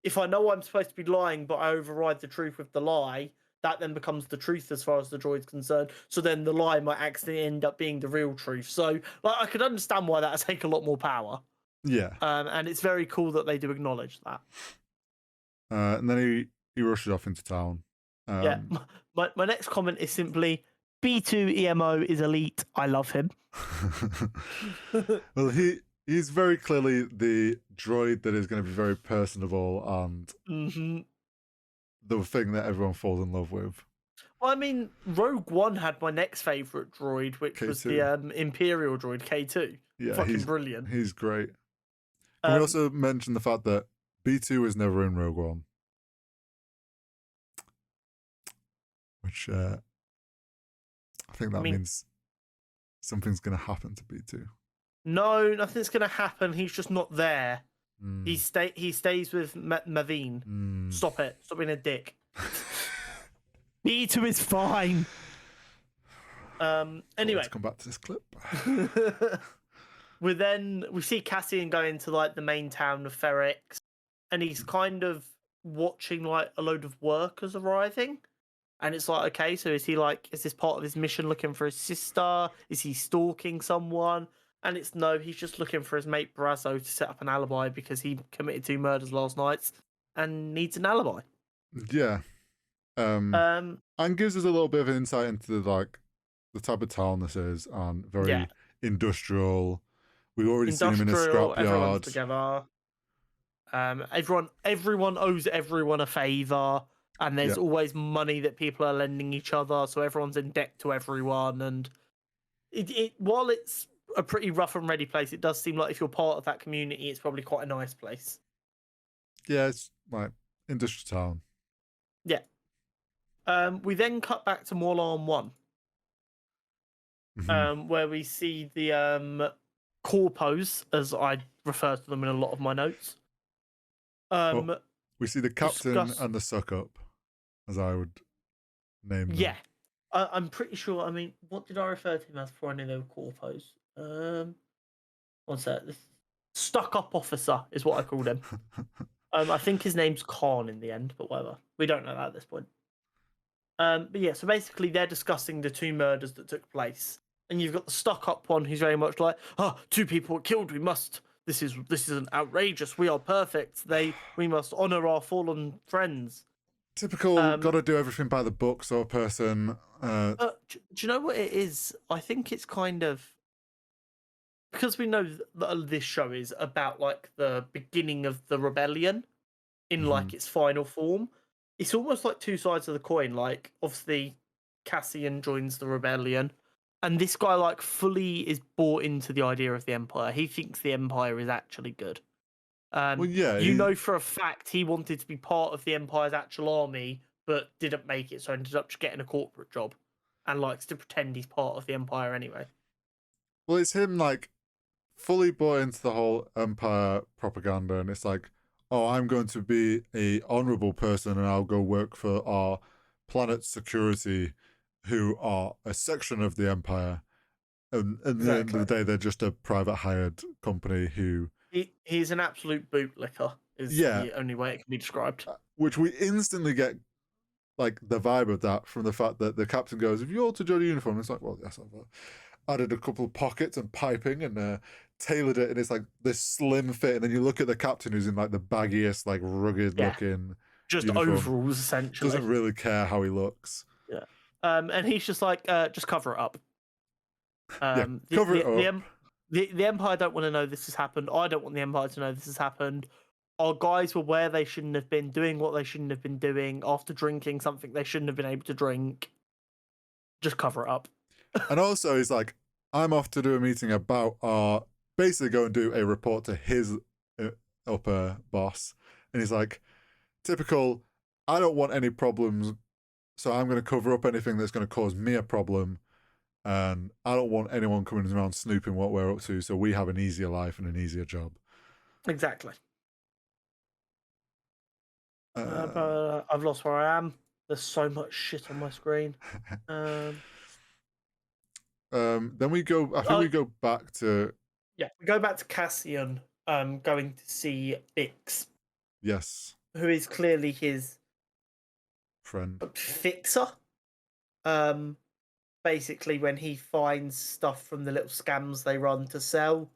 if I know I'm supposed to be lying, but I override the truth with the lie, that then becomes the truth as far as the droid's concerned. So then the lie might actually end up being the real truth. So, like, I could understand why that would take a lot more power. Yeah. And it's very cool that they do acknowledge that. And then he rushes off into town. Yeah. My next comment is simply, B2 EMO is elite. I love him. Well, he's very clearly the droid that is going to be very personable and the thing that everyone falls in love with. Well, I mean, Rogue One had my next favourite droid, which K2. was the Imperial droid, K2. Yeah, fucking brilliant. He's great. Can we also mention the fact that B2 was never in Rogue One? Which I think that means something's going to happen to B2. No, nothing's going to happen. He's just not there. He stays with Maveen. Stop it. Stop being a dick. B2 is fine. Anyway. Let's come back to this clip. We see Cassian go into, like, the main town of Ferrix, and he's kind of watching, like, a load of workers arriving. And it's like, okay, so is this part of his mission looking for his sister? Is he stalking someone? And it's no, he's just looking for his mate Brazzo to set up an alibi because he committed 2 murders last night and needs an alibi. Yeah. And gives us a little bit of insight into the type of town this is, and very industrial. We've already seen him in a scrapyard. Everyone's together. Everyone owes everyone a favor, and there's always money that people are lending each other, so everyone's in debt to everyone. And while it's a pretty rough and ready place, it does seem like if you're part of that community, it's probably quite a nice place. Yeah, it's like industrial town. Yeah. We then cut back to Morlan 1, where we see the corpos, as I refer to them in a lot of my notes. We see the captain and the suck-up, as I would name them. Yeah. I'm pretty sure, I mean, what did I refer to him as before I knew they were corpos? One sec. The stuck-up officer is what I called him. I think his name's Khan in the end, but whatever. We don't know that at this point. But yeah, so basically they're discussing the 2 murders that took place. And you've got the stuck-up one who's very much like, 2 people were killed, this isn't outrageous, we are perfect. We must honour our fallen friends. Typical, gotta do everything by the book sort of person. Do you know what it is? I think it's kind of, because we know that this show is about, like, the beginning of the rebellion in like its final form. It's almost like 2 sides of the coin. Like, obviously Cassian joins the rebellion, and this guy, like, fully is bought into the idea of the Empire. He thinks the Empire is actually good. Well, yeah, you know for a fact he wanted to be part of the Empire's actual army, but didn't make it, so ended up just getting a corporate job, and likes to pretend he's part of the Empire anyway. Well, it's him, like, fully bought into the whole Empire propaganda, and it's like, oh, I'm going to be a honourable person, and I'll go work for our planet's security, who are a section of the Empire. And at the end of the day, they're just a private hired company who... He's an absolute bootlicker, is the only way it can be described. Which we instantly get, like, the vibe of that from the fact that the captain goes, if you're to join a uniform, it's like, well, yes, I've added a couple of pockets and piping and tailored it, and it's like this slim fit. And then you look at the captain who's in, like, the baggiest, like, rugged looking just uniform. Overalls, essentially. Doesn't really care how he looks. Yeah. And he's just like, just cover it up. Cover it up. The Empire don't want to know this has happened. I don't want the Empire to know this has happened. our guys were where they shouldn't have been, doing what they shouldn't have been doing, after drinking something they shouldn't have been able to drink. Just cover it up. And also, he's like, I'm off to do a meeting about basically go and do a report to his upper boss. And he's like, typical, I don't want any problems, so I'm going to cover up anything that's going to cause me a problem. And I don't want anyone coming around snooping what we're up to, so we have an easier life and an easier job. Exactly. But I've lost where I am. There's so much shit on my screen. Then we go. I think we go back to. Yeah, we go back to Cassian. Going to see Bix. Yes. Who is clearly his friend fixer. Basically, when he finds stuff from the little scams they run to sell,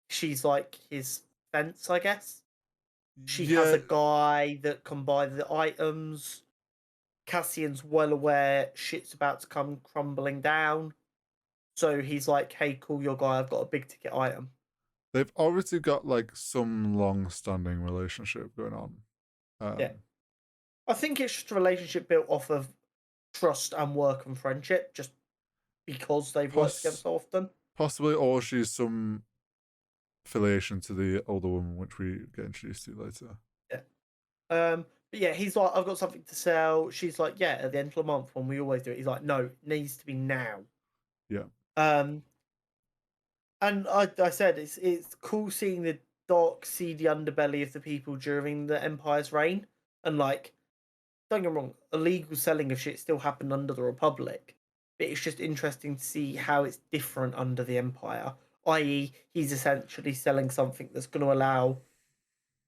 she's like his fence, I guess. She has a guy that can buy the items. Cassian's well aware shit's about to come crumbling down. So he's like, hey, call your guy, I've got a big ticket item. They've obviously got like some long-standing relationship going on. Yeah. I think it's just a relationship built off of trust and work and friendship, just because they've worked together so often. Possibly, or she's some affiliation to the older woman, which we get introduced to later. Yeah. But yeah, he's like, I've got something to sell. She's like, yeah, at the end of the month when we always do it. He's like, no, it needs to be now. Yeah. And I said it's cool seeing the dark, seedy underbelly of the people during the Empire's reign. And like, don't get me wrong, illegal selling of shit still happened under the Republic. But it's just interesting to see how it's different under the Empire. I.e., he's essentially selling something that's going to allow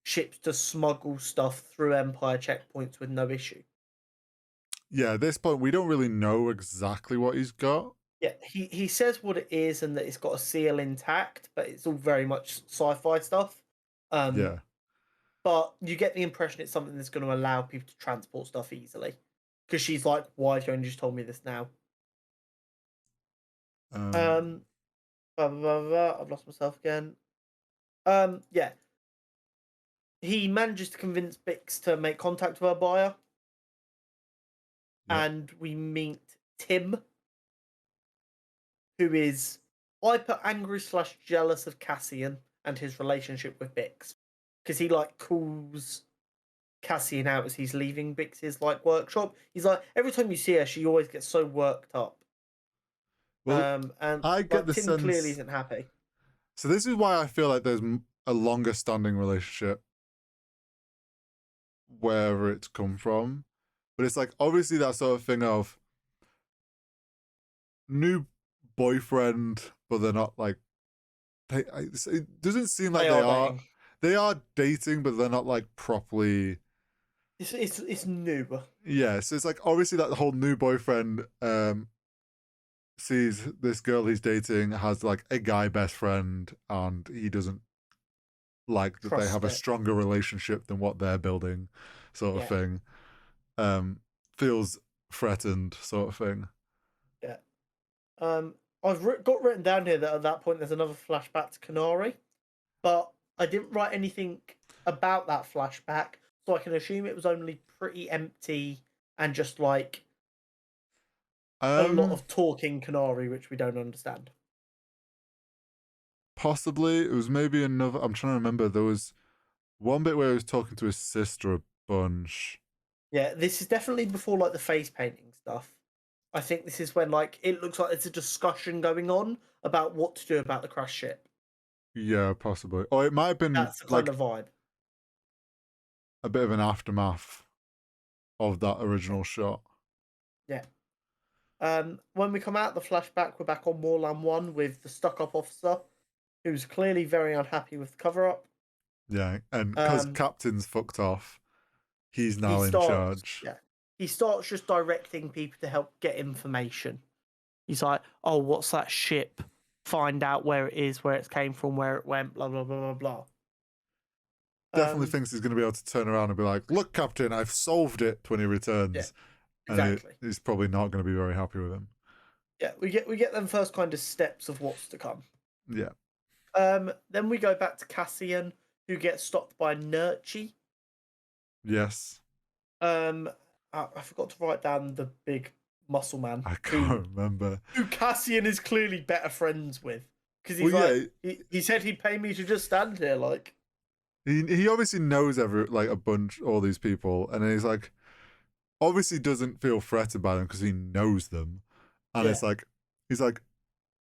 ships to smuggle stuff through Empire checkpoints with no issue. Yeah, at this point, we don't really know exactly what he's got. Yeah, he says what it is and that it's got a seal intact, but it's all very much sci-fi stuff. Yeah. But you get the impression it's something that's going to allow people to transport stuff easily. Because she's like, why have you only just told me this now? Blah, blah, blah. I've lost myself again. Yeah. He manages to convince Bix to make contact with her buyer. Yep. And we meet Tim, who is hyper angry / jealous of Cassian and his relationship with Bix. Because he like calls Cassian out as he's leaving Bix's like workshop. He's like, every time you see her, she always gets so worked up. Well, and I get like, the Tim sense clearly isn't happy. So this is why I feel like there's a longer standing relationship wherever it's come from. But it's like obviously that sort of thing of new boyfriend, but they're not like it doesn't seem like they are dating, but they're not like properly. It's new. Yeah, so it's like obviously that the whole new boyfriend sees this girl he's dating has like a guy best friend, and he doesn't like that they have a stronger relationship than what they're building, sort of thing. Feels threatened, sort of thing. Yeah. I've got written down here that at that point there's another flashback to Canary, but I didn't write anything about that flashback, so I can assume it was only pretty empty and just like a lot of talking Canary, which we don't understand. Possibly. It was maybe another. I'm trying to remember. There was one bit where he was talking to his sister a bunch. Yeah, this is definitely before like the face painting stuff. I think this is when like it looks like there's a discussion going on about what to do about the crash ship. Yeah, possibly. Or it might have been that's the kind of vibe. A bit of an aftermath of that original shot. Yeah. When we come out the flashback, we're back on Moorland 1 with the stuck-up officer, who's clearly very unhappy with the cover-up. Yeah, and because Captain's fucked off, he's now in charge. Yeah. He starts just directing people to help get information. He's like, oh, what's that ship? Find out where it is, where it came from, where it went, blah, blah, blah, blah, blah. Definitely thinks he's going to be able to turn around and be like, look, Captain, I've solved it when he returns. Yeah, exactly. And he's probably not going to be very happy with him. Yeah, we get them first kind of steps of what's to come. Yeah. Then we go back to Cassian, who gets stopped by Nurchi. Yes. I forgot to write down the big muscle man I can't remember. who Cassian is clearly better friends with, because he's Well, yeah, he said he'd pay me to just stand here, like. he obviously knows a bunch, all these people, and he's like, obviously doesn't feel threatened by them because he knows them, and Yeah. it's like, he's like,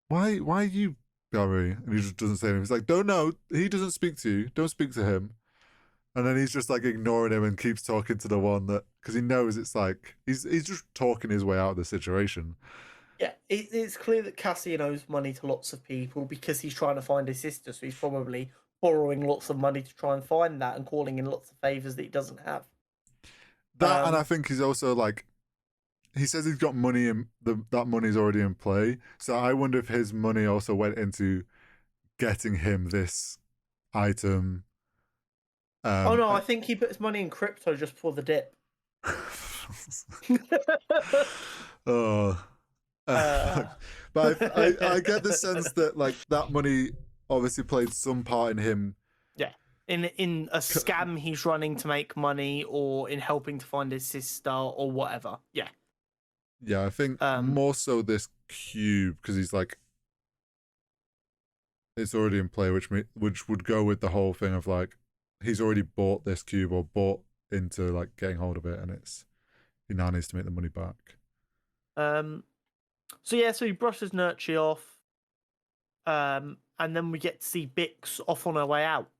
why are you Gary? And he just doesn't say anything. He's like, don't know. He doesn't speak to you. Don't speak to him. And then he's just like ignoring him and keeps talking to the one that, because he knows it's like he's just talking his way out of the situation. Yeah, it's clear that Cassian owes money to lots of people because he's trying to find his sister, so he's probably borrowing lots of money to try and find that and calling in lots of favors that he doesn't have. That, and I think he's also like, he says he's got money in that money's already in play. So I wonder if his money also went into getting him this item. Oh no, I think he put his money in crypto just for the dip. Oh. But I get the sense that like that money obviously played some part in him. Yeah, in a scam he's running to make money, or in helping to find his sister, or whatever. Yeah. Yeah, I think more so this cube, because he's like, it's already in play, which would go with the whole thing of like, he's already bought this cube or bought into like getting hold of it, and he now needs to make the money back. So yeah, so he brushes Nurchi off, and then we get to see Bix off on her way out.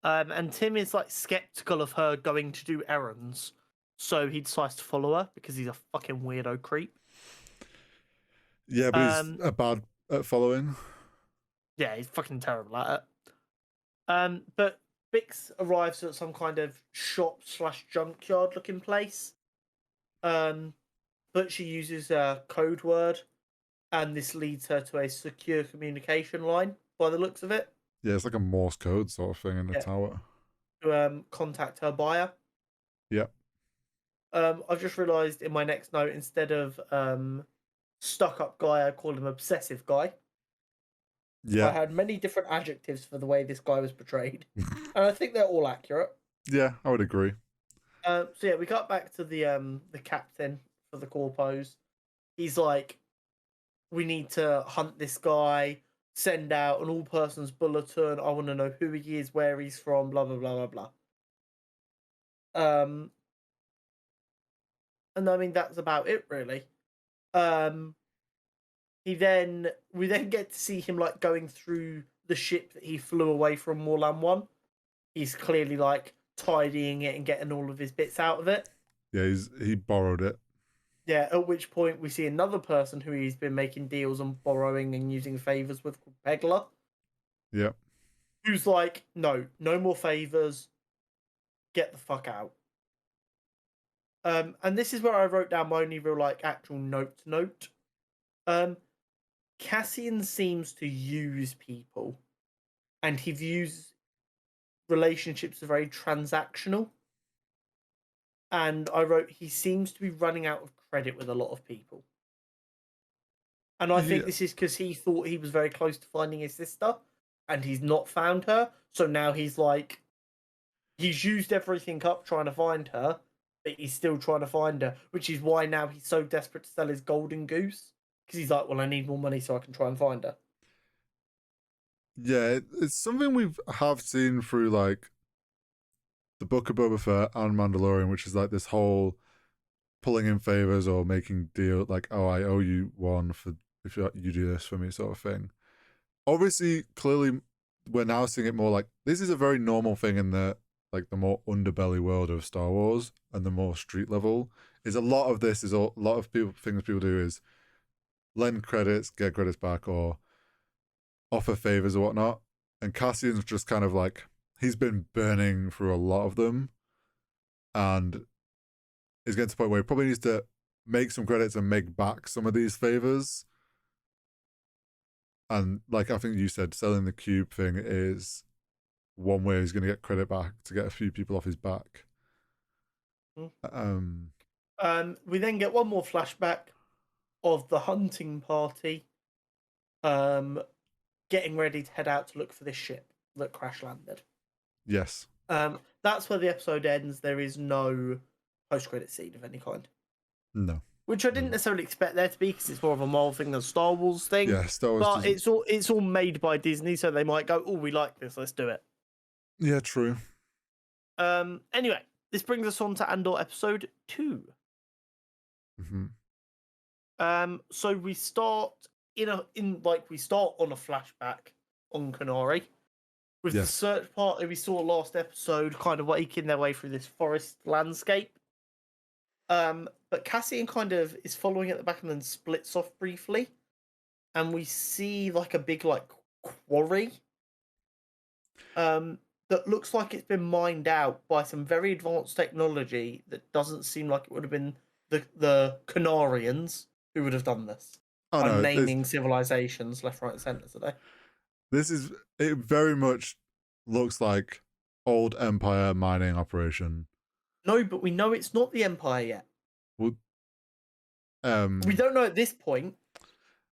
And Tim is like skeptical of her going to do errands, so he decides to follow her because he's a fucking weirdo creep. Yeah, but he's bad at following. Yeah, he's fucking terrible at it. But Bix arrives at some kind of shop/junkyard looking place. But she uses a code word, and this leads her to a secure communication line by the looks of it. Yeah, it's like a Morse code sort of thing in the tower. To contact her buyer. Yeah. I've just realised in my next note, instead of stuck up guy, I call him obsessive guy. Yeah. I had many different adjectives for the way this guy was portrayed, and I think they're all accurate. Yeah, I would agree. So yeah, we got back to the captain for the corpos. He's like, we need to hunt this guy, send out an all persons bulletin. I want to know who he is, where he's from, blah blah blah blah blah. And I mean that's about it really. We then get to see him like going through the ship that he flew away from Morlan 1. He's clearly like tidying it and getting all of his bits out of it. Yeah, he borrowed it. Yeah, at which point we see another person who he's been making deals and borrowing and using favors with, called Pegler. Yeah. Who's like, no more favors. Get the fuck out. And this is where I wrote down my only real like actual note. Cassian seems to use people, and he views relationships as very transactional. And I wrote, he seems to be running out of credit with a lot of people. And I think this is because he thought he was very close to finding his sister, and he's not found her. So now he's like, he's used everything up trying to find her, but he's still trying to find her, which is why now he's so desperate to sell his golden goose. Because he's like, well, I need more money so I can try and find her. Yeah, it's something we have seen through like the Book of Boba Fett and Mandalorian, which is like this whole pulling in favors or making deal, like, oh, I owe you one for if you do this for me, sort of thing. Obviously, clearly, we're now seeing it more like this is a very normal thing in the like the more underbelly world of Star Wars and the more street level. Is a lot of this is a lot of things people do is lend credits, get credits back, or offer favors or whatnot. And Cassian's just kind of like, he's been burning through a lot of them and is getting to the point where he probably needs to make some credits and make back some of these favors. And like I think you said, selling the cube thing is one way he's going to get credit back to get a few people off his back. We then get one more flashback of the hunting party getting ready to head out to look for this ship that crash landed. Yes. That's where the episode ends. There is no post-credit scene of any kind. No. Which I didn't necessarily expect there to be, because it's more of a Marvel thing than a Star Wars thing. Yeah, Star Wars. But it's all made by Disney, so they might go, "Oh, we like this, let's do it." Yeah, true. Anyway, this brings us on to Andor episode 2. So we start we start on a flashback on Kenari with the search party we saw last episode, kind of making their way through this forest landscape. But Cassian kind of is following at the back and then splits off briefly, and we see like a big quarry that looks like it's been mined out by some very advanced technology that doesn't seem like it would have been the Canarians who would have done this. Oh, I'm no, naming civilizations left, right, and centre today. It very much looks like old Empire mining operation. No, but we know it's not the Empire yet. Well, we don't know at this point,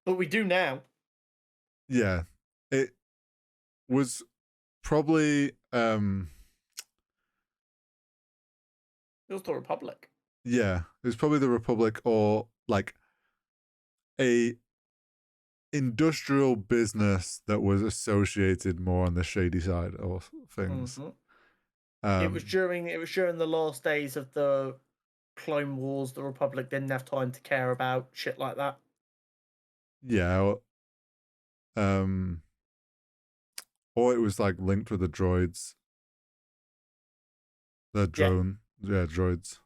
but we do now. Yeah, it was probably it was the Republic. Yeah, it was probably the Republic, or like a industrial business that was associated more on the shady side of things. It was during the last days of the Clone Wars. The Republic didn't have time to care about shit like that. Yeah, or it was like linked with the droids. The drone, droids.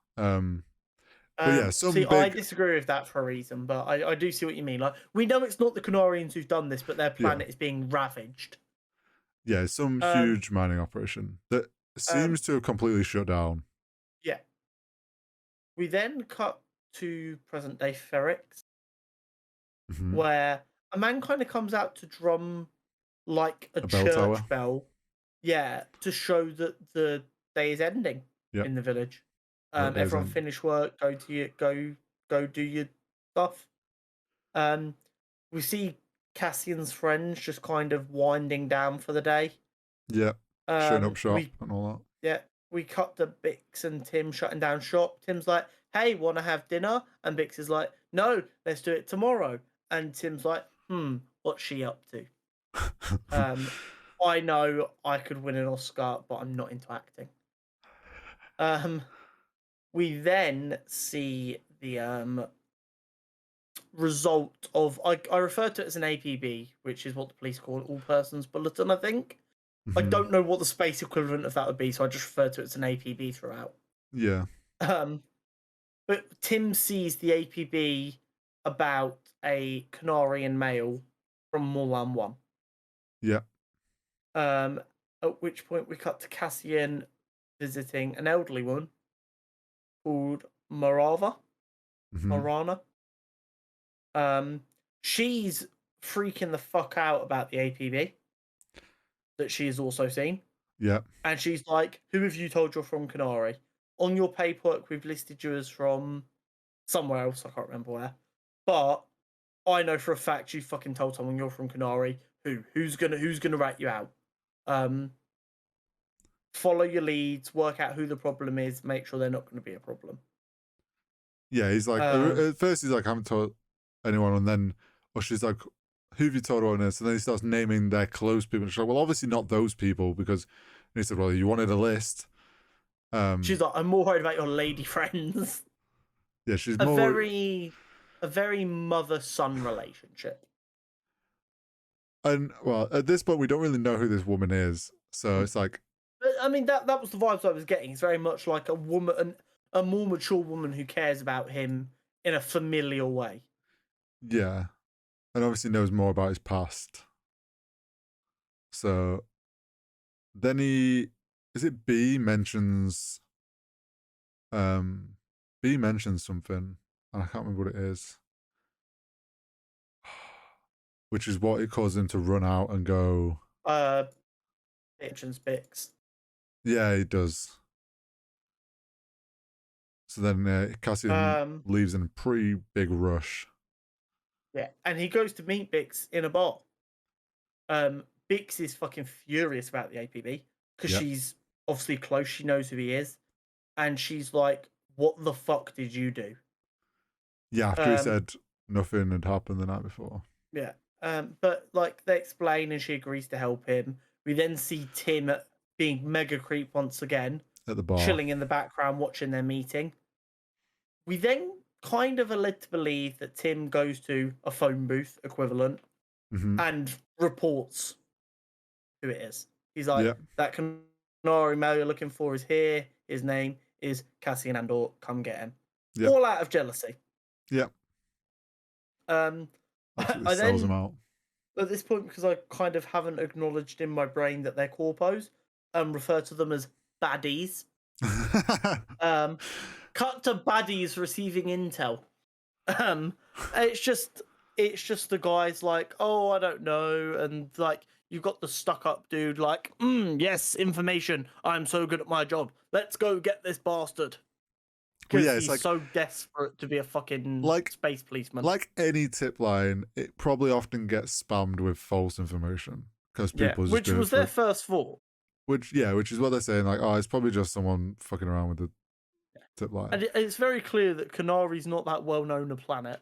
But yeah, I disagree with that for a reason, but I do see what you mean. Like, we know it's not the Canarians who've done this, but their planet is being ravaged. Yeah, some huge mining operation that seems to have completely shut down. Yeah. We then cut to present day Ferrix, where a man kind of comes out to drum like a church bell. Yeah, to show that the day is ending in the village. Everyone finish work, go do your stuff. We see Cassian's friends just kind of winding down for the day. Yeah, shutting up shop and all that. Yeah, we cut to Bix and Tim shutting down shop. Tim's like, "Hey, want to have dinner?" And Bix is like, "No, let's do it tomorrow." And Tim's like, "What's she up to?" I know I could win an Oscar, but I'm not into acting. We then see the result of I refer to it as an APB, which is what the police call it, all persons bulletin, I think. I don't know what the space equivalent of that would be, so I just refer to it as an APB throughout. Yeah. But Tim sees the APB about a Canarian male from Morlan 1. Yeah. At which point we cut to Cassian visiting an elderly woman called Marana. She's freaking the fuck out about the APB that she has also seen. Yeah. And she's like, "Who have you told you're from Canary? On your paperwork, we've listed you as from somewhere else. I can't remember where. But I know for a fact you fucking told someone you're from Canary. Who's gonna rat you out? Follow your leads, work out who the problem is, make sure they're not going to be a problem." Yeah, he's like, at first he's like, "I haven't told anyone," and then, or she's like, "Who have you told on this?" And then he starts naming their close people. And she's like, "Well, obviously not those people," because and he said, "Well, you wanted a list." She's like, "I'm more worried about your lady friends." Yeah, she's a very mother-son relationship. And well, at this point, we don't really know who this woman is, so it's like, I mean, that was the vibes I was getting. It's very much like a woman, a more mature woman who cares about him in a familial way. Yeah, and obviously knows more about his past. So then B mentions something, and I can't remember what it is, which is what it caused him to run out and go. Bitch and Spix. Yeah, he does. So then Cassian leaves in a pretty big rush. Yeah, and he goes to meet Bix in a bar. Bix is fucking furious about the APB. because Yep. she's obviously close. She knows who he is, and she's like, "What the fuck did you do?" Yeah, after he said nothing had happened the night before. Yeah. But like they explain, and she agrees to help him. We then see Tim being mega creep once again, At the bar. chilling in the background, watching their meeting. We then kind of are led to believe that Tim goes to a phone booth equivalent and reports who it is. He's like, Yep. that Canary male you're looking for is here. His name is Cassian Andor. Come get him. Yep. All out of jealousy. Yep. I sells him then, out. at this point, because I kind of haven't acknowledged in my brain that they're corpos, refer to them as baddies. Cut to baddies receiving intel. It's just the guys like, oh, I don't know, and like you've got the stuck-up dude like, yes, information. I'm so good at my job. Let's go get this bastard. Because he's like, so desperate to be a fucking space policeman. Like any tip line, it probably often gets spammed with false information because people just which was their first thought. Which is what they're saying. Like, oh, it's probably just someone fucking around with the tip line. And it's very clear that Canari's not that well known a planet.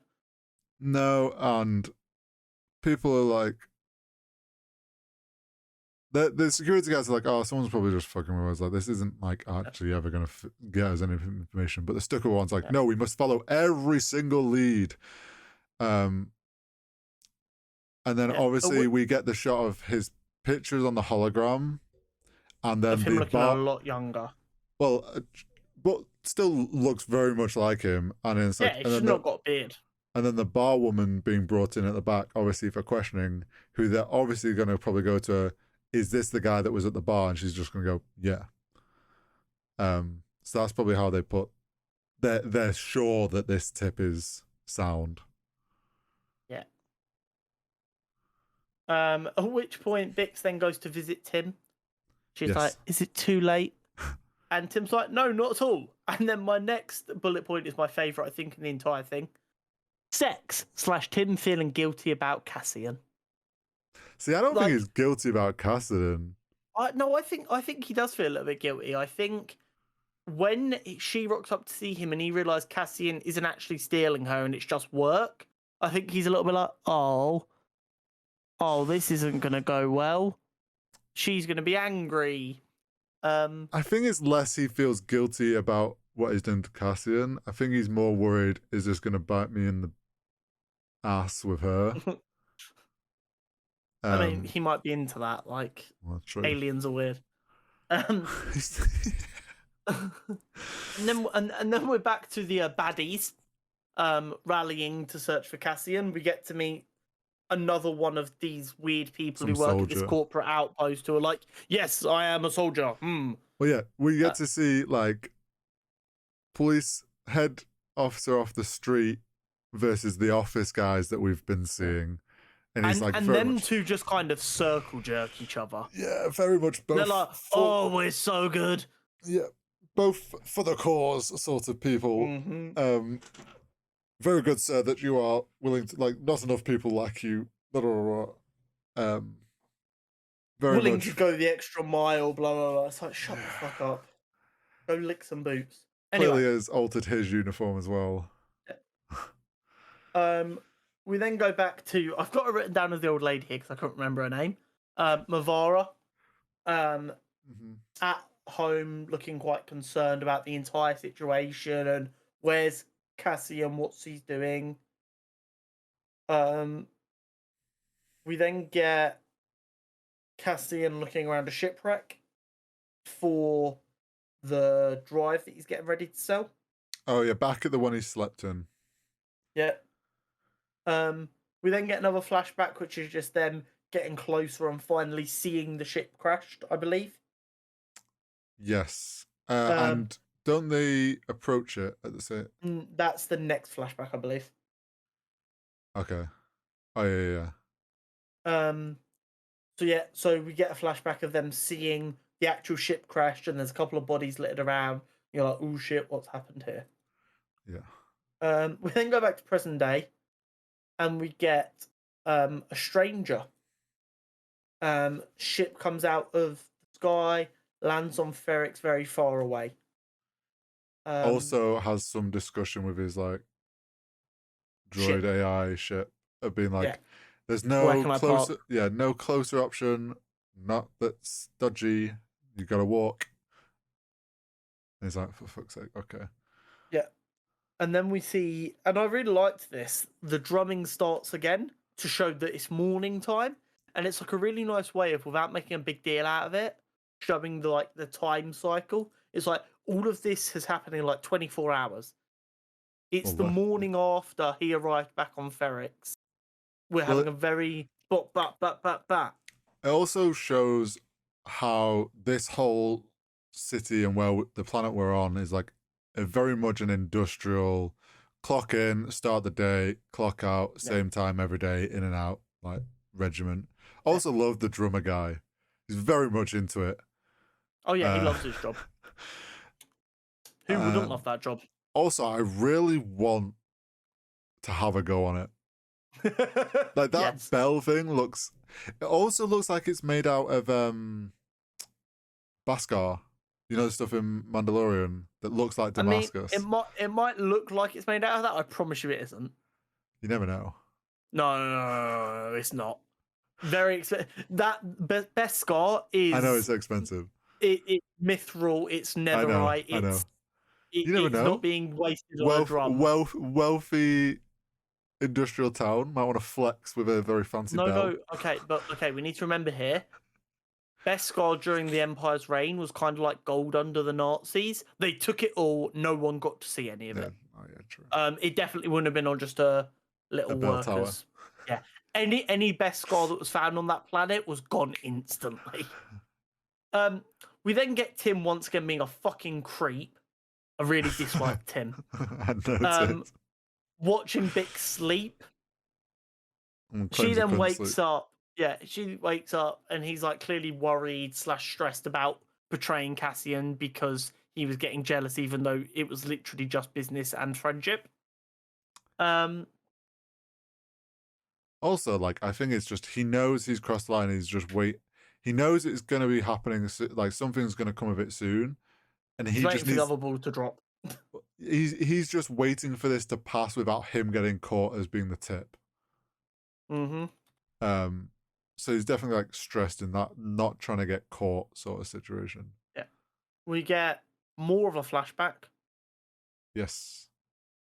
No, and people are like, the security guys are like, oh, someone's probably just fucking with us. Like, this isn't like actually ever going to get us any information. But the Stucker one's like, no, we must follow every single lead. And then obviously we get the shot of his pictures on the hologram, and then of him looking a lot younger. Well, but still looks very much like him. And it's like, he's not got a beard. And then the bar woman being brought in at the back, obviously for questioning, who they're obviously going to probably go to, is this the guy that was at the bar? And she's just going to go, yeah. So that's probably how they put, they're sure that this tip is sound. Yeah. At which point Bix then goes to visit Tim. She's like, is it too late? And Tim's like, no, not at all. And then my next bullet point is my favourite, I think, in the entire thing. Sex / Tim feeling guilty about Cassian. See, I don't think he's guilty about Cassian. No, I think he does feel a little bit guilty. I think when she rocks up to see him and he realised Cassian isn't actually stealing her and it's just work, I think he's a little bit like, oh, this isn't going to go well. She's going to be angry. I think it's less he feels guilty about what he's done to Cassian. I think he's more worried, is this going to bite me in the ass with her? I mean, he might be into that. Like, aliens are weird. And then we're back to the baddies rallying to search for Cassian. We get to meet another one of these weird people who work at this corporate outpost who are like, yes, I am a soldier. Well, yeah, we get to see like police head officer off the street versus the office guys that we've been seeing. And he's like, them two just kind of circle jerk each other. Yeah, very much both. They're like, oh, we're so good. Yeah, both for the cause sort of people. Very good, sir, that you are willing to, like, not enough people like you. Very willing much to go the extra mile, blah, blah, blah. It's like, shut the fuck up. Go lick some boots. Anyway. Clearly has altered his uniform as well. Yeah. We then go back to, I've got it written down as the old lady here because I couldn't remember her name. Mavara. At home, looking quite concerned about the entire situation and where's Cassian, what's he doing. We then get Cassian looking around a shipwreck for the drive that he's getting ready to sell. Oh yeah, back at the one he slept in. Yeah. We then get another flashback, which is just them getting closer and finally seeing the ship crashed, I believe. Yes. And don't they approach it at the same? That's the next flashback, I believe. Okay. Oh yeah. So we get a flashback of them seeing the actual ship crashed, and there's a couple of bodies littered around. You're like, oh shit, what's happened here? Yeah. We then go back to present day, and we get a stranger. Ship comes out of the sky. lands on Ferrix very far away. Also has some discussion with his like droid Ship. AI ship of being like, Yeah. there's Where no can I closer, park? no closer option, not that's dodgy. You got to walk. And he's like, for fuck's sake, okay. Yeah. And then we see, and I really liked this, the drumming starts again to show that it's morning time. And it's like a really nice way of, without making a big deal out of it, showing the time cycle. It's like all of this has happened in like 24 hours. It's Well, the morning after he arrived back on Ferrix. We're well, having a very but. it also shows how this whole city and the planet we're on is like a very much an industrial clock in, start the day, clock out, same time every day, in and out, like regiment. Also love the drummer guy. He's very much into it. Oh yeah, he loves his job. Who wouldn't love that job? Also, I really want to have a go on it. Like that bell thing looks. It also looks like it's made out of Beskar. You know the stuff in Mandalorian that looks like Damascus. I mean, it might look like it's made out of that. I promise you, it isn't. You never know. No, it's not. Very expensive. That Beskar is. I know it's expensive. It's mithril. It's netherite. I know. You never it's know. not being wasted on a drum. Wealthy industrial town might want to flex with a very fancy bell. No. Okay. We need to remember here. Beskar during the Empire's reign was kind of like gold under the Nazis. They took it all. No one got to see any of it. Oh yeah, true. It definitely wouldn't have been on just a little bell workers. Tower. Yeah. Any Beskar that was found on that planet was gone instantly. We then get Tim once again being a fucking creep. I really dislike Tim. I noticed. Watching Bix sleep. She then wakes up. Yeah, she wakes up and he's like clearly worried / stressed about betraying Cassian because he was getting jealous, even though it was literally just business and friendship. Also, like, I think it's just he knows he's crossed the line. He's just He knows it's going to be happening. Like something's going to come of it soon, and he just needs the other ball to drop. He's just waiting for this to pass without him getting caught as being the tip. Mm-hmm. So he's definitely like stressed in that not trying to get caught sort of situation. Yeah. We get more of a flashback. Yes.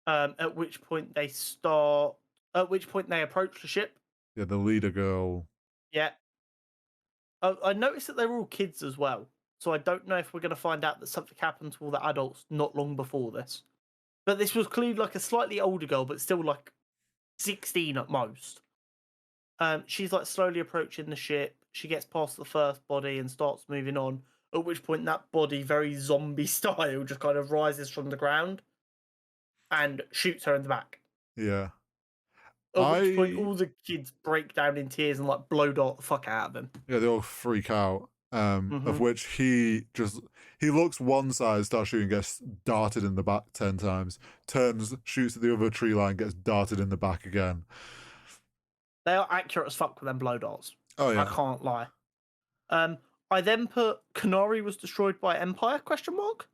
At which point they approach the ship. Yeah, the leader girl. Yeah. I noticed that they were all kids as well. So I don't know if we're going to find out that something happened to all the adults not long before this. But this was clearly like a slightly older girl, but still like 16 at most. She's like slowly approaching the ship. She gets past the first body and starts moving on. At which point that body, very zombie style, just kind of rises from the ground and shoots her in the back. Yeah. At which point all the kids break down in tears and like blow dart the fuck out of them. Yeah, they all freak out. Of which he looks one side, starts shooting, gets darted in the back 10 times, turns, shoots at the other tree line, gets darted in the back again. They are accurate as fuck with them blow darts. Oh yeah, I can't lie. I then put Canary was destroyed by Empire ? But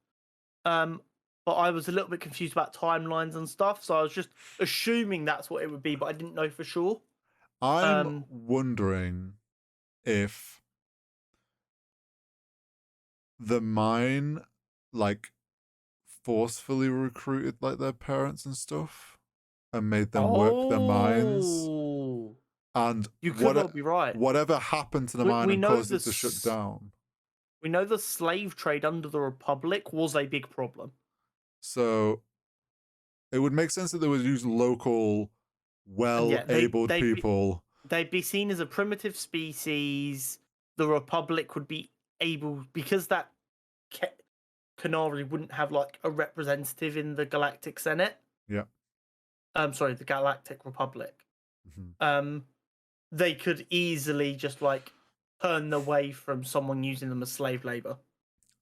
I was a little bit confused about timelines and stuff, so I was just assuming that's what it would be, but I didn't know for sure. I'm wondering if the mine like forcefully recruited like their parents and stuff and made them work their mines. And you could well be right. Whatever happened to the mine and caused it to shut down. We know the slave trade under the Republic was a big problem. So it would make sense that they would use local, well-abled people. They'd be seen as a primitive species. The Republic would be able, because that Canary wouldn't have like a representative in the Galactic Senate. Yeah. Sorry, the Galactic Republic. They could easily just like turn away from someone using them as slave labor.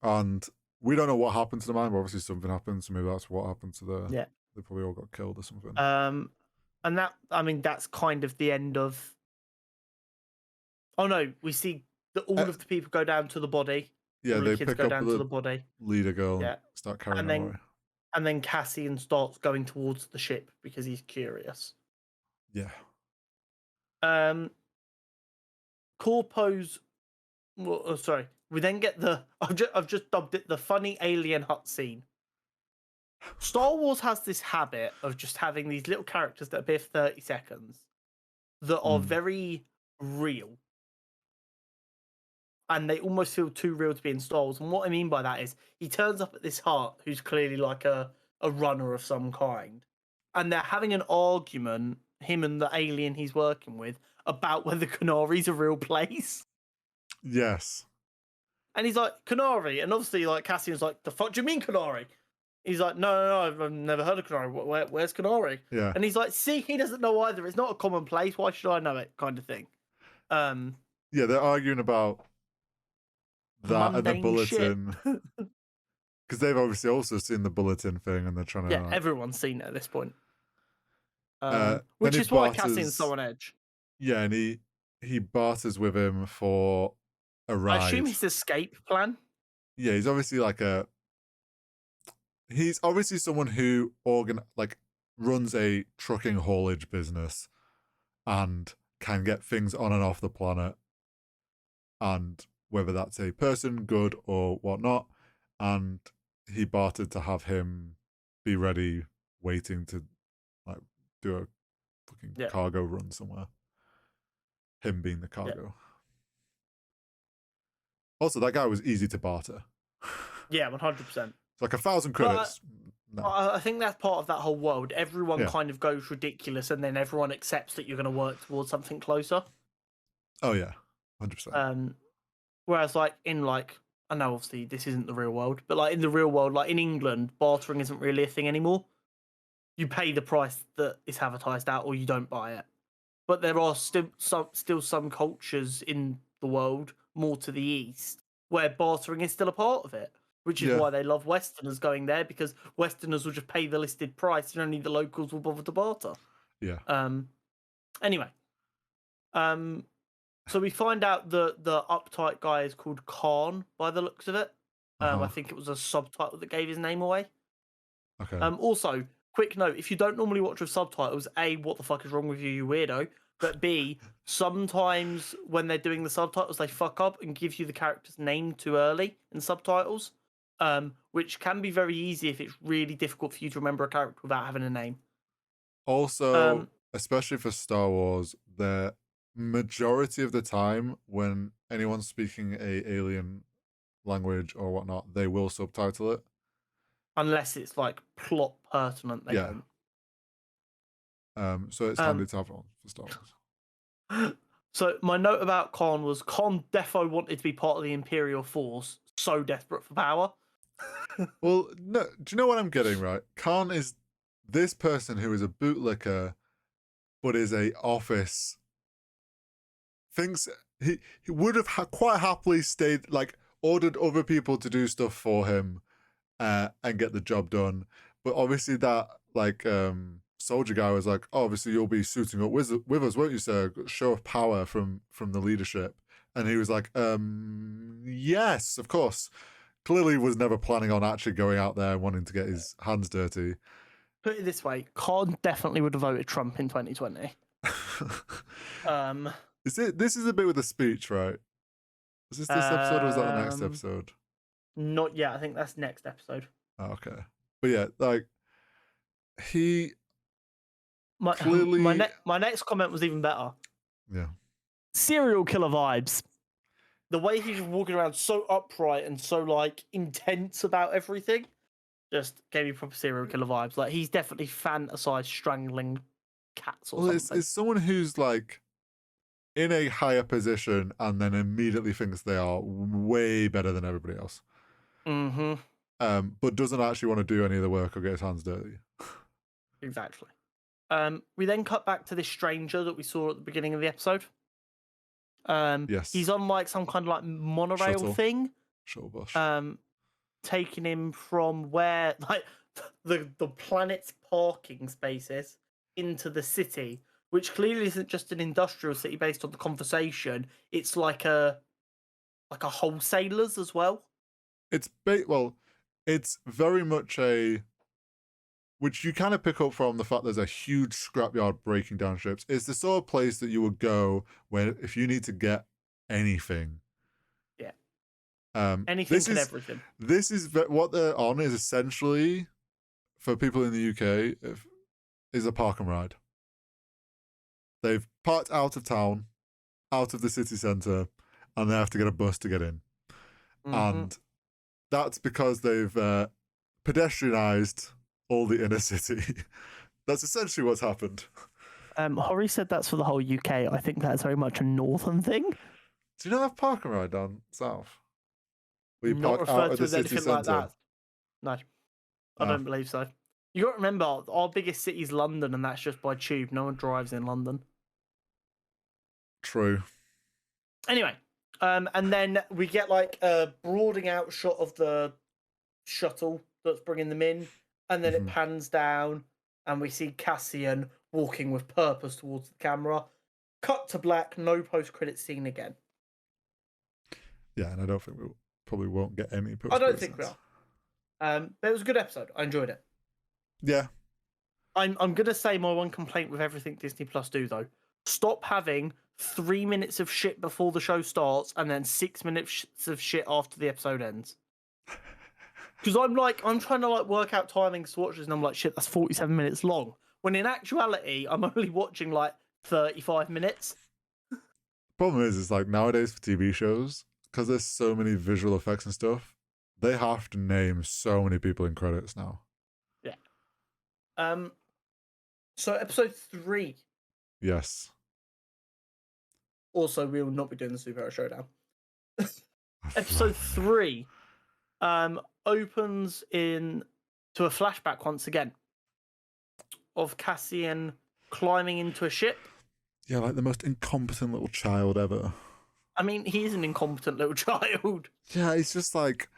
And we don't know what happened to the mine, but obviously something happened, so maybe that's what happened to the... Yeah. They probably all got killed or something. And that, I mean, that's kind of the end of... Oh no, we see that all of the people go down to the body. Yeah, all the they kids pick go up down to the the body. leader girl and Yeah. start carrying And her then away. and then Cassian starts going towards the ship because he's curious. Yeah. Corpo's well, oh, sorry. We then get the I've just dubbed it the funny alien hut scene. Star Wars has this habit of just having these little characters that appear for 30 seconds that are very real. And they almost feel too real to be in Star Wars. And what I mean by that is he turns up at this hut who's clearly like a runner of some kind. And they're having an argument, him and the alien he's working with, about whether Canari's a real place. Yes. And he's like, Canary. And obviously, like, Cassian's like, the fuck do you mean Canary? He's like, no, I've never heard of Canary. Where's Canary? Yeah. And he's like, see, he doesn't know either. It's not a common place. Why should I know it? Kind of thing. Yeah, they're arguing about that and the Mundane shit. bulletin. Because they've obviously also seen the bulletin thing and they're trying to... Yeah, everyone's seen it at this point. then Which he is why barters- Cassian's so on edge. Yeah, and he barters with him for a ride. I assume his escape plan. Yeah, he's obviously like he's obviously someone who runs a trucking haulage business and can get things on and off the planet, and whether that's a person, good or whatnot, and he bartered to have him be ready, waiting to like do a fucking cargo run somewhere. Him being the cargo. Yeah. Also, that guy was easy to barter. Yeah, 100%. It's like 1,000 credits. No. I think that's part of that whole world. Everyone kind of goes ridiculous, and then everyone accepts that you're going to work towards something closer. Oh yeah, 100%. Whereas, like in I know obviously this isn't the real world, but like in the real world, like in England, bartering isn't really a thing anymore. You pay the price that is advertised at, or you don't buy it. But there are still some cultures in the world, more to the east, where bartering is still a part of it. Which is why they love Westerners going there, because Westerners will just pay the listed price and only the locals will bother to barter. Yeah. Anyway. So we find out the uptight guy is called Khan by the looks of it. I think it was a subtitle that gave his name away. Okay. Also, quick note, if you don't normally watch with subtitles, A, what the fuck is wrong with you, you weirdo? But B, sometimes when they're doing the subtitles, they fuck up and give you the character's name too early in subtitles. Which can be very easy if it's really difficult for you to remember a character without having a name. Also, especially for Star Wars, the majority of the time when anyone's speaking a alien language or whatnot, they will subtitle it. Unless it's like plot pertinent, they don't. So it's handy to have on for Star Wars. So my note about Khan was Khan defo wanted to be part of the Imperial Force, so desperate for power. Well, no, do you know what I'm getting, right? Khan is this person who is a bootlicker, but is a office. Thinks he would have quite happily stayed, like, ordered other people to do stuff for him and get the job done. But obviously that, like, soldier guy was like, oh, obviously you'll be suiting up with us, won't you, sir? Show of power from the leadership. And he was like, yes, of course. Clearly was never planning on actually going out there and wanting to get his hands dirty. Put it this way, Khan definitely would have voted Trump in 2020. This is a bit with a speech, right? Was this episode or was that the next episode? Not yet. I think that's next episode. Oh, okay. But yeah, like he clearly... my next comment was even better. Yeah. Serial killer vibes. The way he's walking around so upright and so like intense about everything just gave me proper serial killer vibes. Like he's definitely fantasized strangling cats or something. It's someone who's like in a higher position and then immediately thinks they are way better than everybody else. Mm-hmm. But doesn't actually want to do any of the work or get his hands dirty. Exactly. We then cut back to this stranger that we saw at the beginning of the episode. Yes. He's on like some kind of like monorail thing. Shuttle bus. Taking him from where like the planet's parking spaces into the city, which clearly isn't just an industrial city based on the conversation. It's like a wholesalers as well. it's very much which you kind of pick up from the fact there's a huge scrapyard breaking down ships. It's the sort of place that you would go where if you need to get anything. Yeah. Anything and everything. This is what they're on is essentially, for people in the UK, is a park and ride. They've parked out of town, out of the city centre, and they have to get a bus to get in. And that's because they've pedestrianised all the inner city. That's essentially what's happened. Hori said that's for the whole UK. I think that's very much a northern thing. Do you not have park and ride down south? Where you park out of the city centre? Like that. No, I don't believe so. You got to remember, our biggest city is London, and that's just by tube. No one drives in London. True. Anyway, and then we get like a broadening out shot of the shuttle that's bringing them in, and then it pans down, and we see Cassian walking with purpose towards the camera. Cut to black, no post-credit scene again. Yeah, and I don't think we probably won't get any post-credit I don't think we are. But it was a good episode. I enjoyed it. Yeah. I'm gonna say my one complaint with everything Disney Plus do though: stop having 3 minutes of shit before the show starts and then 6 minutes of shit after the episode ends. Because I'm trying to like work out timings to watch this, and I'm like, shit, that's 47 minutes long. When in actuality, I'm only watching like 35 minutes. Problem is like nowadays for TV shows, because there's so many visual effects and stuff, they have to name so many people in credits now. Yeah. So episode 3. Yes. Also, we will not be doing the Superhero Showdown. Episode 3 opens in to a flashback once again of Cassian climbing into a ship. Yeah, like the most incompetent little child ever. I mean, he is an incompetent little child. Yeah, he's just like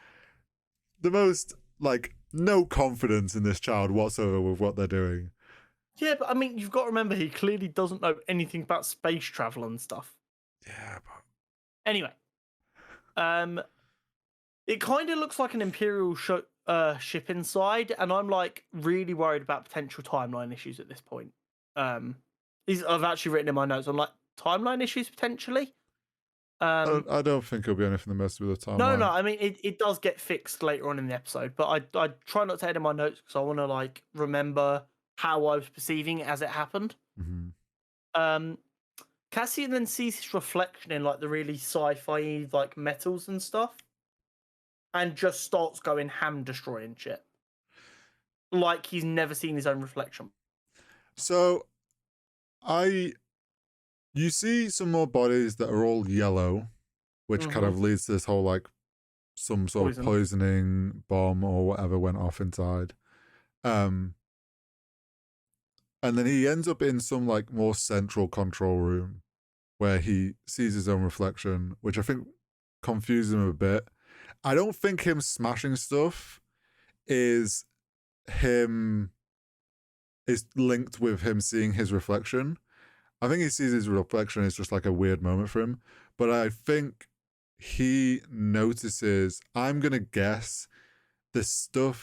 the most, like, no confidence in this child whatsoever with what they're doing. Yeah, but I mean, you've got to remember he clearly doesn't know anything about space travel and stuff. Yeah, but... Anyway, it kind of looks like an Imperial ship inside, and I'm like really worried about potential timeline issues at this point. I've actually written in my notes, I'm like, timeline issues potentially. I don't think it'll be anything that messes with the timeline. No. I mean, it does get fixed later on in the episode, but I try not to edit my notes because I want to like remember how I was perceiving it as it happened. Cassian then sees his reflection in like the really sci-fi like metals and stuff, and just starts going ham destroying shit. Like he's never seen his own reflection. So, you see some more bodies that are all yellow, which kind of leads to this whole like some sort of poisoning bomb or whatever went off inside. And then he ends up in some like more central control room where he sees his own reflection, which I think confuses him a bit. I don't think him smashing stuff is linked with him seeing his reflection. I think he sees his reflection as just like a weird moment for him. But I think he notices, I'm going to guess, the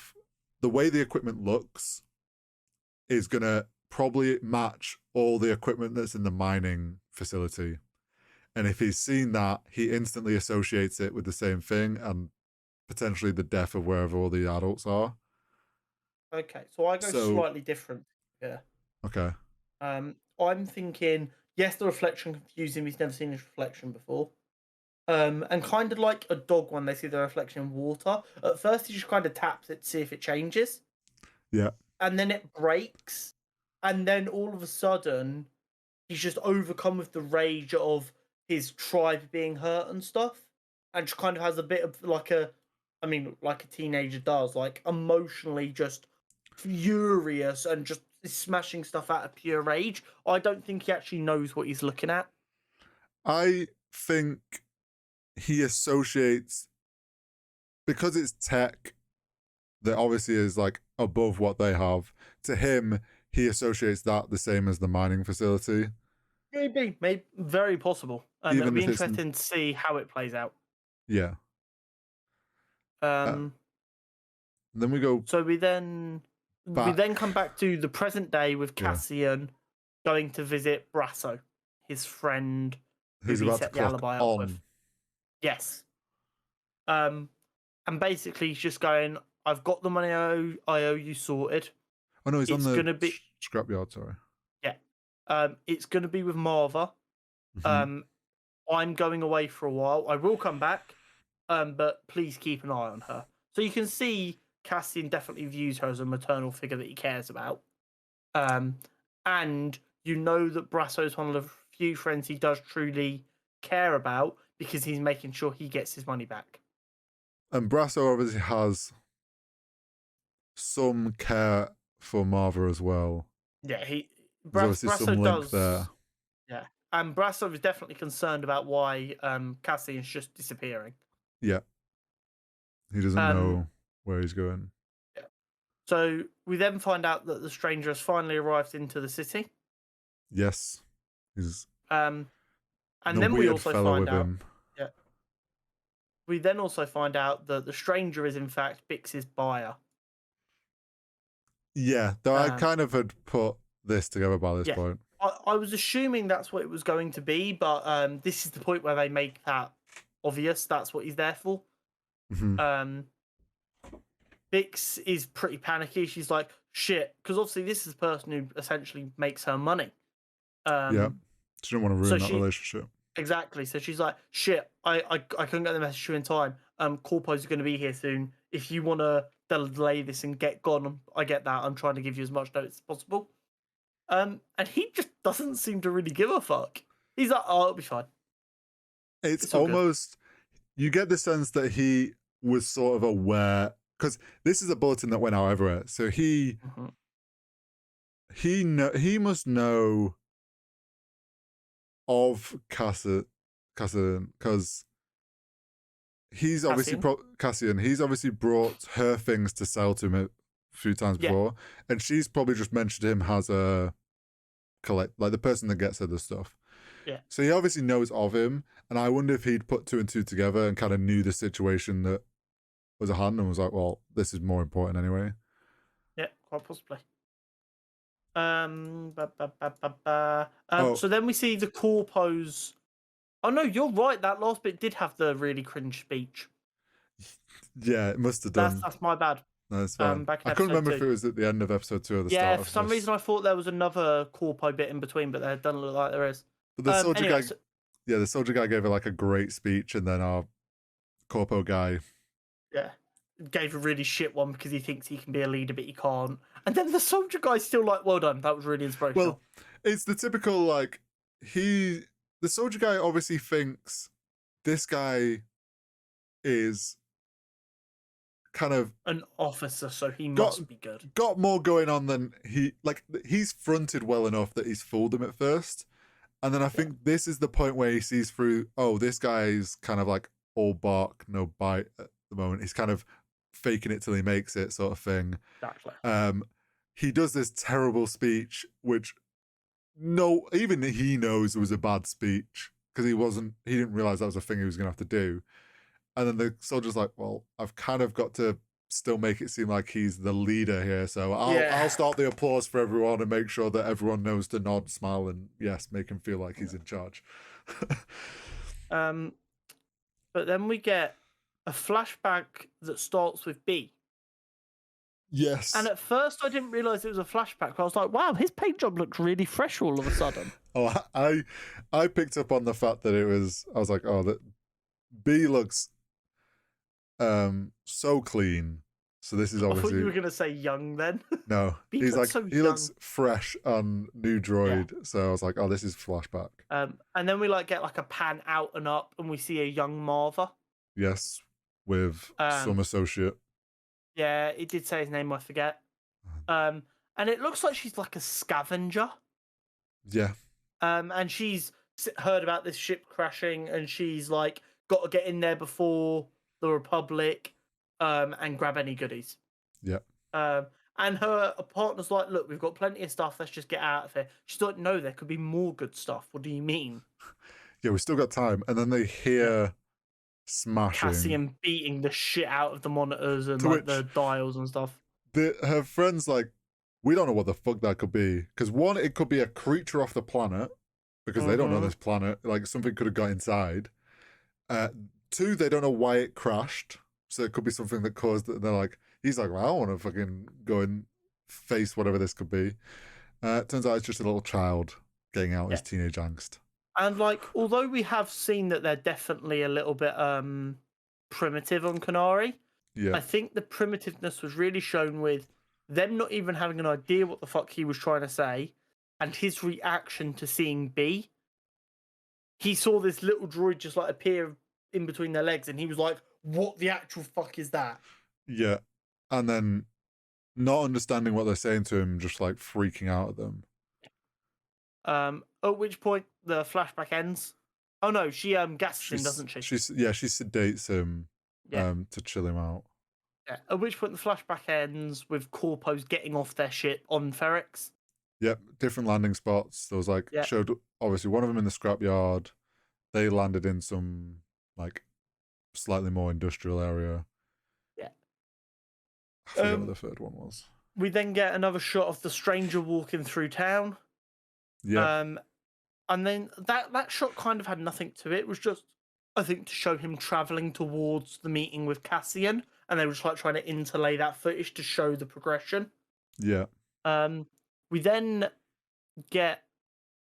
way the equipment looks is going to probably match all the equipment that's in the mining facility. And if he's seen that, he instantly associates it with the same thing and potentially the death of wherever all the adults are. Okay, so I go slightly different. Yeah. Okay. I'm thinking, yes, the reflection confused him. He's never seen his reflection before. And kind of like a dog when they see their reflection in water. At first, he just kind of taps it to see if it changes. Yeah. And then it breaks. And then all of a sudden, he's just overcome with the rage of his tribe being hurt and stuff. And just kind of has a bit of like a teenager does, like emotionally just furious and just smashing stuff out of pure rage. I don't think he actually knows what he's looking at. I think he associates, because it's tech that obviously is like above what they have, to him, he associates that the same as the mining facility. Maybe very possible. And it'll be interesting to see how it plays out. Yeah. Then we go. So we then come back to the present day with Cassian going to visit Brasso, his friend Who's who he about to set the clock alibi up with. on. Yes. And basically he's just going, I've got the money I owe you sorted. Oh no, he's It's on the gonna be scrapyard. Sorry. Yeah. It's gonna be with Marva. Mhm. I'm going away for a while. I will come back. But please keep an eye on her. So you can see Cassian definitely views her as a maternal figure that he cares about. And you know that Brasso is one of the few friends he does truly care about because he's making sure he gets his money back. And Brasso obviously has some care for Marva as well. Yeah, There's obviously Brasso some link does. there. Yeah, and Brasso is definitely concerned about why Cassian's just disappearing. Yeah. He doesn't know where he's going. Yeah. So we then find out that the stranger has finally arrived into the city. Yes. He's And no then we weird also fella find with out. him. Yeah. We then also find out that the stranger is in fact Bix's buyer. Yeah, though I kind of had put this together by this point. I was assuming that's what it was going to be, but this is the point where they make that obvious. That's what he's there for. Mm-hmm. Bix is pretty panicky. She's like, shit, because obviously this is the person who essentially makes her money. Yeah, she didn't want to ruin that relationship. Exactly. So she's like, shit, I couldn't get the message to you in time. Corpo's going to be here soon. If you want to delay this and get gone, I get that. I'm trying to give you as much notice as possible. And he just doesn't seem to really give a fuck. He's like, oh, it'll be fine. It's almost, you get the sense that he was sort of aware, because this is a bulletin that went out everywhere. So he must know of Cassian, because he's obviously Cassian. He's obviously brought her things to sell to him a few times before, and she's probably just mentioned him as a like the person that gets her the stuff. Yeah. So he obviously knows of him, and I wonder if he'd put two and two together and kind of knew the situation that was at hand and was like, well, this is more important anyway. Yeah, quite possibly. So then we see the corpos. Oh no, you're right. That last bit did have the really cringe speech. Yeah, it must have done. That's my bad. No, it's fine. I couldn't remember if it was at the end of episode 2 or the start. Yeah, for some reason I thought there was another corpo bit in between, but there doesn't look like there is. But the soldier guy, the soldier guy gave her like a great speech, and then our corpo guy, gave a really shit one because he thinks he can be a leader, but he can't. And then the soldier guy's still like, well done, that was really inspirational. Well, it's the typical, like, the soldier guy obviously thinks this guy is kind of an officer, so he must be good. Got more going on than he's fronted well enough that he's fooled him at first. And then I think this is the point where he sees through, oh, this guy's kind of like all bark, no bite at the moment. He's kind of faking it till he makes it, sort of thing. Exactly. He does this terrible speech, which even he knows was a bad speech because he didn't realize that was a thing he was going to have to do. And then the soldier's like, well, I've kind of got to still make it seem like he's the leader here. So I'll start the applause for everyone and make sure that everyone knows to nod, smile, and yes, make him feel like he's in charge. But then we get a flashback that starts with B. Yes. And at first I didn't realize it was a flashback. I was like, wow, his paint job looks really fresh all of a sudden. I picked up on the fact that I was like, oh, that B looks so clean. So this is obviously. I thought you were gonna say young then. No, he's like he looks fresh on new droid. Yeah. So I was like, oh, this is flashback. And then we get a pan out and up, and we see a young Marva. Yes, with some associate. Yeah, it did say his name. I forget. And it looks like she's like a scavenger. Yeah. And she's heard about this ship crashing, and she's like got to get in there before the Republic, and grab any goodies. Yeah. And her partner's like, look, we've got plenty of stuff. Let's just get out of here. She's like, no, there could be more good stuff. What do you mean? Yeah, we still got time. And then they hear smashing. Cassian beating the shit out of the monitors and To like which- the dials and stuff. Her friend's like, we don't know what the fuck that could be. Because one, it could be a creature off the planet, because they don't know this planet. Like, something could have got inside. Two, they don't know why it crashed. So it could be something that caused it. They're like, he's like, well, I want to fucking go and face whatever this could be. Turns out it's just a little child getting out his teenage angst. And like, although we have seen that they're definitely a little bit primitive on Canary, I think the primitiveness was really shown with them not even having an idea what the fuck he was trying to say, and his reaction to seeing B. He saw this little droid just like appear in between their legs, and he was like, "What the actual fuck is that?" Yeah, and then not understanding what they're saying to him, just like freaking out at them. At which point the flashback ends. Oh no, she gasses him, doesn't she? She sedates him to chill him out. Yeah. At which point the flashback ends with Corpos getting off their ship on Ferrix. Yep, different landing spots. There was like showed obviously one of them in the scrapyard. They landed in some like slightly more industrial area. Yeah. I forget what the third one was. We then get another shot of the stranger walking through town. Yeah. And then that shot kind of had nothing to it. It was just, I think, to show him traveling towards the meeting with Cassian, and they were just like trying to interlay that footage to show the progression. Yeah. We then get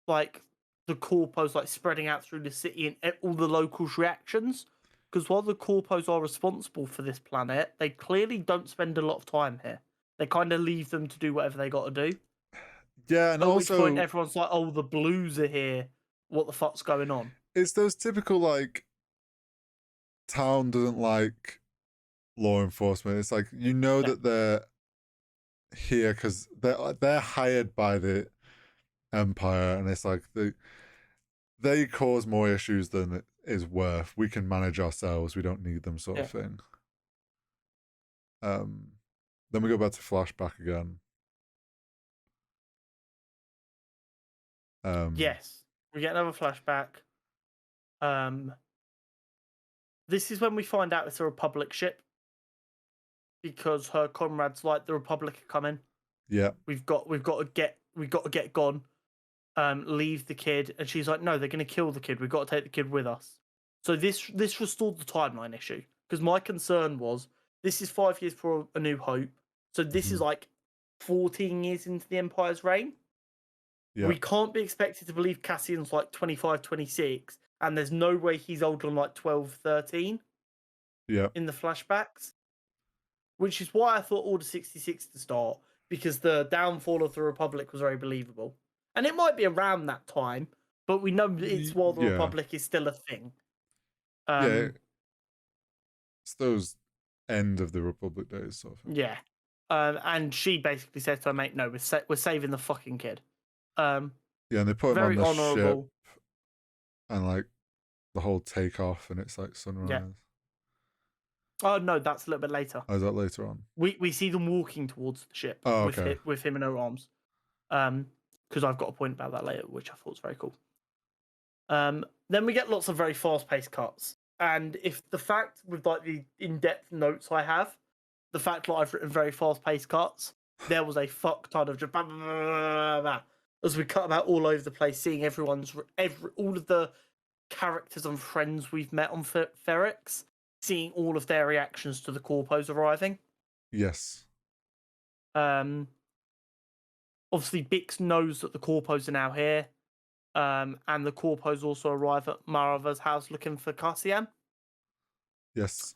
like the corpos like spreading out through the city and all the locals' reactions. Because while the corpos are responsible for this planet, they clearly don't spend a lot of time here. They kind of leave them to do whatever they got to do. Yeah, and at also, which point everyone's like, "Oh, the Blues are here. What the fuck's going on?" It's those typical like town doesn't like law enforcement. It's like that they're here because they're hired by the Empire, and it's like they cause more issues than it is worth. We can manage ourselves. We don't need them, sort of thing. Then we go back to flashback again. Yes, we get another flashback. This is when we find out it's a Republic ship because her comrades like the Republic are coming. Yeah, we've got to get gone. Leave the kid, and she's like, "No, they're going to kill the kid. We've got to take the kid with us." So this restored the timeline issue because my concern was this is 5 years for A New Hope, so this is like 14 years into the Empire's reign. Yeah. We can't be expected to believe Cassian's like 25, 26, and there's no way he's older than like 12, 13 in the flashbacks. Which is why I thought Order 66 to start, because the downfall of the Republic was very believable. And it might be around that time, but we know it's while the Republic is still a thing. It's those end of the Republic days sort of thing. Yeah. And she basically said to her mate, "No, we're saving the fucking kid." And they put him on the honorable ship, and like the whole takeoff, and it's like sunrise. Yeah. Oh no, that's a little bit later. Oh, is that later on? We see them walking towards the ship with him in her arms. Because I've got a point about that later, which I thought was very cool. Then we get lots of very fast-paced cuts, and if the fact with like the in-depth notes I have, the fact that I've written very fast-paced cuts, there was a fuck ton of just as we cut them out all over the place, seeing all of the characters and friends we've met on Ferrix, seeing all of their reactions to the corpos arriving. Yes. Obviously, Bix knows that the corpos are now here, and the corpos also arrive at Marava's house looking for Cassian. Yes.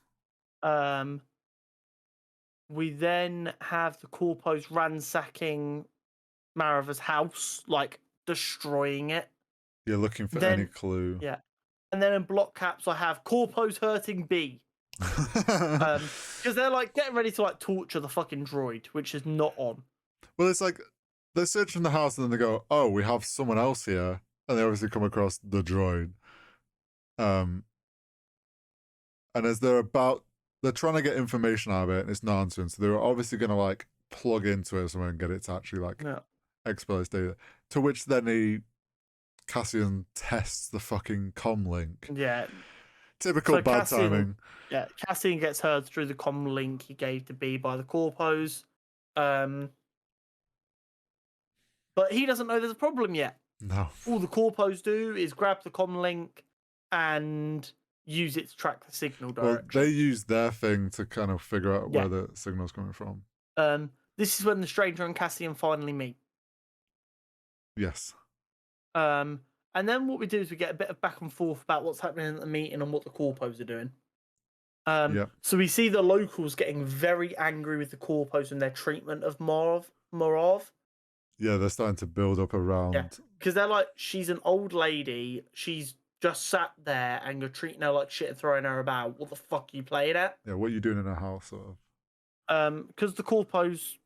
We then have the corpos ransacking Marava's house, like destroying it. You're looking for any clue. Yeah. And then in block caps, I have corpos hurting B. Because they're like getting ready to like torture the fucking droid, which is not on. Well, it's like they're searching the house and then they go, "Oh, we have someone else here," and they obviously come across the droid. And as they're trying to get information out of it, and it's not answering, so they're obviously going to like plug into it somewhere and get it to actually like expel its data. To which then Cassian tests the fucking comm link. Yeah. Typical So bad Cassian, timing. yeah, Cassian gets heard through the comm link he gave to B by the corpos. But he doesn't know there's a problem yet. No. All the corpos do is grab the comm link and use it to track the signal direction. Well, they use their thing to kind of figure out Yeah. where the signal's coming from. This is when the stranger and Cassian finally meet. Yes. And then what we do is we get a bit of back and forth about what's happening at the meeting and what the corpos are doing. Yep. So we see the locals getting very angry with the corpos and their treatment of Morav. Yeah, they're starting to build up around. Yeah, because they're like, she's an old lady. She's just sat there and you're treating her like shit and throwing her about. What the fuck are you playing at? Yeah, what are you doing in her house, sort of? Because the corpos,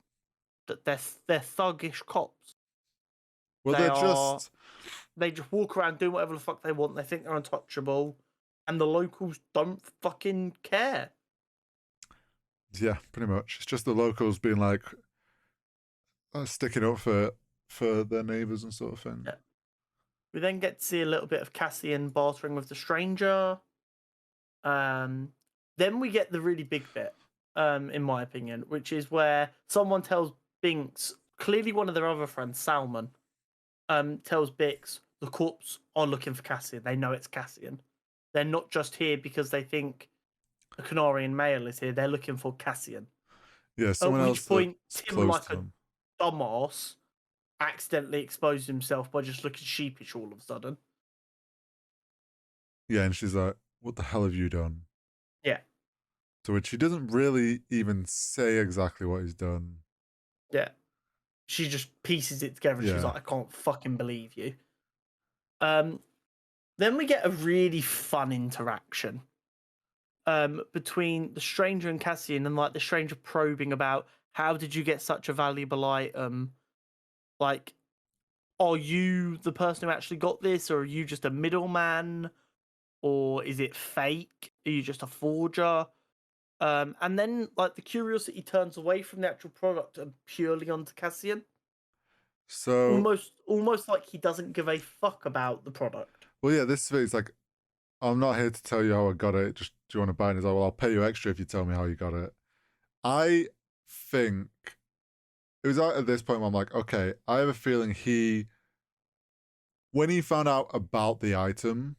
they're thuggish cops. Well, They just walk around doing whatever the fuck they want. They think they're untouchable, and the locals don't fucking care. Yeah, pretty much. It's just the locals being like sticking up for their neighbours and sort of thing. Yeah. We then get to see a little bit of Cassian bartering with the stranger. Then we get the really big bit, in my opinion, which is where someone tells Binks, clearly one of their other friends, Salmon, tells Bix the corps are looking for Cassian. They know it's Cassian. They're not just here because they think a Canarian male is here. They're looking for Cassian. Yeah, someone else. At which point, that's Tim, close like to a them. dumbass, accidentally exposed himself by just looking sheepish all of a sudden. Yeah, and she's like, "What the hell have you done?" Yeah. To which he doesn't really even say exactly what he's done. Yeah. She just pieces it together. Yeah. She's like, I can't fucking believe you. Then we get a really fun interaction between the stranger and Cassian, and like the stranger probing about how did you get such a valuable item? Like, are you the person who actually got this, or are you just a middleman? Or is it fake? Are you just a forger? And then like the curiosity turns away from the actual product and purely onto Cassian. So almost like he doesn't give a fuck about the product. well, yeah, this is like, I'm not here to tell you how I got it. Just do you want to buy it? And he's like, well, I'll pay you extra if you tell me how you got it. I think it was at this point where I'm like, okay, I have a feeling when he found out about the item,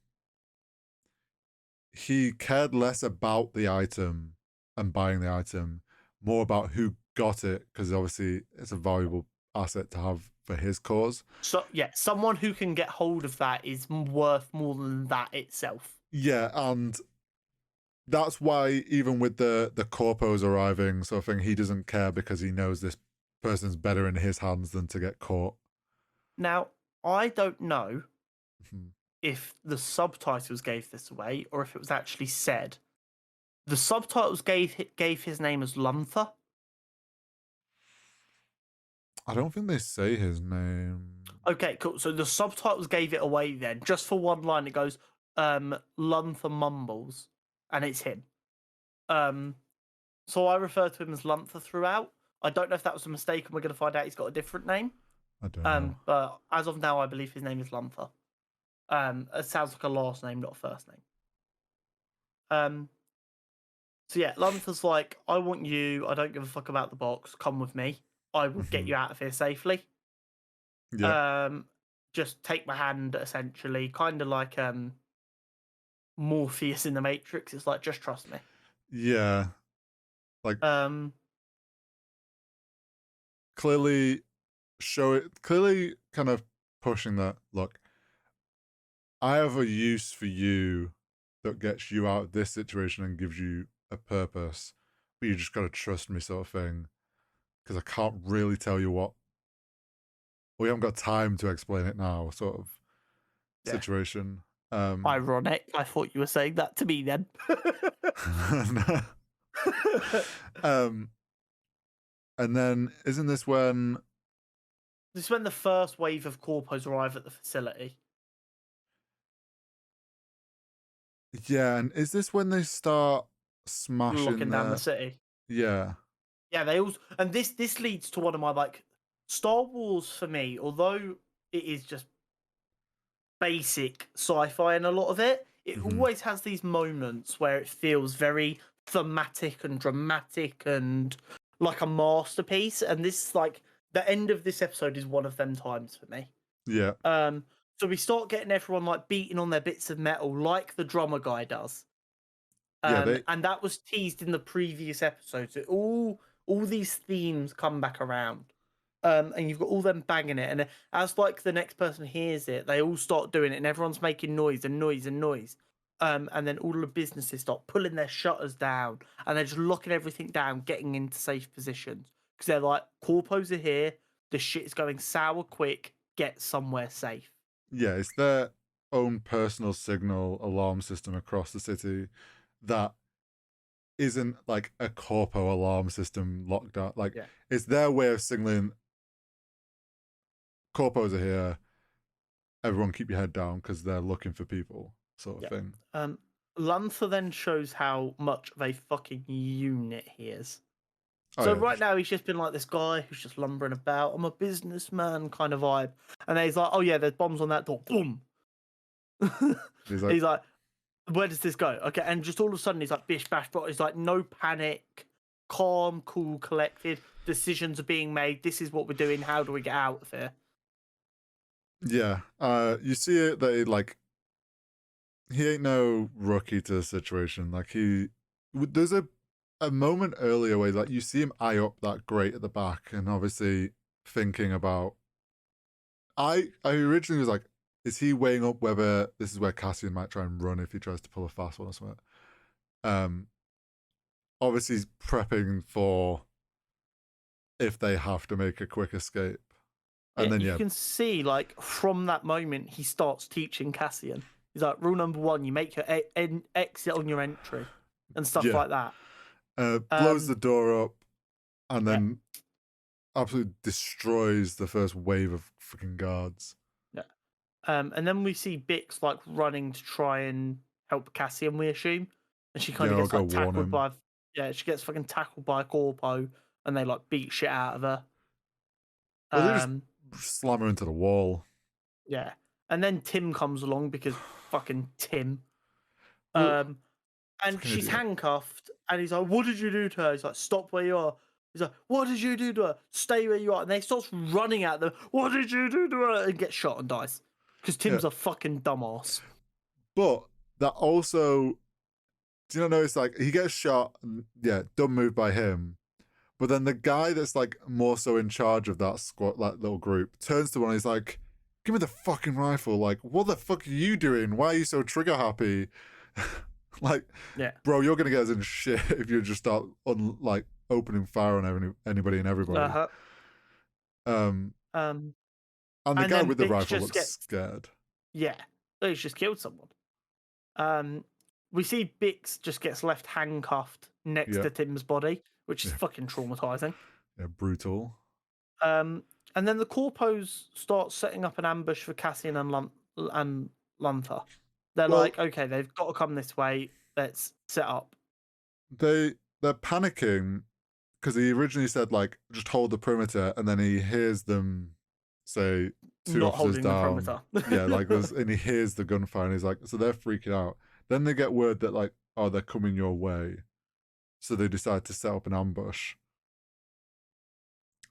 he cared less about the item and buying the item, more about who got it, because obviously it's a valuable asset to have for his cause. So yeah, someone who can get hold of that is worth more than that itself. Yeah, and that's why even with the corpos arriving sort of thing, he doesn't care because he knows this person's better in his hands than to get caught. Now, I don't know if the subtitles gave this away or if it was actually said. The subtitles gave his name as Lunther. I don't think they say his name. Okay, cool. So the subtitles gave it away then. Just for one line, it goes, Lunther mumbles, and it's him. So I refer to him as Lunther throughout. I don't know if that was a mistake and we're going to find out he's got a different name. I don't know. But as of now, I believe his name is Lunther. It sounds like a last name, not a first name. So yeah, Lunther's like, I want you. I don't give a fuck about the box. Come with me. I will get you out of here safely. Yeah. Just take my hand, essentially, kind of like Morpheus in the Matrix. It's like, just trust me. Yeah. Like clearly kind of pushing that, look, I have a use for you that gets you out of this situation and gives you a purpose, but you just gotta trust me, sort of thing, because I can't really tell you what. We haven't got time to explain it now, sort of situation. Ironic. I thought you were saying that to me then. And then isn't this when? This is when the first wave of corpos arrive at the facility. Yeah, and is this when they start smashing locking down the city? Yeah. Yeah, they also, and this leads to one of my like Star Wars for me, although it is just basic sci-fi and a lot of it, it always has these moments where it feels very thematic and dramatic and like a masterpiece. And this, like, the end of this episode is one of them times for me. Yeah. So we start getting everyone like beating on their bits of metal, like the drummer guy does. And that was teased in the previous episode. So all these themes come back around. And you've got all them banging it, and as like the next person hears it, they all start doing it, and everyone's making noise and noise and noise. And then all the businesses start pulling their shutters down, and they're just locking everything down, getting into safe positions because they're like, corpos are here, the shit is going sour quick, get somewhere safe. Yeah, it's their own personal signal alarm system across the city that isn't like a corpo alarm system locked out. Like, it's their way of signaling corpos are here, everyone keep your head down because they're looking for people, sort of thing. Lunther then shows how much of a fucking unit he is. Right now he's just been like this guy who's just lumbering about. I'm a businessman kind of vibe. And then he's like, oh yeah, there's bombs on that door. Boom. He's like, where does this go? Okay, and just all of a sudden he's like, bish bash, but he's like, no panic, calm, cool, collected. Decisions are being made. This is what we're doing. How do we get out of here? Yeah, you see it that he ain't no rookie to the situation. Like there's a moment earlier where like you see him eye up that grate at the back, and obviously thinking about. I originally was like, is he weighing up whether this is where Cassian might try and run if he tries to pull a fast one or something? Obviously he's prepping for if they have to make a quick escape. And then you can see, like, from that moment, he starts teaching Cassian. He's like, rule number 1, you make your exit on your entry and stuff like that. Blows the door up and then absolutely destroys the first wave of freaking guards. Yeah. And then we see Bix, like, running to try and help Cassian, we assume. And she kind of gets, like, tackled by... Yeah, she gets fucking tackled by a corpo, and they, like, beat shit out of her. Well, they just slam her into the wall. Yeah. And then Tim comes along because fucking Tim. Well, and she's handcuffed, and he's like, what did you do to her? He's like, stop where you are. He's like, what did you do to her? Stay where you are. And they start running at them. What did you do to her? And get shot and dies. Because Tim's a fucking dumbass. But that also... Do you not notice, like, he gets shot, and, dumb move by him. But then the guy that's, like, more so in charge of that squad, that little group, turns to one and he's like, give me the fucking rifle. Like, what the fuck are you doing? Why are you so trigger happy? Like, bro, you're going to get us in shit if you just start, opening fire on anybody and everybody. And the guy with the rifle looks scared. Yeah. He's just killed someone. We see Bix just gets left handcuffed next to Tim's body, which is fucking traumatizing. Yeah, brutal. And then the corpos start setting up an ambush for Cassian and Lunther. They're like, okay, they've got to come this way. Let's set up. They're panicking because he originally said, like, just hold the perimeter, and then he hears them say two officers down. Yeah, like and he hears the gunfire, and he's like, so they're freaking out. Then they get word that, like, oh, they're coming your way. So they decide to set up an ambush.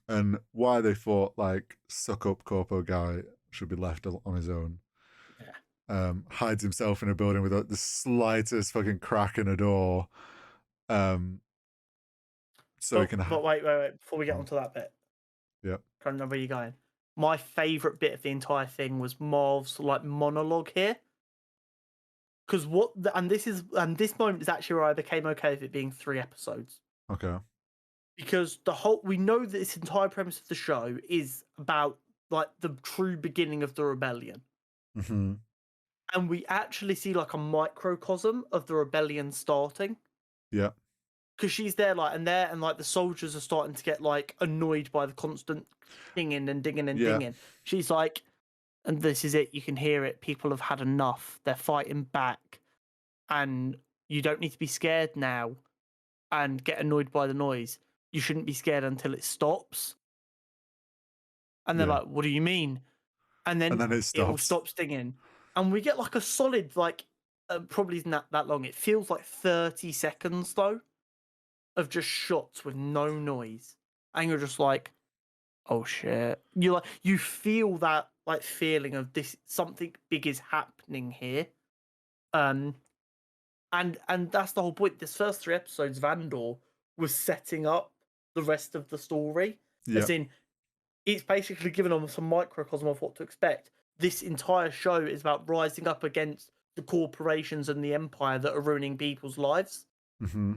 And why they thought, like, suck up corpo guy should be left on his own. Yeah. Hides himself in a building without the slightest fucking crack in a door. So he can... But wait. Before we get onto that bit. Yeah. Can't remember where you're going. My favourite bit of the entire thing was Marv's, like, monologue here. Because this moment is actually where I became okay with it being 3 episodes. Okay. Because we know that this entire premise of the show is about, like, the true beginning of the rebellion. Mm-hmm. And we actually see, like, a microcosm of the rebellion starting. Yeah. Because she's there, like, and the soldiers are starting to get, like, annoyed by the constant dinging and dinging and dinging. She's like, and this is it, you can hear it, people have had enough, they're fighting back, and you don't need to be scared now and get annoyed by the noise. You shouldn't be scared until it stops. And they're like, what do you mean? And then it stops. It will stop stinging. And we get, like, a solid, like, probably isn't that long. It feels like 30 seconds though, of just shots with no noise, and you're just like, oh shit. You feel that like feeling of this something big is happening here. And that's the whole point. This first 3 episodes of Andor was setting up the rest of the story. Yeah. As in, it's basically given them some microcosm of what to expect. This entire show is about rising up against the corporations and the empire that are ruining people's lives. Mm-hmm.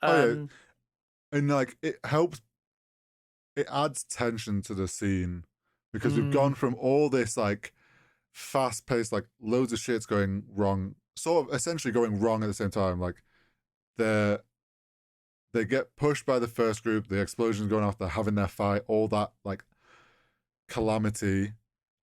Oh yeah, Um, and like it helps. It adds tension to the scene because we've gone from all this like fast paced, like loads of shit's going wrong, sort of essentially going wrong at the same time. Like they get pushed by the first group, the explosions going off, they're having their fight, all that like calamity,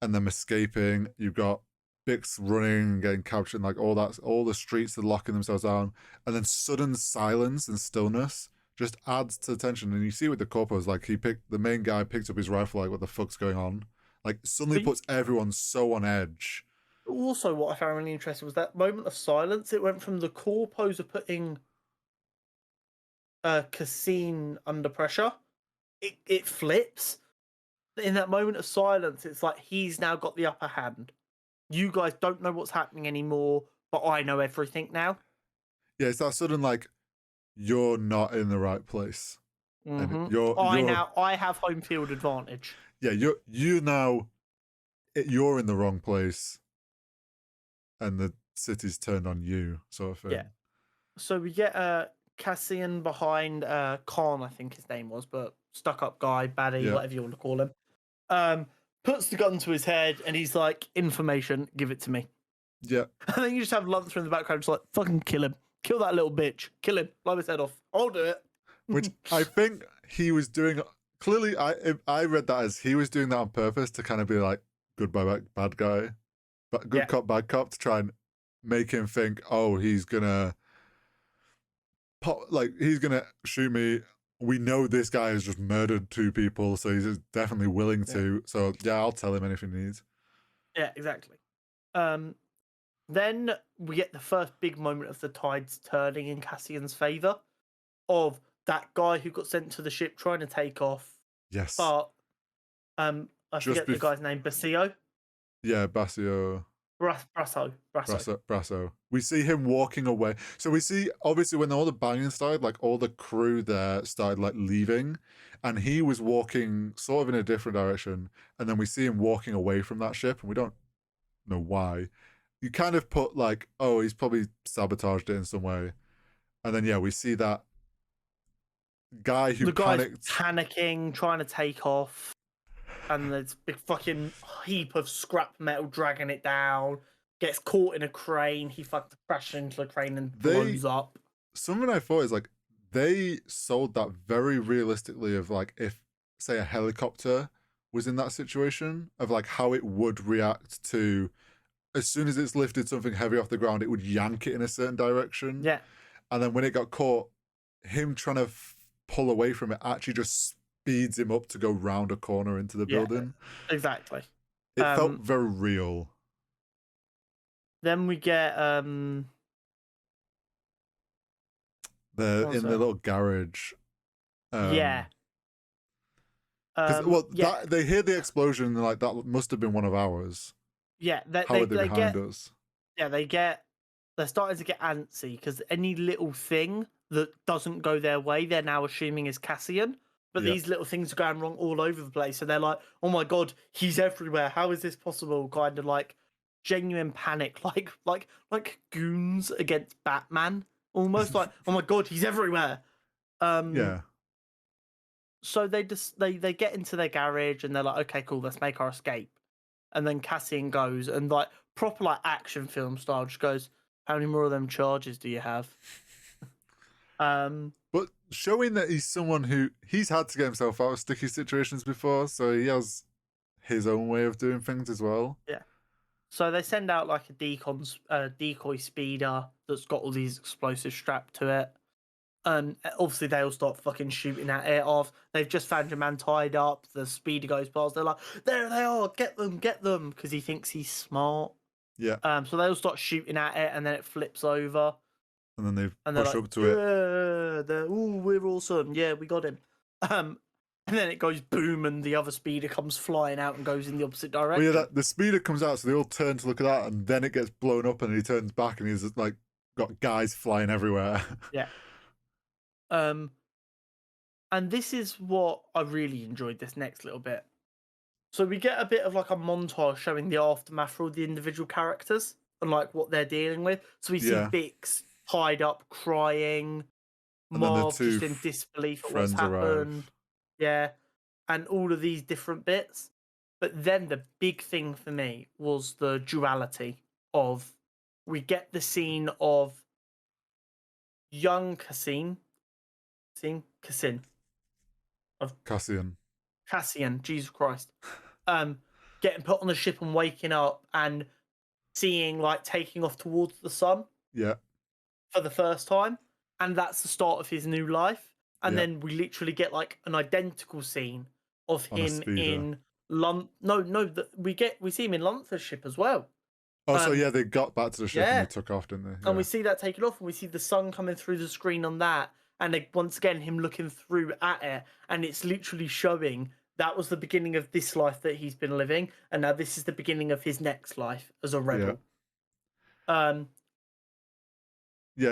and them escaping. You've got Bix running and getting captured, and like all that, all the streets are locking themselves down, and then sudden silence and stillness just adds to the tension. And you see with the corpos, like the main guy picked up his rifle, like what the fuck's going on? Like suddenly puts everyone so on edge. Also, what I found really interesting was that moment of silence. It went from the corpos of putting Cassine under pressure. It flips. In that moment of silence, it's like he's now got the upper hand. You guys don't know what's happening anymore, but I know everything now. Yeah, it's that sudden like you're not in the right place. And I have home field advantage. Yeah, you're in the wrong place, and the city's turned on you, sort of thing. Yeah. So we get Cassian behind Khan, I think his name was, but stuck up guy, baddie, whatever you want to call him. Puts the gun to his head, and he's like, "Information, give it to me." Yeah. And then you just have Lunther in the background, just like, "Fucking kill him, kill that little bitch, kill him, blow his head off. I'll do it." Which I think he was doing. Clearly, I read that as he was doing that on purpose to kind of be like good bad guy, but good cop bad cop, to try and make him think, oh, he's gonna shoot me. We know this guy has just murdered 2 people, so he's definitely willing to. So yeah, I'll tell him anything he needs. Yeah, exactly. Then we get the first big moment of the tides turning in Cassian's favor, of that guy who got sent to the ship trying to take off. Yes. But I forget the guy's name. Basio. Yeah, Basio. Brasso. We see him walking away. So we see, obviously, when all the banging started, like all the crew there started like leaving, and he was walking sort of in a different direction. And then we see him walking away from that ship, and we don't know why. You kind of put like, oh, he's probably sabotaged it in some way. And then we see that guy who panicked, panicking, trying to take off. And there's a big fucking heap of scrap metal dragging it down. Gets caught in a crane. He fucking crashes into the crane and blows up. Something I thought is like they sold that very realistically of like if, say, a helicopter was in that situation, of like how it would react to as soon as it's lifted something heavy off the ground, it would yank it in a certain direction. Yeah. And then when it got caught, him trying to pull away from it actually just speeds him up to go round a corner into the building. Exactly. It felt very real. Then we get in the little garage. They hear the explosion and like that must have been one of ours. Yeah, how are they behind us? Yeah, they're starting to get antsy because any little thing that doesn't go their way, they're now assuming is Cassian. But these little things are going wrong all over the place. So they're like, oh my God, he's everywhere. How is this possible? Kind of like genuine panic, like goons against Batman. Almost like, oh my God, he's everywhere. Yeah. So they get into their garage and they're like, okay, cool, let's make our escape. And then Cassian goes and like proper like action film style just goes, how many more of them charges do you have? But showing that he's someone who he's had to get himself out of sticky situations before, so he has his own way of doing things as well. Yeah. So they send out like a decoy speeder that's got all these explosives strapped to it. And obviously they all start fucking shooting at it off. They've just found your man tied up. The speeder goes past. They're like, there they are, get them, because he thinks he's smart. Yeah. So they all start shooting at it, and then it flips over, And then they and they're push like, up to it. "Oh, we're awesome! Yeah, we got him." And then it goes boom, and the other speeder comes flying out and goes in the opposite direction. Well, yeah, the speeder comes out, so they all turn to look at that, and then it gets blown up, and he turns back, and he's like got guys flying everywhere. Yeah. And this is what I really enjoyed this next little bit. So we get a bit of like a montage showing the aftermath for all the individual characters and like what they're dealing with. So we see Yeah. Bix tied up, crying, And then the Marv two just in disbelief at what's friends happened. arrive. Yeah. And all of these different bits. But then the big thing for me was the duality of we get the scene of young Cassian. Cassian, Jesus Christ. Getting put on the ship and waking up and seeing like taking off towards the sun. Yeah. For the first time. And that's the start of his new life. And then we literally get like an identical scene of him in we see him in Lunther's ship as well. Oh, so yeah, they got back to the ship and yeah. they took off, didn't they? Yeah. And we see that taken off, and we see the sun coming through the screen on that, and once again him looking through at it, and it's literally showing that was the beginning of this life that he's been living, and now this is the beginning of his next life as a rebel. Yeah,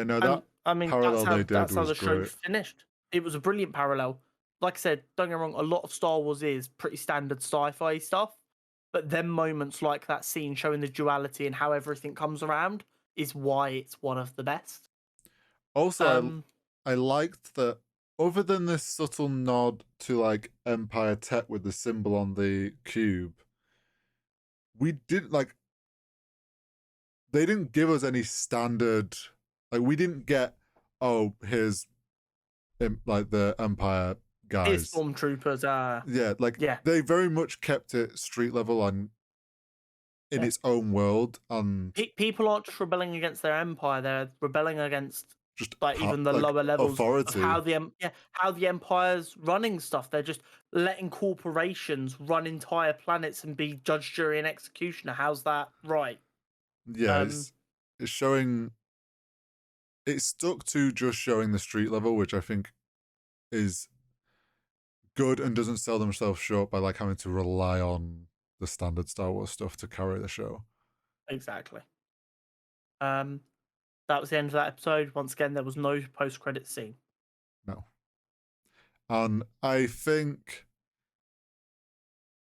no, that parallel they did that's how was the show great. finished. It was a brilliant parallel. Like I said, don't get me wrong, a lot of Star Wars is pretty standard sci-fi stuff, but then moments like that scene showing the duality and how everything comes around is why it's one of the best. Also, I liked that other than this subtle nod to like Empire tech with the symbol on the cube, we did like they didn't give us any standard, like we didn't get, oh, here's like the Empire guys. Here's stormtroopers. They very much kept it street level and in its own world, and people aren't just rebelling against their empire; they're rebelling against just like even the lower levels authority. of how the empire's running stuff. They're just letting corporations run entire planets and be judge, jury, and executioner. How's that right? Yeah, it's showing. It's stuck to just showing the street level, which I think is good and doesn't sell themselves short by like having to rely on the standard Star Wars stuff to carry the show. Exactly. That was the end of that episode. Once again, there was no post-credit scene. No. And I think,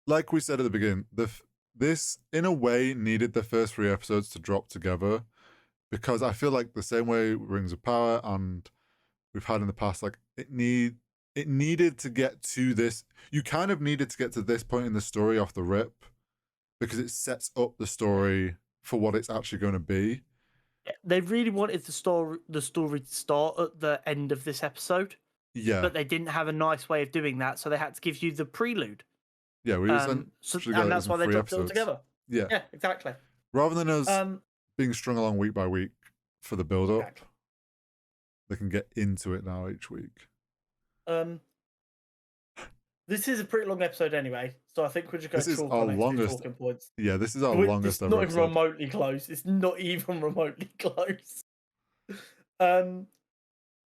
like we said at the beginning, this in a way needed the first 3 episodes to drop together, because I feel like the same way Rings of Power and we've had in the past, like it needed to get to this. You kind of needed to get to this point in the story off the rip, because it sets up the story for what it's actually going to be. They really wanted the story to start at the end of this episode. Yeah. But they didn't have a nice way of doing that, so they had to give you the prelude. Yeah, we and that's why they dropped it all together. Yeah. Yeah, exactly. Rather than us being strung along week by week for the build up, exactly. They can get into it now each week. This is a pretty long episode anyway, so I think we're just going to talk on talking points. Yeah, this is our longest ever. It's not even remotely close. It's not even remotely close.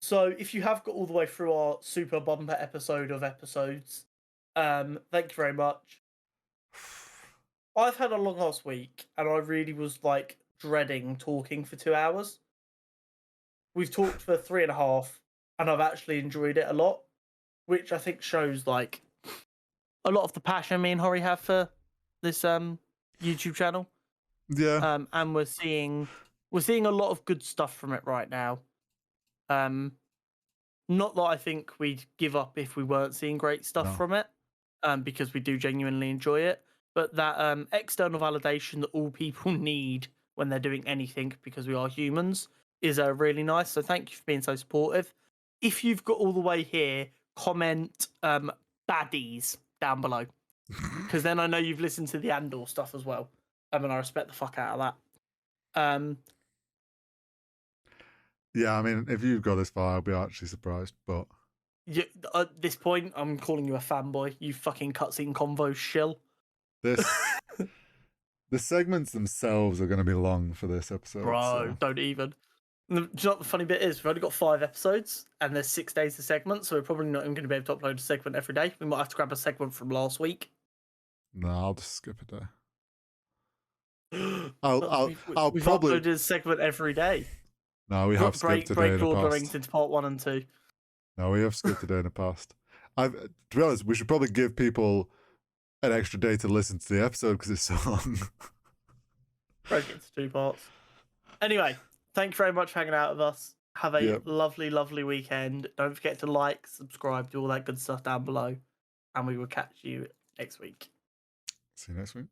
So if you have got all the way through our super bumper episode of episodes, thank you very much. I've had a long ass week, and I really was like dreading talking for 2 hours. We've talked for 3.5, and I've actually enjoyed it a lot, which I think shows like a lot of the passion me and Hori have for this YouTube channel. Yeah. And we're seeing a lot of good stuff from it right now. Not that I think we'd give up if we weren't seeing great stuff from it, because we do genuinely enjoy it. But that external validation that all people need when they're doing anything, because we are humans, is really nice. So thank you for being so supportive. If you've got all the way here, comment baddies down below, because then I know you've listened to the Andor stuff as well. And I respect the fuck out of that. Yeah, I mean, if you've got this far, I'll be actually surprised. But at this point, I'm calling you a fanboy. You fucking cutscene convo shill. The segments themselves are going to be long for this episode. Bro, So. don't even. Do you know what the funny bit is? We've only got 5 episodes, and there's 6 days of segments, so we're probably not even going to be able to upload a segment every day. We might have to grab a segment from last week. No, I'll just skip a day. We've probably uploaded a segment every day. No, we have skipped a day in the Lord past. Warrington's part 1 and 2. No, we have skipped a day in the past. To be honest, we should probably give people an extra day to listen to the episode because it's so long. Break it into 2 parts. Anyway, thank you very much for hanging out with us. Have a lovely, lovely weekend. Don't forget to like, subscribe, do all that good stuff down below. And we will catch you next week. See you next week.